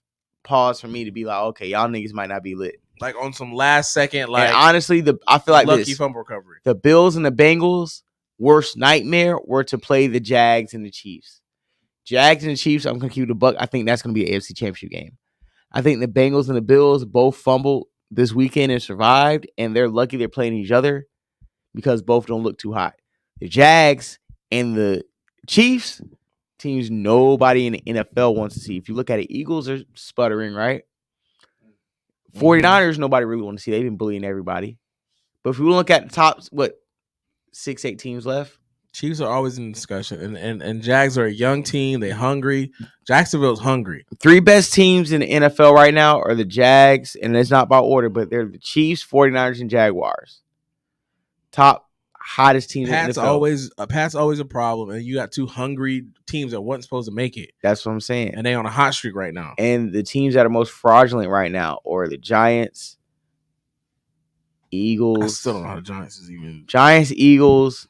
pause for me to be like, okay, y'all niggas might not be lit. Like on some last second, like and honestly, I feel like lucky this. fumble recovery. The Bills and the Bengals' worst nightmare were to play the Jags and the Chiefs. Jags and the Chiefs, I'm gonna keep it a buck. I think that's gonna be an AFC Championship game. I think the Bengals and the Bills both fumbled this weekend and survived, and they're lucky they're playing each other because both don't look too hot. The Jags and the Chiefs, teams nobody in the NFL wants to see. If you look at it, Eagles are sputtering, right? 49ers, nobody really wants to see. They've been bullying everybody. But if we look at the top, 6-8 teams left? Chiefs are always in discussion, and Jags are a young team. They're hungry. Jacksonville's hungry. 3 best teams in the NFL right now are the Jags, and it's not by order, but they're the Chiefs, 49ers, and Jaguars. Top hottest teams in the NFL. Pat's always a problem, and you got 2 hungry teams that wasn't supposed to make it. That's what I'm saying. And they on a hot streak right now. And the teams that are most fraudulent right now are the Giants, Eagles. I still don't know how the Giants is even. Giants, Eagles,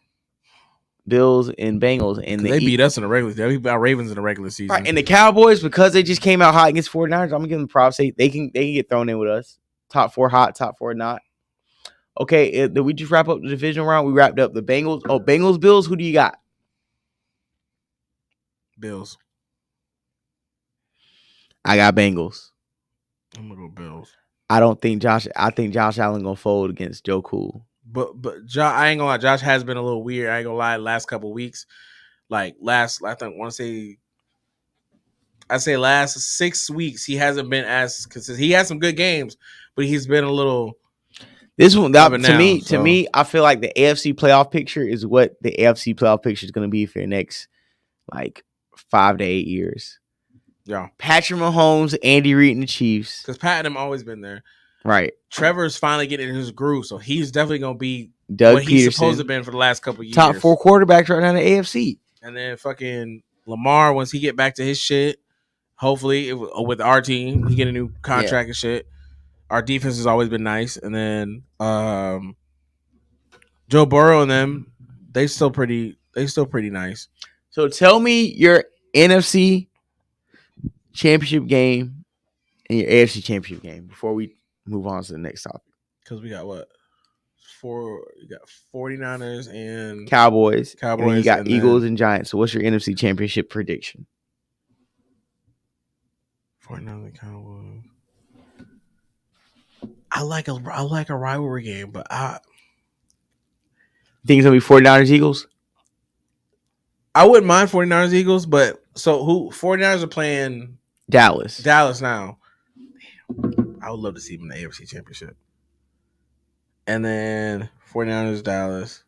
Bills, and Bengals. And they beat us in the regular season. They beat our Ravens in the regular season. Right. And the Cowboys, because they just came out hot against 49ers, I'm going to give them props. They can get thrown in with us. Top 4 hot, top 4 not. Okay, did we just wrap up the divisional round? We wrapped up the Bengals. Oh, Bengals, Bills. Who do you got? Bills. I got Bengals. I'm gonna go Bills. I think Josh Allen gonna fold against Joe Cool. But I ain't gonna lie, Josh has been a little weird. I ain't gonna lie, last couple weeks. Like I say last 6 weeks, he hasn't been as consistent. He has some good games, but he's been a little. This one, to me, I feel like the AFC playoff picture is what the AFC playoff picture is going to be for the next 5 to 8 years. Yeah, Patrick Mahomes, Andy Reid, and the Chiefs. Because Pat and them always been there, right? Trevor's finally getting in his groove, so he's definitely going to be Doug what Peterson, he's supposed to have been for the last couple of years. Top 4 quarterbacks right now in the AFC. And then fucking Lamar, once he get back to his shit, hopefully with our team, he get a new contract and shit. Our defense has always been nice, and then Joe Burrow and them, they still pretty nice. So tell me your NFC championship game and your AFC championship game before we move on to the next topic. Because we got what? You got 49ers and Cowboys, and then you got Eagles and Giants. So what's your NFC championship prediction? 49ers and Cowboys. I like a rivalry game, but think it's gonna be 49ers Eagles? I wouldn't mind 49ers Eagles, but so 49ers are playing Dallas now. Damn. I would love to see them in the AFC Championship. And then 49ers Dallas.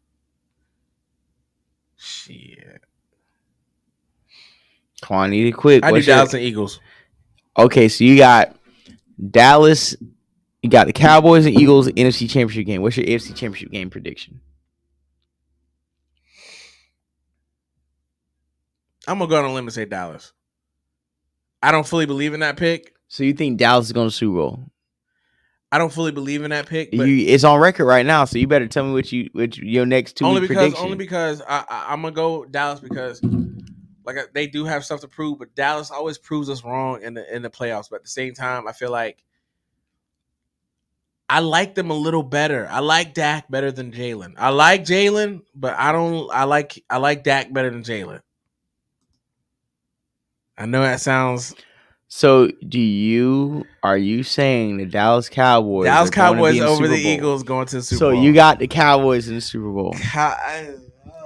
Shit. Come on, I need to quit. I do Dallas and Eagles. Okay, so you got Dallas. You got the Cowboys and Eagles NFC Championship game. What's your AFC Championship game prediction? I'm going to go on a limb and say Dallas. I don't fully believe in that pick. So you think Dallas is going to Super Bowl? I don't fully believe in that pick. But it's on record right now, so you better tell me what your next 2 week prediction. Only because I'm going to go Dallas because they do have stuff to prove, but Dallas always proves us wrong in the playoffs. But at the same time, I feel like I like them a little better. I like Dak better than Jalen. I like Jalen, but I like Dak better than Jalen. I know that sounds. So are you saying the Dallas Cowboys over the Eagles going to the Super Bowl? So you got the Cowboys in the Super Bowl.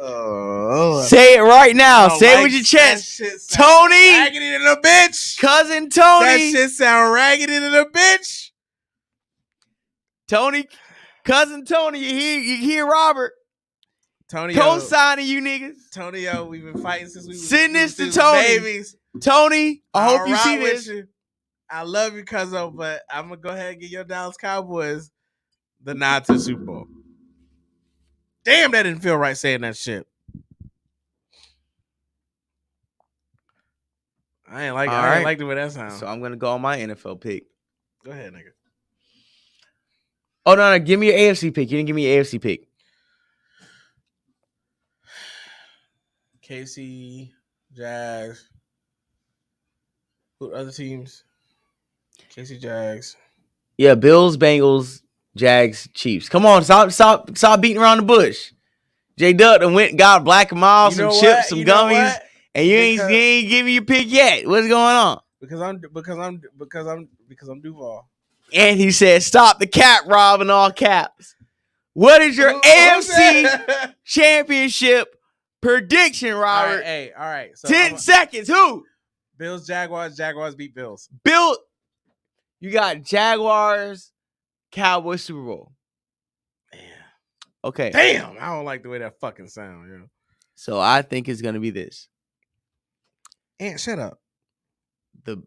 Oh, say it right now. Say it with your chest. Tony. Raggedy to the bitch. Cousin Tony. That shit sound raggedy to the bitch. Tony. Cousin Tony. You hear Robert. Tony co-signing you niggas. Tony, we've been fighting since we send this to Tony. Babies. Tony, I hope you see this. I love you, cousin, but I'm gonna go ahead and get your Dallas Cowboys the nod to the Super Bowl. Damn, that didn't feel right saying that shit. I ain't like the way that sounds. So I'm gonna go on my NFL pick. Go ahead, nigga. Oh no, give me your AFC pick. You didn't give me your AFC pick. KC, Jags. What other teams? KC Jags. Yeah, Bills, Bengals, Jags, Chiefs. Come on, stop beating around the bush. J Duck and went got Black and Miles, some chips, some gummies, and you ain't giving your pick yet. What's going on? Because I'm Duval. And he said, "Stop the cap, Rob," in all caps. What is your AFC Championship prediction, Robert? All right. So 10 seconds. Who? Bills, Jaguars. Jaguars beat Bills. You got Jaguars, Cowboys, Super Bowl. Okay. Damn, I don't like the way that fucking sound. Yeah. So I think it's gonna be this. Ant, shut up. The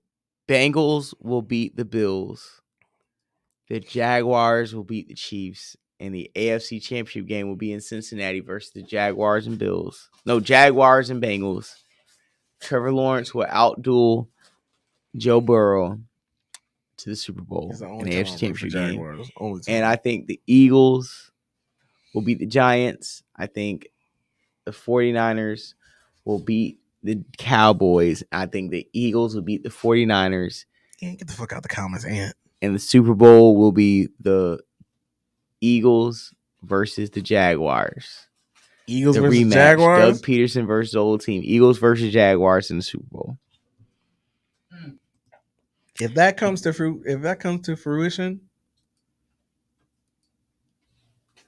Bengals will beat the Bills. The Jaguars will beat the Chiefs. And the AFC Championship game will be in Cincinnati versus the Jaguars and Bills. No, Jaguars and Bengals. Trevor Lawrence will outduel Joe Burrow to the Super Bowl in the AFC Championship game. And I think the Eagles will beat the Giants. I think the 49ers will beat the Cowboys. I think the Eagles will beat the 49ers. Ant, get the fuck out the comments, Ant. And the Super Bowl will be the Eagles versus the Jaguars. Eagles the versus rematch. Jaguars? Doug Peterson versus the old team. Eagles versus Jaguars in the Super Bowl. If that comes to fruition,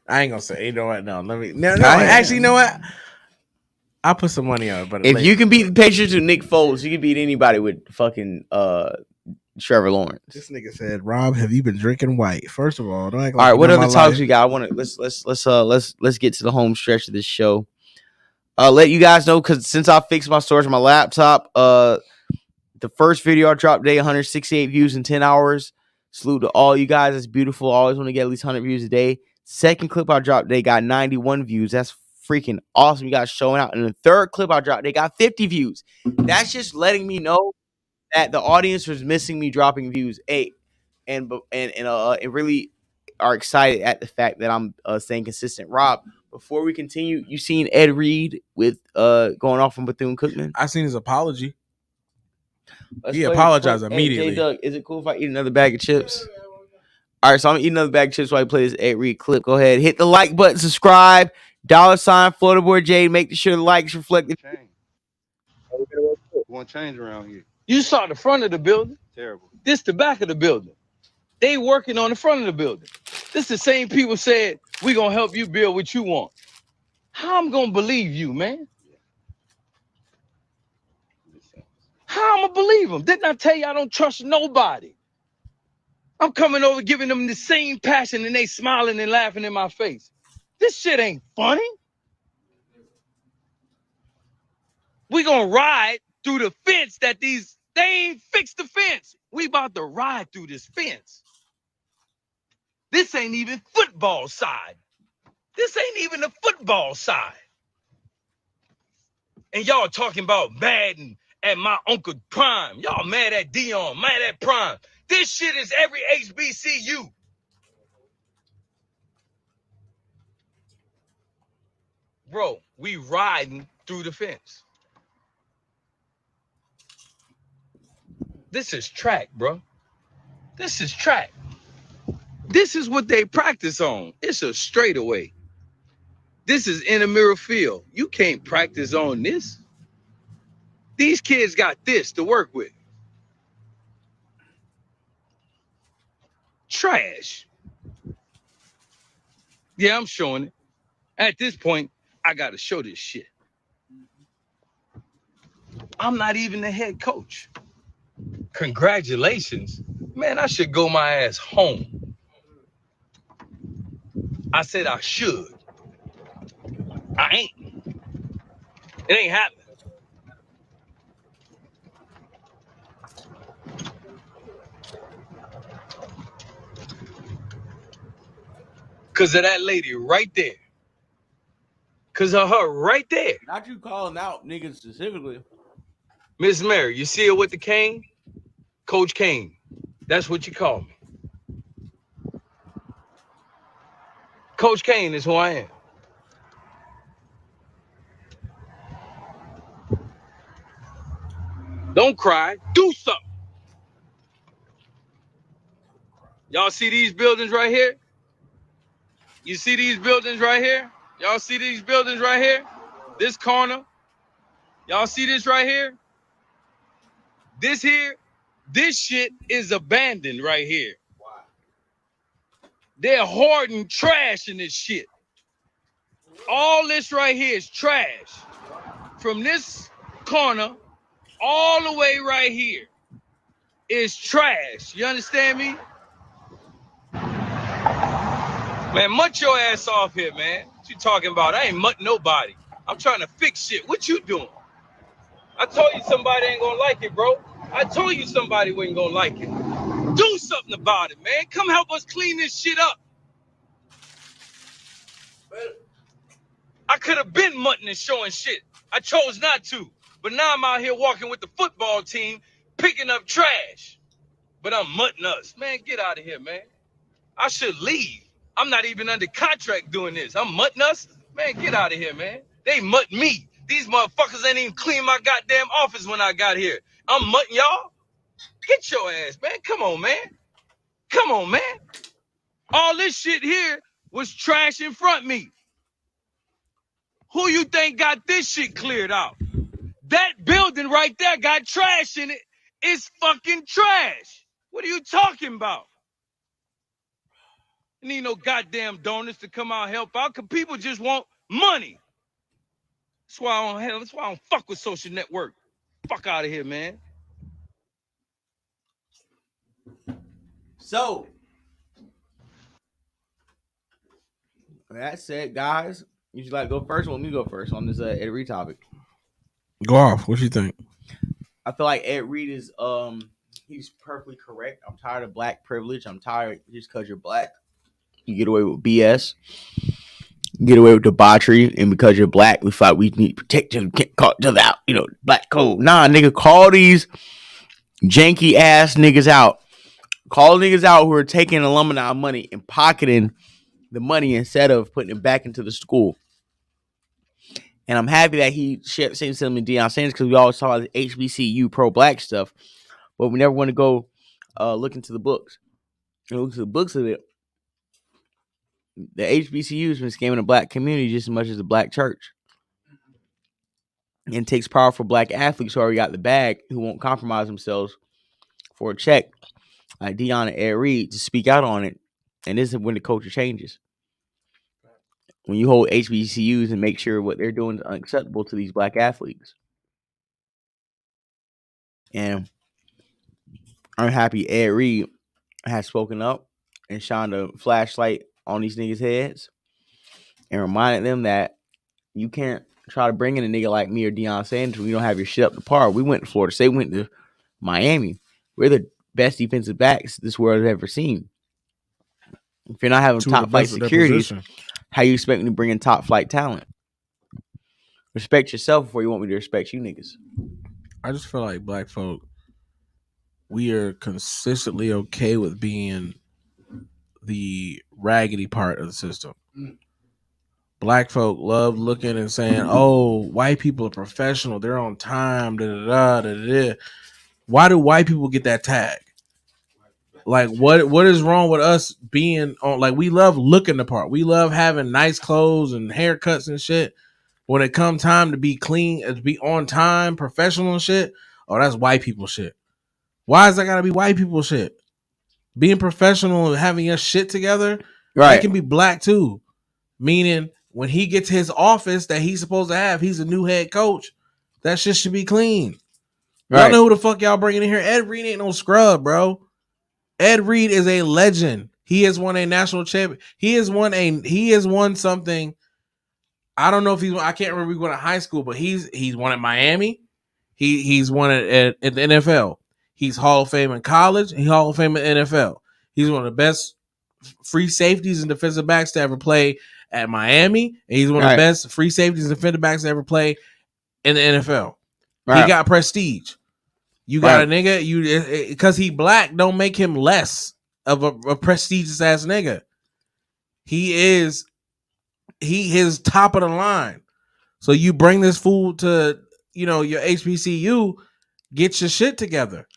I ain't gonna say. You know what? No, actually, you know what? I'll put some money on it. But if you can beat the Patriots with Nick Foles, you can beat anybody with fucking Trevor Lawrence. This nigga said, "Rob, have you been drinking white?" First of all, don't act all like right. What other talks we got? I want to let's get to the home stretch of this show. Let you guys know, because since I fixed my storage on my laptop, the first video I dropped today, 168 views in 10 hours. Salute to all you guys. It's beautiful. Always want to get at least 100 views a day. Second clip I dropped today got 91 views. That's freaking awesome. You guys showing out. And the third clip I dropped, they got 50 views. That's just letting me know that the audience was missing me dropping views. And really are excited at the fact that I'm staying consistent. Rob, before we continue, you seen Ed Reed with going off from Bathune Cookman? I seen his apology. He apologized immediately. Hey, Doug, is it cool if I eat another bag of chips? All right, so I'm eating another bag of chips while I play this Ed Reed clip. Go ahead, hit the like button, subscribe, $sign Florida J. Make sure the likes reflect the change. Want change around here? You saw the front of the building. Terrible. This the back of the building. They working on the front of the building. This the same people said, we gonna help you build what you want. How I'm gonna believe you, man? How I'm gonna believe them? Didn't I tell you I don't trust nobody? I'm coming over giving them the same passion and they smiling and laughing in my face. This shit ain't funny. We gonna ride through the fence that they ain't fixed the fence. We about to ride through this fence. This ain't even football side. This ain't even the football side. And y'all talking about Madden at my Uncle Prime. Y'all mad at Dion, mad at Prime. This shit is every HBCU. Bro, we riding through the fence. This is track, bro. This is track. This is what they practice on. It's a straightaway. This is intramural field. You can't practice on this. These kids got this to work with. Trash. Yeah, I'm showing it. At this point, I got to show this shit. I'm not even the head coach. Congratulations. Man, I should go my ass home. I said I should. I ain't. It ain't happening. Because of that lady right there. Because of her right there. Not you calling out niggas specifically. Miss Mary, you see her with the cane? Coach Kane. That's what you call me. Coach Kane is who I am. Don't cry. Do something. Y'all see these buildings right here? You see these buildings right here? Y'all see these buildings right here? This corner. Y'all see this right here? This here? This shit is abandoned right here. They're hoarding trash in this shit. All this right here is trash. From this corner all the way right here is trash. You understand me? Man, mutt your ass off here, man. What you talking about? I ain't mutt nobody. I'm trying to fix shit. What you doing? I told you somebody ain't gonna like it, bro. I told you somebody wasn't gonna like it. Do something about it, man. Come help us clean this shit up. I could have been mutting and showing shit. I chose not to. But now I'm out here walking with the football team, picking up trash. But I'm mutting us. Man, get out of here, man. I should leave. I'm not even under contract doing this. I'm mutting us? Man, get out of here, man. They mutt me. These motherfuckers ain't even clean my goddamn office when I got here. I'm mutting y'all? Get your ass, man. Come on, man. Come on, man. All this shit here was trash in front of me. Who you think got this shit cleared out? That building right there got trash in it. It's fucking trash. What are you talking about? You need no goddamn donors to come out and help out, because people just want money. That's why I don't fuck with social network. Fuck out of here, man. So that said, guys, you should like go first. Let me go first on this Ed Reed topic. Go off. What you think? I feel like Ed Reed is he's perfectly correct. I'm tired of black privilege. I'm tired just because you're black, you get away with BS. Get away with debauchery, and because you're black, we thought we need to protect you. Can't call each other out, black code. Nah, nigga, call these janky ass niggas out. Call niggas out who are taking alumni money and pocketing the money instead of putting it back into the school. And I'm happy that he shared the same sentiment Deion Sanders, because we always talk about the HBCU pro-black stuff, but we never want to go look into the books. Look into the books of it. The HBCU has been scamming the black community just as much as the black church. And it takes powerful black athletes who already got the bag, who won't compromise themselves for a check, like Deion and Ed Reed, to speak out on it. And this is when the culture changes. When you hold HBCUs and make sure what they're doing is unacceptable to these black athletes. And I'm happy Ed Reed has spoken up and shined a flashlight on these niggas' heads and reminded them that you can't try to bring in a nigga like me or Deion Sanders when you don't have your shit up to par. We went to Florida State, we went to Miami. We're the best defensive backs this world has ever seen. If you're not having top flight securities, how you expect me to bring in top flight talent? Respect yourself before you want me to respect you niggas. I just feel like black folk, we are consistently okay with being the raggedy part of the system. Black folk love looking and saying, "Oh, white people are professional. They're on time." Da da da da. Why do white people get that tag? Like, what is wrong with us being on? Like, we love looking the part. We love having nice clothes and haircuts and shit. When it comes time to be clean, to be on time, professional and shit, oh, that's white people shit. Why is that gotta be white people shit? Being professional and having your shit together, right? That can be black too. Meaning, when he gets his office that he's supposed to have, he's a new head coach. That shit should be clean. Right. Y'all know who the fuck y'all bringing in here? Ed Reed ain't no scrub, bro. Ed Reed is a legend. He has won a national champion. He has won something. I don't know if I can't remember he won at high school, but he's won at Miami. He's won at the NFL. He's Hall of Fame in college. He's Hall of Fame in NFL. He's one of the best free safeties and defensive backs to ever play at Miami. And he's one of the best free safeties and defensive backs to ever play in the NFL. Right. He got prestige. You got a nigga, because he black don't make him less of a prestigious ass nigga. He is top of the line. So you bring this fool to, your HBCU, get your shit together.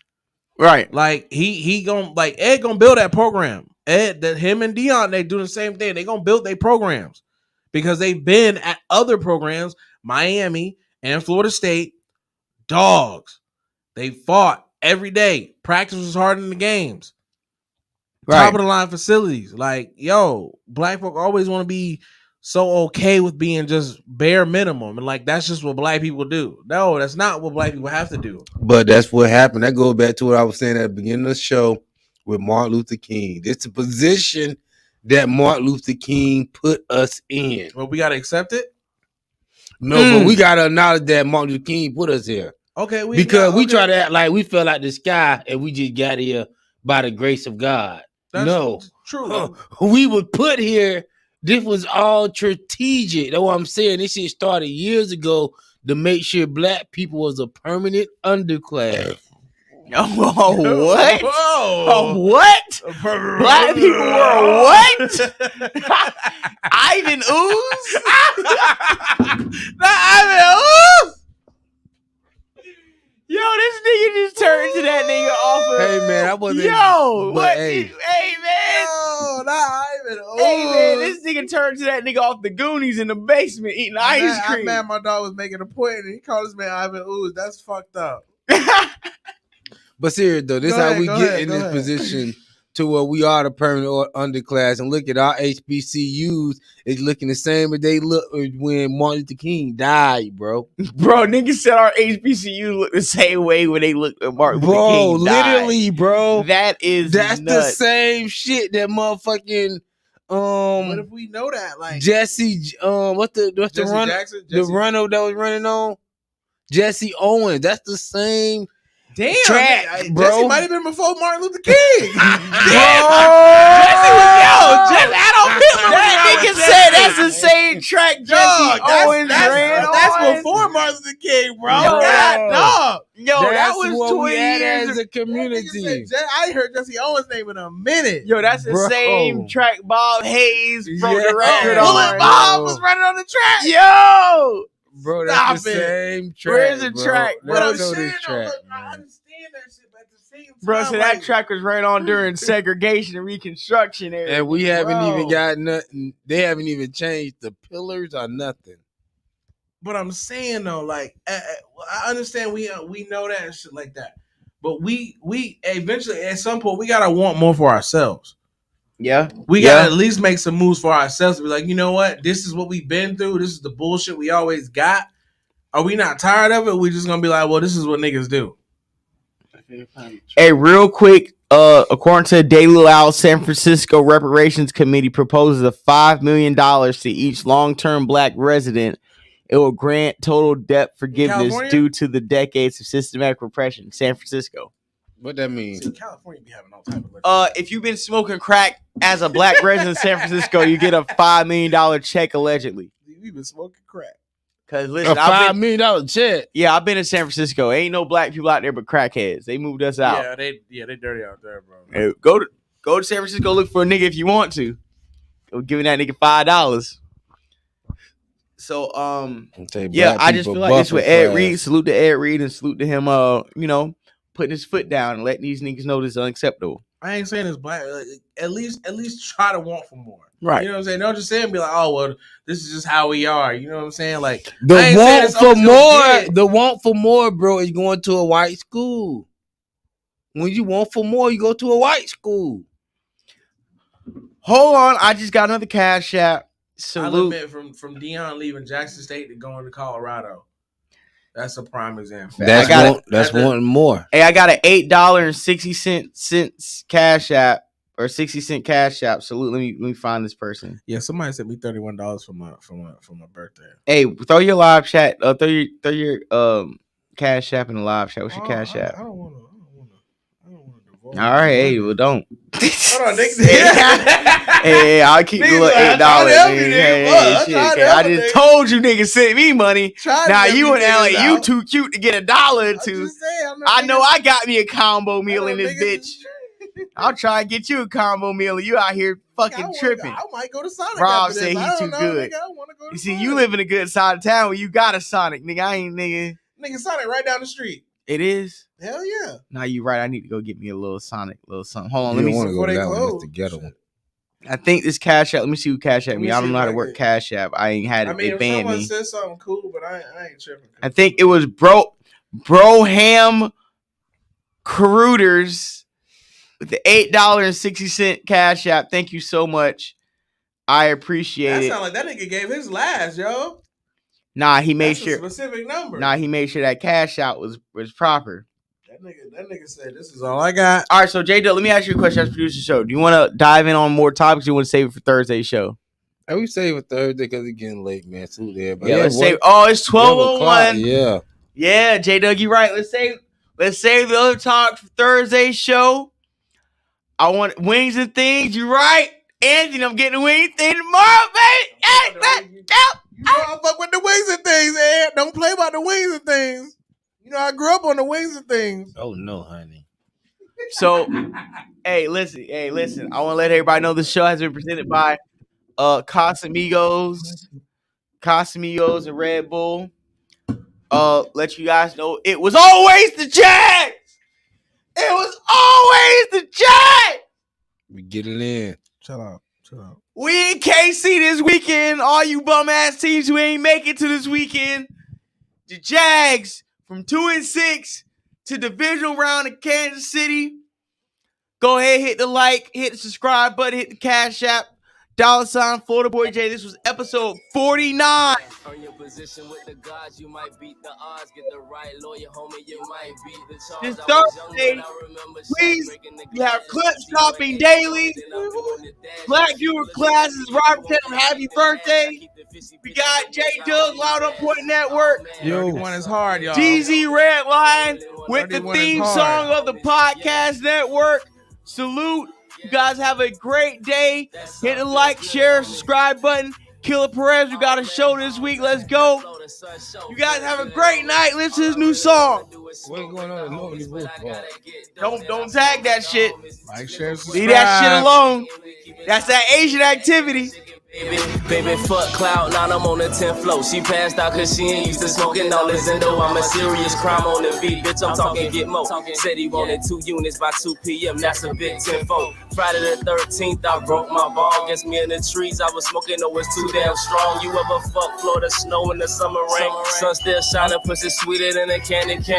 Right. Like he gonna like Ed gonna build that program. Ed, that him and Dion, they do the same thing. They gonna build their programs because they've been at other programs, Miami and Florida State, dogs. They fought every day. Practice was harder than the games. Right. Top of the line facilities. Like, yo, black folk always want to be so okay with being just bare minimum. And like, that's just what black people do. No, that's not what black people have to do. But that's what happened. That goes back to what I was saying at the beginning of the show with Martin Luther King. It's a position that Martin Luther King put us in. Well, we got to accept it? No, but we got to acknowledge that Martin Luther King put us here. Okay. We try to act like we fell out the sky and we just got here by the grace of God. That's true. We were put here. This was all strategic. That's what I'm saying. This shit started years ago to make sure black people was a permanent underclass. Oh, what? Whoa. Oh, what? Black people were what? Ivan Ooze? Not Ivan Ooze. Yo, this nigga just turned to that nigga off of. Hey man, I wasn't. Yo, but what? hey, Hey man. No, not Ivan Ooze. Hey man, this nigga turned to that nigga off the Goonies in the basement eating ice cream. I'm mad my dog was making a point and he called this man Ivan Ooze. That's fucked up. but serious though, this is how we get in this position to where we are the permanent underclass. And look at our HBCUs is looking the same as they look when Martin Luther King died, bro. Bro, niggas said our HBCU look the same way when they look at Martin Luther King died. Literally, bro. That's nuts. The nuts. same shit that motherfucking What if we know that? Like Jesse, what's the runner? Jackson? The runner that was running on? Jesse Owens. That's the same. Damn, track, bro. Jesse might have been before Martin Luther King. Bro, Jesse was just Adolf Hitler. That nigga said that's the same track Jesse Owens ran on. That's before Martin Luther King, bro. Yo, dog. Yo, that's that was what 20 we had years as a community. I ain't heard Jesse Owens' name in a minute. Yo, that's the same track Bob Hayes broke the Yeah. record Bullet on. Bob was running on the track. Yo, Bro, Stop that's the it. same track. Where's the bro. track? Bro, But I I'm know saying, this though, track. look, I man. understand that shit, but at the same time, bro, so that like, track was right on during segregation and Reconstruction era. And we haven't Bro. even got nothing. They haven't even changed the pillars or nothing. But I'm saying though, like I understand we know that and shit like that, but we eventually at some point we gotta want more for ourselves. Yeah, We gotta at least make some moves for ourselves. To be like, you know what? This is what we've been through. This is the bullshit we always got. Are we not tired of it? We just gonna be like, well, this is what niggas do. Hey, real quick, according to Daily Loud, San Francisco Reparations Committee proposes a $5 million to each long-term black resident. It will grant total debt forgiveness California? due to the decades of systematic repression. San Francisco. What that mean? See, California be having all type of If you've been smoking crack as a black resident in San Francisco, you get a $5 million check allegedly. We've been smoking crack. Cause A listen, $5 million check. Yeah, I've been in San Francisco. Ain't no black people out there but crackheads. They moved us out. Yeah, they dirty out there, bro. Hey, go to San Francisco, look for a nigga if you want to. Go giving that nigga $5. So yeah, I just feel like this with Ed Reed. Salute to Ed Reed and salute to him. Putting his foot down and letting these niggas know this is unacceptable. I ain't saying it's black. Like, at least try to want for more. Right. You know what I'm saying? Don't just say and be like, oh well, this is just how we are. You know what I'm saying? Like The I ain't saying want it's for always gonna more, get. the want for more, bro, is going to a white school. When you want for more, you go to a white school. Hold on, I just got another cash app. I'll Salute. admit, from Dion leaving Jackson State to going to Colorado, that's a prime example. That's wanting more. Hey, I got an $8.60 cash app or 60-cent cash app. Salute. Let me find this person. Yeah, somebody sent me $31 for my birthday. Hey, throw your live chat. Throw your cash app in the live chat. What's your cash app? I don't want to. All right, hey, well, don't. Hold on, nigga. Hey, I'll keep the little $8. I just told you niggas sent me money. Now you in LA, you too cute to get $1 or two. I know I got me a combo meal in this bitch. I'll try and get you a combo meal and you out here fucking tripping. I might go to Sonic. Rob said he's too good. You see, you live in a good side of town where you got a Sonic, nigga. I ain't nigga. Nigga, Sonic right down the street. It is? Hell yeah. Nah, you right. I need to go get me a little Sonic, little something. Hold on, You let me want see. to go to that one. That's the ghetto one. I think this Cash App. Let me see who Cash App Let me. me I see don't know if how to I work can- Cash App. I ain't had it. I mean, They if banned someone me. says something cool, but I ain't tripping. I think it was Broham Caruders with the $8.60 Cash App. Thank you so much. I appreciate That it. sound like that nigga gave his last, yo. Nah, he made That's sure. a specific number. Nah, he made sure that Cash Out was proper. That nigga said, "This is all I got." All right, so J Dub, let me ask you a question as producer show. Do you want to dive in on more topics? Or you want to save it for Thursday's show? I would say for Thursday because it's getting late, man. Salute everybody. Yeah, let's save. Oh, it's 12:01. Yeah. Yeah, J Doug, you right. Let's save the other talk for Thursday's show. I want wings and things. You right, Anthony. I'm getting a wing thing tomorrow, baby. Hey, let's go. You know I fuck with the wings and things, Ed. Don't play about the wings and things. You know I grew up on the wings and things. Oh no, honey. So, hey, listen. I want to let everybody know the show has been presented by Casamigos and Red Bull. Let you guys know it was always the Jags. It was always the Jags. We get it in. Chill out. We in KC this weekend. All you bum ass teams who ain't make it to this weekend. The Jags from 2-6 to divisional round in Kansas City. Go ahead, hit the like, hit the subscribe button, hit the Cash App. $ Florida Boy J. This was episode 49. Earn your position with the gods, you might beat the odds. Get the right lawyer, homie, you might beat the charge. This Thursday, please, we have clips dropping daily. Black viewer classes, Robert Taylor, happy birthday. We got J Doug, Loud Up Point Network. Yo, 31 is hard, y'all. GZ Red Line with the 31 is theme hard. song of the podcast network. Salute. You guys have a great day. Hit the like, share, subscribe button. Killer Perez, we got a show this week. Let's go. You guys have a great night. Listen to this new song. What's going on? Nobody votes for. Don't tag that shit. Like, share, Leave that shit alone. That's that Asian activity. Baby, fuck cloud, now I'm on the 10th floor. She passed out cause she ain't used to smoking all this endo. I'm a serious crime on the beat, bitch, I'm talking get more. Said he wanted 2 units by 2 p.m., that's a big 10-4. Friday the 13th, I broke my ball. Guess me in the trees, I was smoking, no, it's too damn strong. You ever fuck Florida snow in the summer rain? Sun still shining, pussy sweeter than a candy cane.